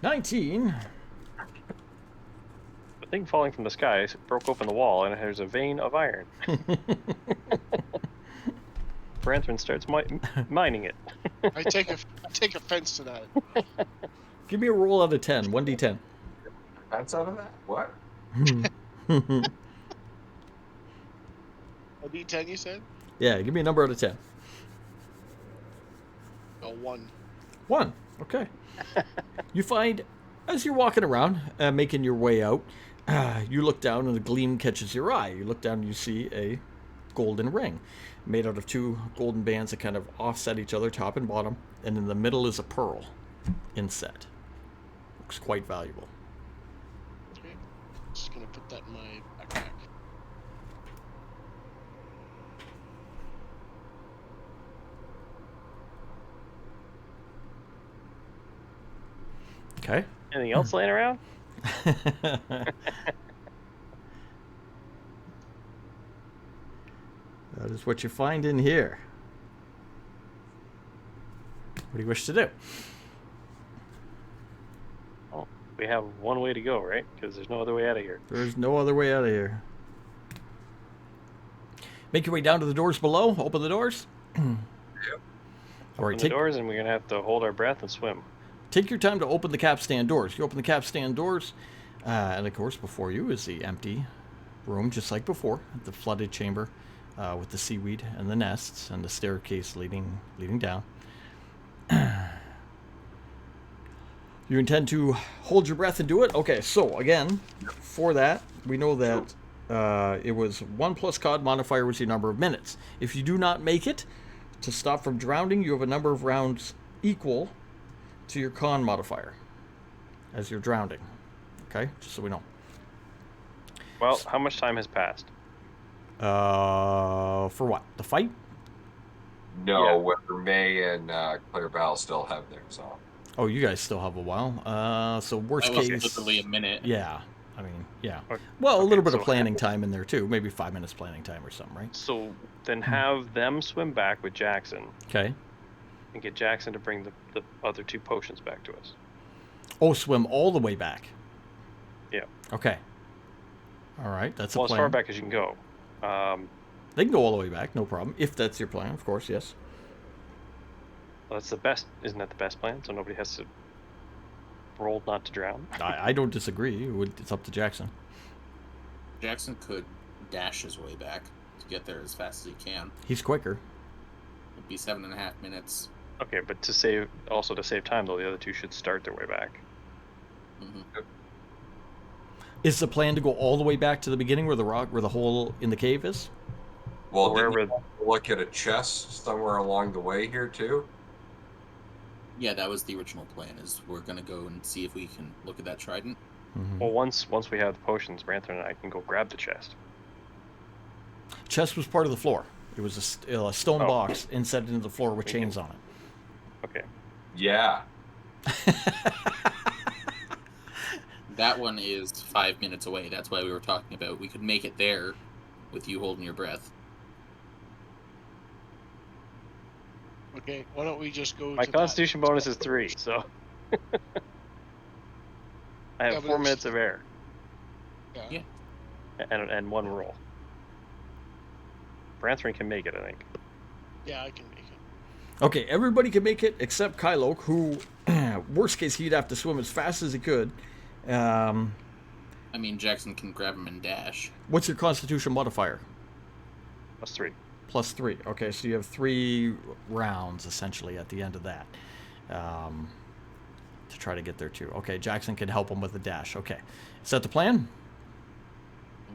19. The thing falling from the sky broke open the wall, and there's a vein of iron. Branthman starts mining it. I take offense to that. Give me a roll out of 10. 1d10. That's out of that? What? A D10, you said? Yeah, give me a number out of 10. A 1. 1. Okay. You find, as you're walking around, making your way out, you look down and a gleam catches your eye. You look down and you see a golden ring made out of 2 golden bands that kind of offset each other, top and bottom, and in the middle is a pearl inset. Looks quite valuable. Okay. Just gonna put that in my backpack. Okay. Anything else laying around? That is what you find in here. What do you wish to do? Well, we have one way to go, right? Because there's no other way out of here. There's no other way out of here. Make your way down to the doors below. Open the doors. Yep. All right, Open the doors, and we're gonna have to hold our breath and swim. take your time to open the capstan doors. You open the capstan doors, and of course before you is the empty room, just like before, the flooded chamber with the seaweed and the nests and the staircase leading down. You intend to hold your breath and do it? Okay, so again, for that, we know that it was 1 plus COD modifier was your number of minutes. If you do not make it, To stop from drowning, you have a number of rounds equal to your con modifier as you're drowning. Okay, just so we know. Well, how much time has passed? For what? The fight? No, Yeah. whether May and Claire Val still have theirs on. Oh, you guys still have a while. So worst That was case. literally a minute. Yeah, I mean, yeah. Okay, Well, a little bit of so- planning time in there too. Maybe 5 minutes planning time or something, right? So then have them swim back with Jackson Okay. and get Jackson to bring the other 2 potions back to us. Oh, swim all the way back. Yeah. Okay. All right, that's a Well, as plan. far back as you can go. They can go all the way back, no problem. If that's your plan, of course, yes. Well, that's the best. Isn't that the best plan? So nobody has to roll not to drown. I don't disagree. It's up to Jackson. Jackson could dash his way back to get there as fast as he can. He's quicker. It'd be 7.5 minutes. Okay, but to save time though, the other 2 should start their way back. Hmm. Is the plan to go all the way back to the beginning where the hole in the cave is? Well, did Wherever- we look at a chest somewhere along the way here too? Yeah, that was the original plan. Is we're gonna go and see if we can look at that trident. Mhm. Well, once we have the potions, Brantham and I can go grab the chest. Chest was part of the floor. It was a stone Oh. box inset into the floor with Thank you. chains on Okay. Yeah. it. That one is 5 minutes away. That's why we were talking about. We could make it there with you holding your breath. Okay, why don't we just go My to Constitution bonus is 3, so I have Yeah, but 4 it's- minutes of air that? Yeah. and 1 roll. Brantham can make it, I think. Yeah, I can make it. Okay, everybody can make it except Kyloke, who, worst case, he'd have to swim as fast as he could. I mean, Jackson can grab him and dash. What's your Constitution modifier? Plus 3. Plus 3. Okay, so you have 3 rounds, essentially, at the end of that. To try to get there, too. Okay, Jackson can help him with the dash. Okay. Is that the plan?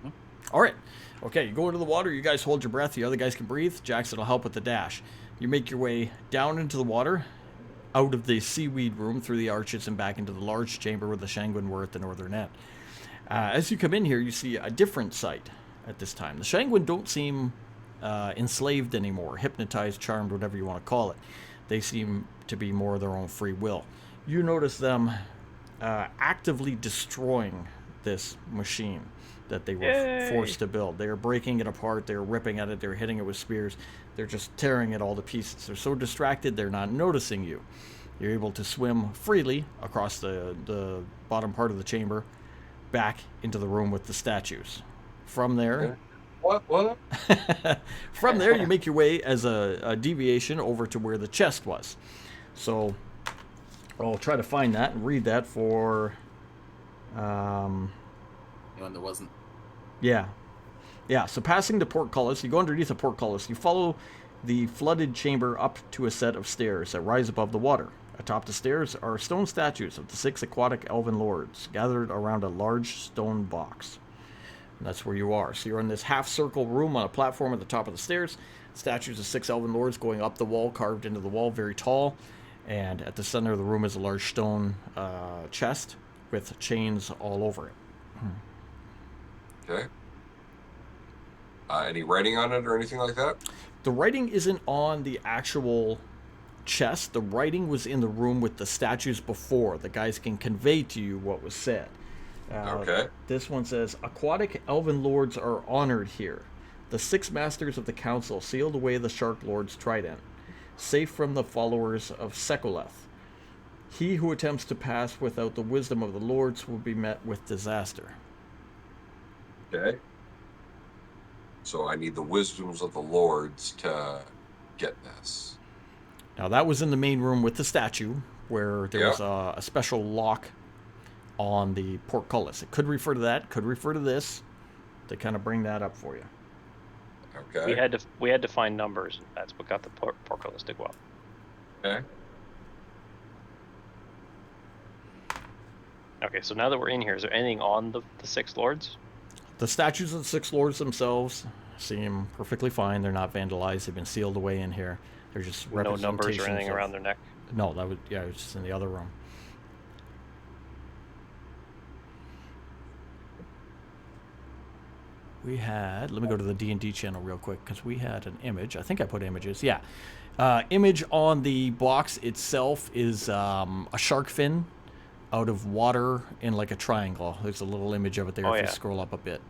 Mhm. All right. Okay, you go into the water. You guys hold your breath. The other guys can breathe. Jackson will help with the dash. You make your way down into the water, out of the seaweed room, through the arches, and back into the large chamber where the Shanguin were at the northern end. As you come in here, you see a different sight at this time. The Shanguin don't seem enslaved anymore, hypnotized, charmed, whatever you want to call it. They seem to be more of their own free will. You notice them actively destroying this machine that they were Yay! forced to build. They are breaking it apart. They're ripping at it. They're hitting it with spears. They're just tearing it all to pieces. They're so distracted, they're not noticing you. You're able to swim freely across the bottom part of the chamber, back into the room with the statues. From there, What? from there, you make your way as a deviation over to where the chest was. So I'll try to find that and read that for. Anyone that wasn't. Yeah. So passing the portcullis, you go underneath the portcullis. You follow the flooded chamber up to a set of stairs that rise above the water. Atop the stairs are stone statues of the 6 aquatic elven lords gathered around a large stone box. And that's where you are. So you're in this half-circle room on a platform at the top of the stairs. Statues of 6 elven lords going up the wall, carved into the wall, very tall. And at the center of the room is a large stone chest with chains all over it. Okay. Any writing on it or anything like that? The writing isn't on the actual chest. The writing was in the room with the statues before. The guys can convey to you what was said. Okay. This one says, aquatic elven lords are honored here. The 6 masters of the council sealed away the shark lord's trident, safe from the followers of Sekoleth. He who attempts to pass without the wisdom of the lords will be met with disaster. Okay. So I need the wisdoms of the lords to get this. Now that was in the main room with the statue, where there Yeah. was a special lock on the portcullis. It could refer to that, could refer to this, to kind of bring that up for you. Okay. We had to find numbers. That's what got the portcullis to go up. Okay. Okay, so now that we're in here, is there anything on the 6 lords? The statues of the 6 lords themselves seem perfectly fine. They're not vandalized. They've been sealed away in here. They're just No numbers or representations anything of- around their neck. No, that was it was just in the other room. We had. Let me go to the D&D channel real quick because we had an image. I think I put images. Yeah, image on the box itself is a shark fin out of water in like a triangle. There's a little image of it there Oh, if you yeah. scroll up a bit.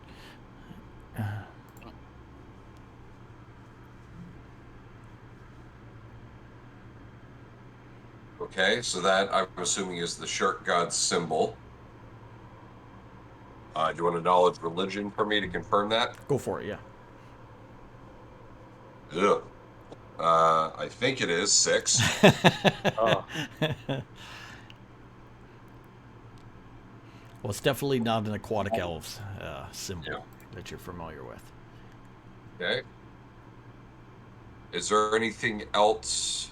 Okay, so that I'm assuming is the shark god's symbol. Do you want to knowledge religion for me to confirm that? Go for it. Yeah. Ugh. I think it is 6. Oh, Well, it's definitely not an aquatic elves symbol Yeah. that you're familiar with. Okay. Is there anything else?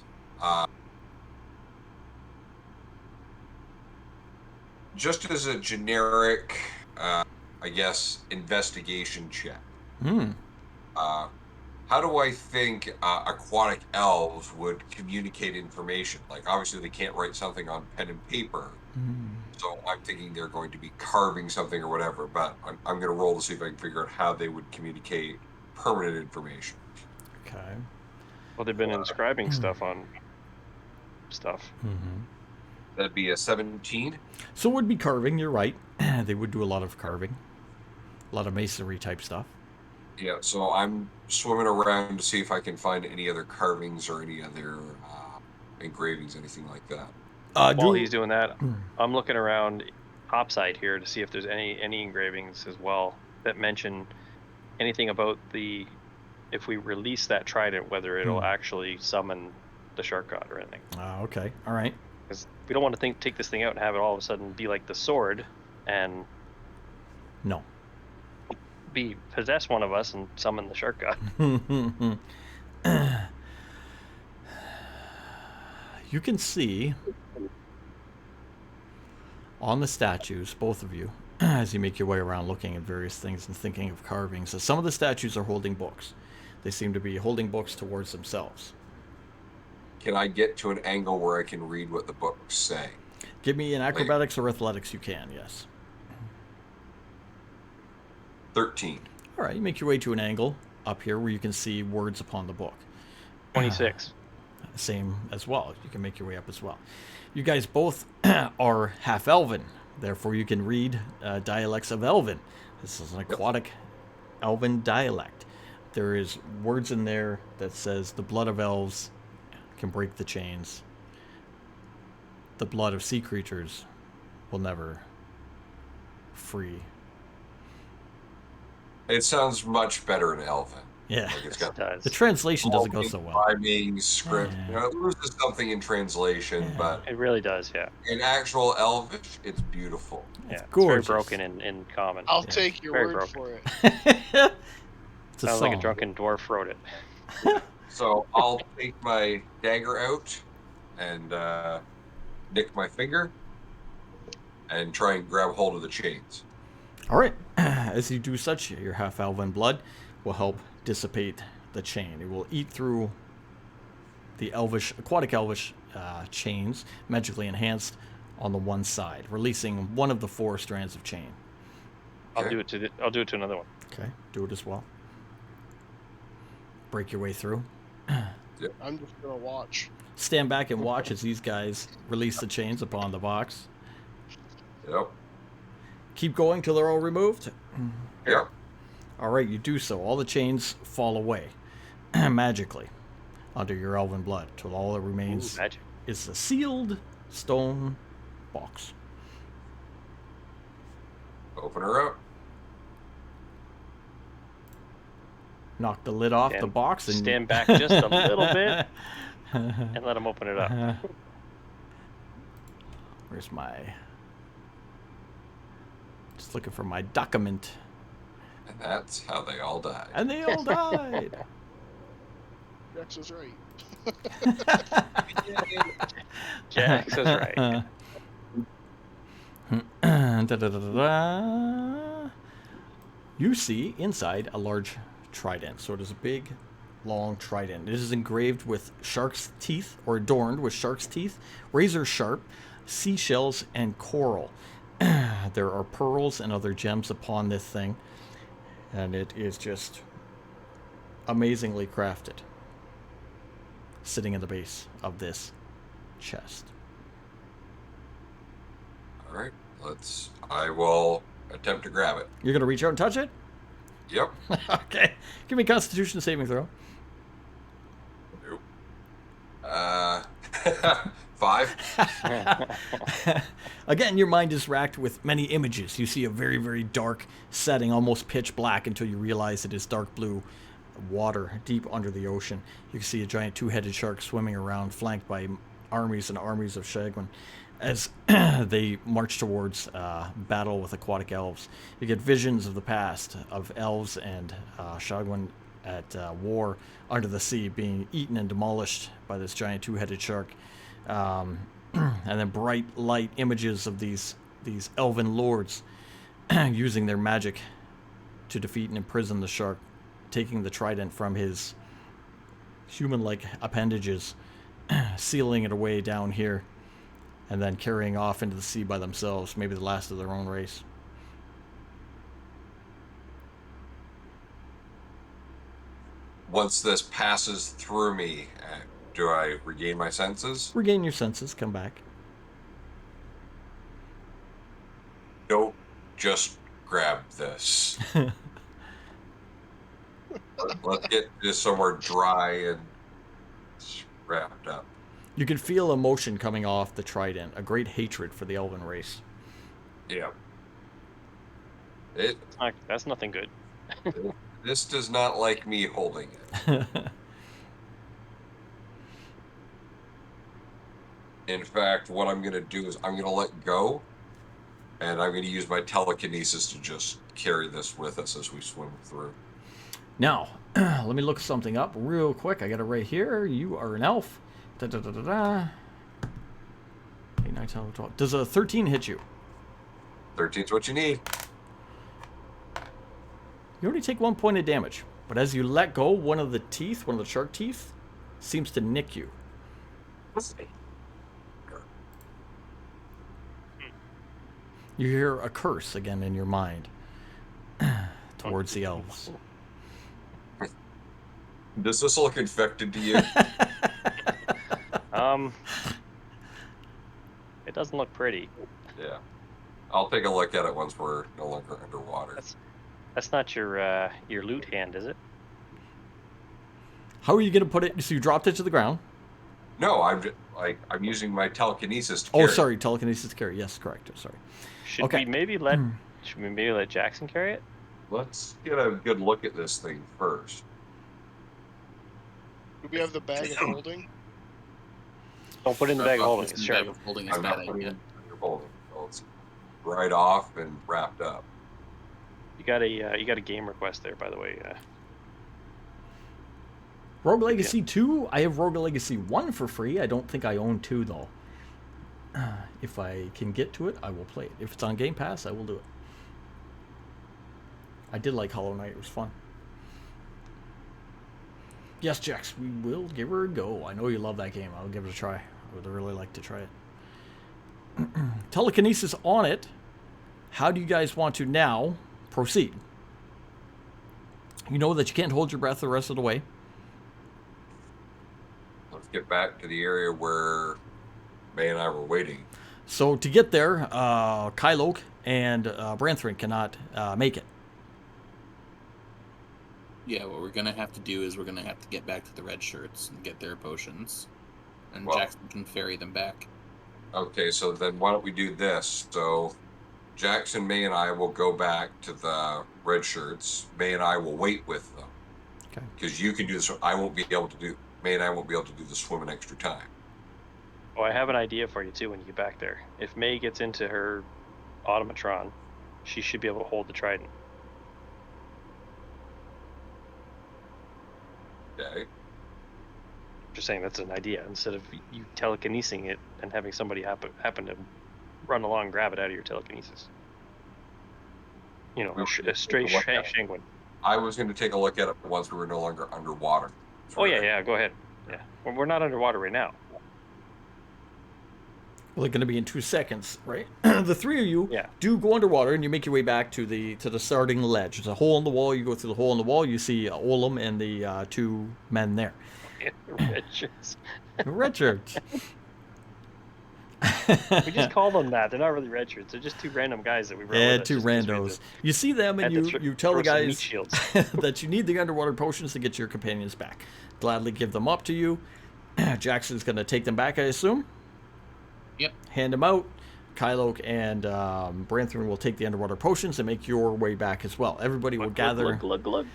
Just as a generic, I guess, investigation check. Hmm. How do I think aquatic elves would communicate information? Like, obviously, they can't write something on pen and paper. So I'm thinking they're going to be carving something or whatever, but I'm going to roll to see if I can figure out how they would communicate permanent information. Okay. well, they've been inscribing stuff on stuff. Mm-hmm. That'd be a 17. So it would be carving. You're right. They would do a lot of carving, a lot of masonry type stuff. Yeah, so I'm swimming around to see if I can find any other carvings or any other engravings, anything like that. While he's doing that, I'm looking around topside here to see if there's any engravings as well that mention anything about if we release that trident, whether it'll actually summon the shark god or anything. Okay. All right. Because we don't want to take this thing out and have it all of a sudden be like the sword and No. possess one of us and summon the shark god. You can see on the statues, both of you, as you make your way around looking at various things and thinking of carvings, that some of the statues are holding books. They seem to be holding books towards themselves. Can I get to an angle where I can read what the books say? Give me an acrobatics or athletics, you can, yes. 13. All right, you make your way to an angle up here where you can see words upon the book. 26. Same as well. You can make your way up as well. You guys both are half elven, therefore you can read dialects of elven. This is an aquatic elven dialect. There is words in there that says the blood of elves can break the chains. The blood of sea creatures will never free. It sounds much better in Elven. Yeah. Like it's It got does. The translation doesn't go so well. rhyming script. Yeah. You know, it loses something in translation, Yeah. but It really does, yeah. in actual Elvish, it's beautiful. Yeah, it's gorgeous. very broken in common. I'll Yeah. take your Very word broken. for it. It's a Sounds song. like a drunken dwarf wrote it. So I'll take my dagger out and nick my finger and try and grab hold of the chains. All right. As you do such, your half elven blood will help dissipate the chain. It will eat through the aquatic elvish chains, magically enhanced on the one side, releasing one of the 4 strands of chain. I'll Okay. do it to another one. Okay, do it as well. Break your way through. I'm just gonna watch. Stand back and watch as these guys release the chains upon the box. Yep. Keep going till they're all removed. Yep. All right, you do so. All the chains fall away magically under your elven blood till all that remains Ooh, magic. is a sealed stone box. Open her up. Knock the lid off the Stand- box and stand back just a little bit. And let him open it up. Where's my? Just looking for my document. And that's how they all died. And they all died. Rex was right. Jack says right. You see inside a large trident. So it is a big long trident. It is engraved with shark's teeth, or adorned with shark's teeth, razor sharp, seashells, and coral. There are pearls and other gems upon this thing, and it is just amazingly crafted, sitting in the base of this chest. All right, I will attempt to grab it. You're gonna reach out and touch it? Yep. Okay. Give me a Constitution saving throw. Nope. 5. Again, your mind is racked with many images. You see a very, very dark setting, almost pitch black, until you realize it is dark blue water deep under the ocean. You can see a giant two-headed shark swimming around, flanked by armies and armies of Shagwin as they march towards battle with aquatic elves. You get visions of the past, of elves and Shagwin at war under the sea, being eaten and demolished by this giant two-headed shark. And then bright light images of these elven lords using their magic to defeat and imprison the shark, taking the trident from his human-like appendages, sealing it away down here, and then carrying off into the sea by themselves, maybe the last of their own race. Once this passes through me, do I regain my senses? Regain your senses, come back. Nope, just grab this. Let's get this somewhere dry and wrapped up. You can feel emotion coming off the trident, a great hatred for the elven race. Yeah. That's nothing good. This does not like me holding it. In fact, what I'm going to do is I'm going to let go, and I'm going to use my telekinesis to just carry this with us as we swim through. Now, let me look something up real quick. I got it right here. You are an elf. Da, da, da, da, da. 8, 9, 10, 12. Does a 13 hit you? 13's what you need. You only take 1 point of damage, but as you let go, one of the shark teeth, seems to nick you. You hear a curse again in your mind towards the elves. Does this look infected to you? It doesn't look pretty. Yeah. I'll take a look at it once we're no longer underwater. That's not your loot hand, is it? How are you going to put it? So you dropped it to the ground. No, I'm using my telekinesis to carry. Oh, sorry, telekinesis to carry. Yes, correct. Sorry. Should we maybe let Jackson carry it? Let's get a good look at this thing first. Do we have the bag of holding? Don't put it in the bag of holding. It's Bag sure. of holding is I'm bad not putting idea. it in your holding. So it's right off and wrapped up. You got a game request there, by the way. Rogue Legacy 2? I have Rogue Legacy 1 for free. I don't think I own 2, though. If I can get to it, I will play it. If it's on Game Pass, I will do it. I did like Hollow Knight. It was fun. Yes, Jax, we will give her a go. I know you love that game. I'll give it a try. I would really like to try it. Telekinesis on it. How do you guys want to now proceed? You know that you can't hold your breath the rest of the way. Let's get back to the area where May and I were waiting. So to get there, Kylok and Branthrin cannot make it. Yeah, what we're gonna have to do is we're gonna have to get back to the red shirts and get their potions, and Well- Jackson can ferry them back. Okay, so then why don't we do this? So Jackson, May, and I will go back to the red shirts. May and I will wait with them. Okay. Because you can do this. I won't be able to do. May and I won't be able to do the swim an extra time. Oh, I have an idea for you too when you get back there. If May gets into her automatron, she should be able to hold the trident. Okay. Just saying that's an idea. Instead of you telekinesing it and having somebody happen to run along and grab it out of your telekinesis. You know, Well, a straight look at it. Shangwin. I was going to take a look at it once we were no longer underwater. Oh yeah. Go ahead. Yeah, we're not underwater right now. Well, they're going to be in 2 seconds, right? The three of you Yeah. do go underwater, and you make your way back to the starting ledge. There's a hole in the wall. You go through the hole in the wall. You see Olam and the 2 men there. Red shirts. Red shirts. We just call them that. They're not really red shirts. They're just 2 random guys that we brought Yeah, with us 2 just 'cause we randos. You see them, and had to you tell the throw some meat guys shields. that you need the underwater potions to get your companions back. Gladly give them up to you. Jackson's going to take them back, I assume. Yep. Hand them out. Kylo and Branthorn will take the underwater potions and make your way back as well. Everybody will gather. Glug, glug.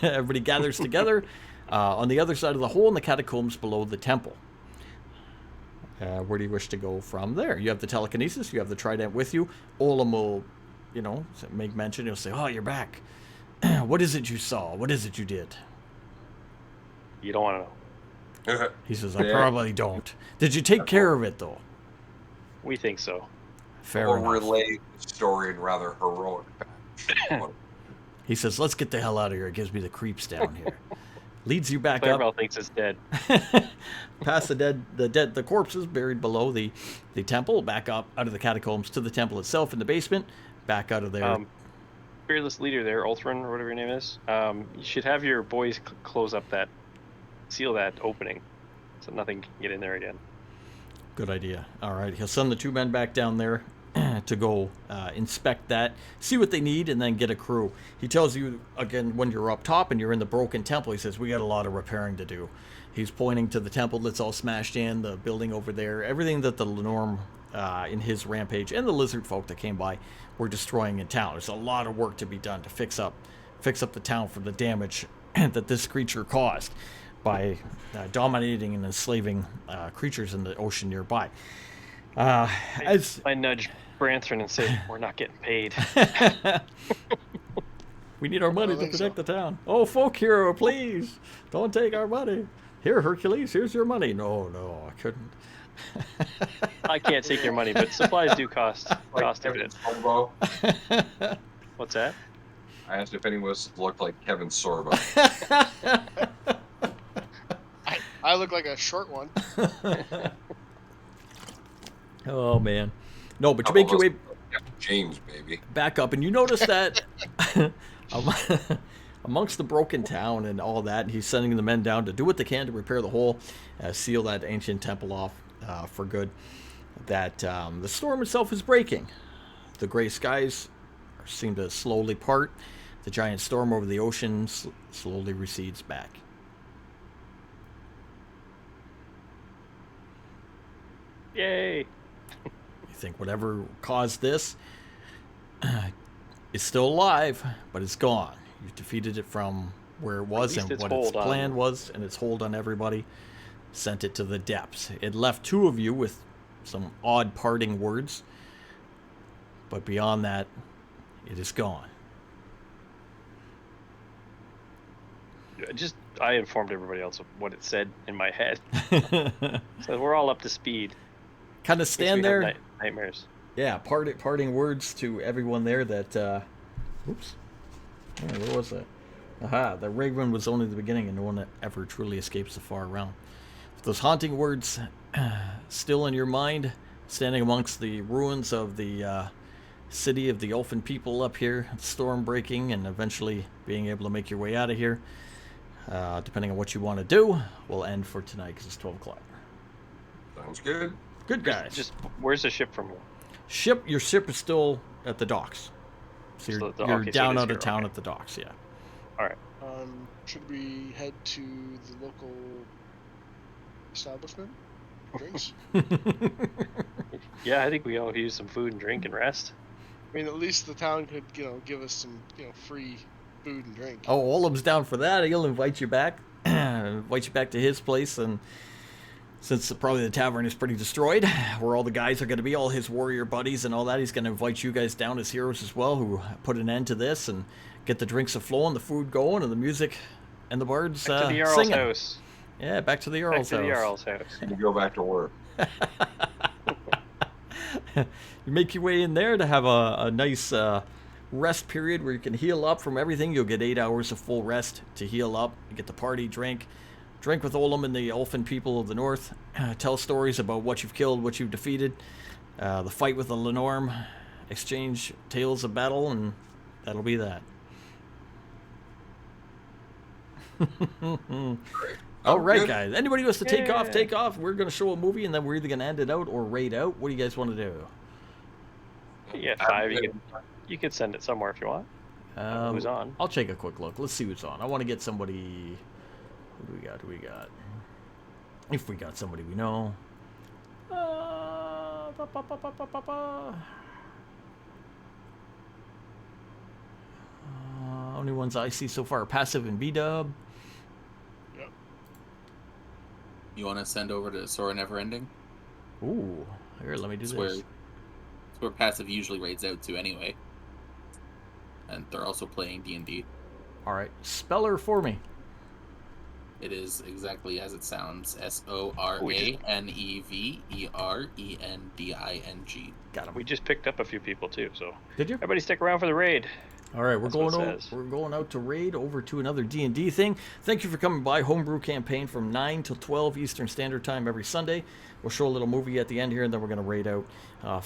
Everybody gathers together on the other side of the hole in the catacombs below the temple. Where do you wish to go from there? You have the telekinesis. You have the trident with you. Olam will, make mention. He'll say, "Oh, you're back. What is it you saw? What is it you did?" You don't want to know. He says, "I Yeah. probably don't. Did you take care of it, though?" We think so. Fair or enough. relay the story in rather heroic fashion. He says, "Let's get the hell out of here. It gives me the creeps down here." Leads you back up. Clarabelle thinks it's dead. Past the corpses buried below the temple, back up out of the catacombs to the temple itself in the basement, back out of there. Fearless leader there, Ulthran, or whatever your name is. You should have your boys close up seal that opening, so nothing can get in there again. Good idea. All right, he'll send the 2 men back down there to go inspect that, see what they need, and then get a crew. He tells you, again, when you're up top and you're in the broken temple, he says, "We got a lot of repairing to do." He's pointing to the temple that's all smashed in, the building over there, everything that the Lenorm in his rampage and the lizard folk that came by were destroying in town. There's a lot of work to be done to fix up the town from the damage that this creature caused by dominating and enslaving creatures in the ocean nearby. As I nudge Branthorn and say, "We're not getting paid." we need our money to think protect the town. Oh, folk hero, please don't take our money. Here, Hercules, here's your money. No, I couldn't. I can't take your money, but supplies do cost a Kevin bit. Sorbo. What's that? I asked if anyone looked like Kevin Sorbo. I look like a short one. Oh man, no, but you make your way James, baby. back up, and you notice that amongst the broken town and all that, he's sending the men down to do what they can to repair the hole, seal that ancient temple off for good. That the storm itself is breaking. The gray skies seem to slowly part. The giant storm over the ocean slowly recedes back. Yay! You think whatever caused this is still alive, but it's gone. You've defeated it from where it was least and its what its hold on- plan was, and its hold on everybody. Sent it to the depths. It left 2 of you with some odd parting words, but beyond that, it is gone. I informed everybody else of what it said in my head, so we're all up to speed. Kind of Makes stand me have there. nightmares. Yeah, parting words to everyone there that, oops. Oh, what was that? Aha, the Raven was only the beginning and no one ever truly escapes the far realm. Those haunting words still in your mind, standing amongst the ruins of the city of the elfin people up here, storm breaking, and eventually being able to make your way out of here, depending on what you want to do, will end for tonight because it's 12 o'clock. Sounds good. Good guys. Just where's the ship from here? Your ship is still at the docks. So you're, So you're okay, so down it is out of here, town okay. at the docks, yeah. All right. Should we head to the local establishment? Drinks? Yeah, I think we all use some food and drink and rest. I mean, at least the town could, give us some, free food and drink. Oh, Olam's down for that. He'll invite you back. Invite you back to his place, and since probably the tavern is pretty destroyed, where all the guys are going to be, all his warrior buddies and all that, he's going to invite you guys down as heroes as well, who put an end to this and get the drinks a-flowing, the food going, and the music and the birds Back to the Jarl's singing. house. Yeah, back to the Back Jarl's to the house. Jarl's house. You go back to work. You make your way in there to have a nice rest period where you can heal up from everything. You'll get 8 hours of full rest to heal up. You get the party, drink, Drink with Olam and the Elfin people of the north. Tell stories about what you've killed, what you've defeated. The fight with the Lenorm. Exchange tales of battle, and that'll be that. All right, Good. guys. Anybody who wants to take Yeah. off, take off. We're going to show a movie, and then we're either going to end it out or raid out. What do you guys want to do? You got 5. You could send it somewhere if you want. Who's on? I'll take a quick look. Let's see who's on. I want to get somebody. Who do we got? If we got somebody we know. Only ones I see so far are Passive and B-Dub. You want to send over to Sora Neverending? Ooh, here, let me do It's this. where Passive usually raids out to anyway. And they're also playing D&D. All right, spell her for me. It is exactly as it sounds. SORANEVERENDING. Got him. We just picked up a few people too, so Did you? everybody stick around for the raid. All right, we're That's what going it out. says. We're going out to raid over to another D&D thing. Thank you for coming by. Homebrew campaign from 9 till 12 Eastern Standard Time every Sunday. We'll show a little movie at the end here, and then we're going to raid out.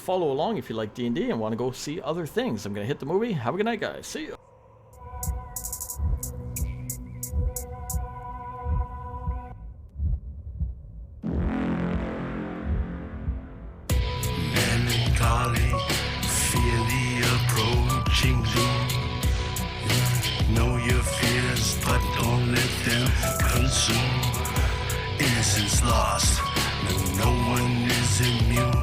Follow along if you like D&D and want to go see other things. I'm going to hit the movie. Have a good night, guys. See you. Melancholy, fear the approaching doom. Know your fears, but don't let them consume. Innocence lost, no one is immune.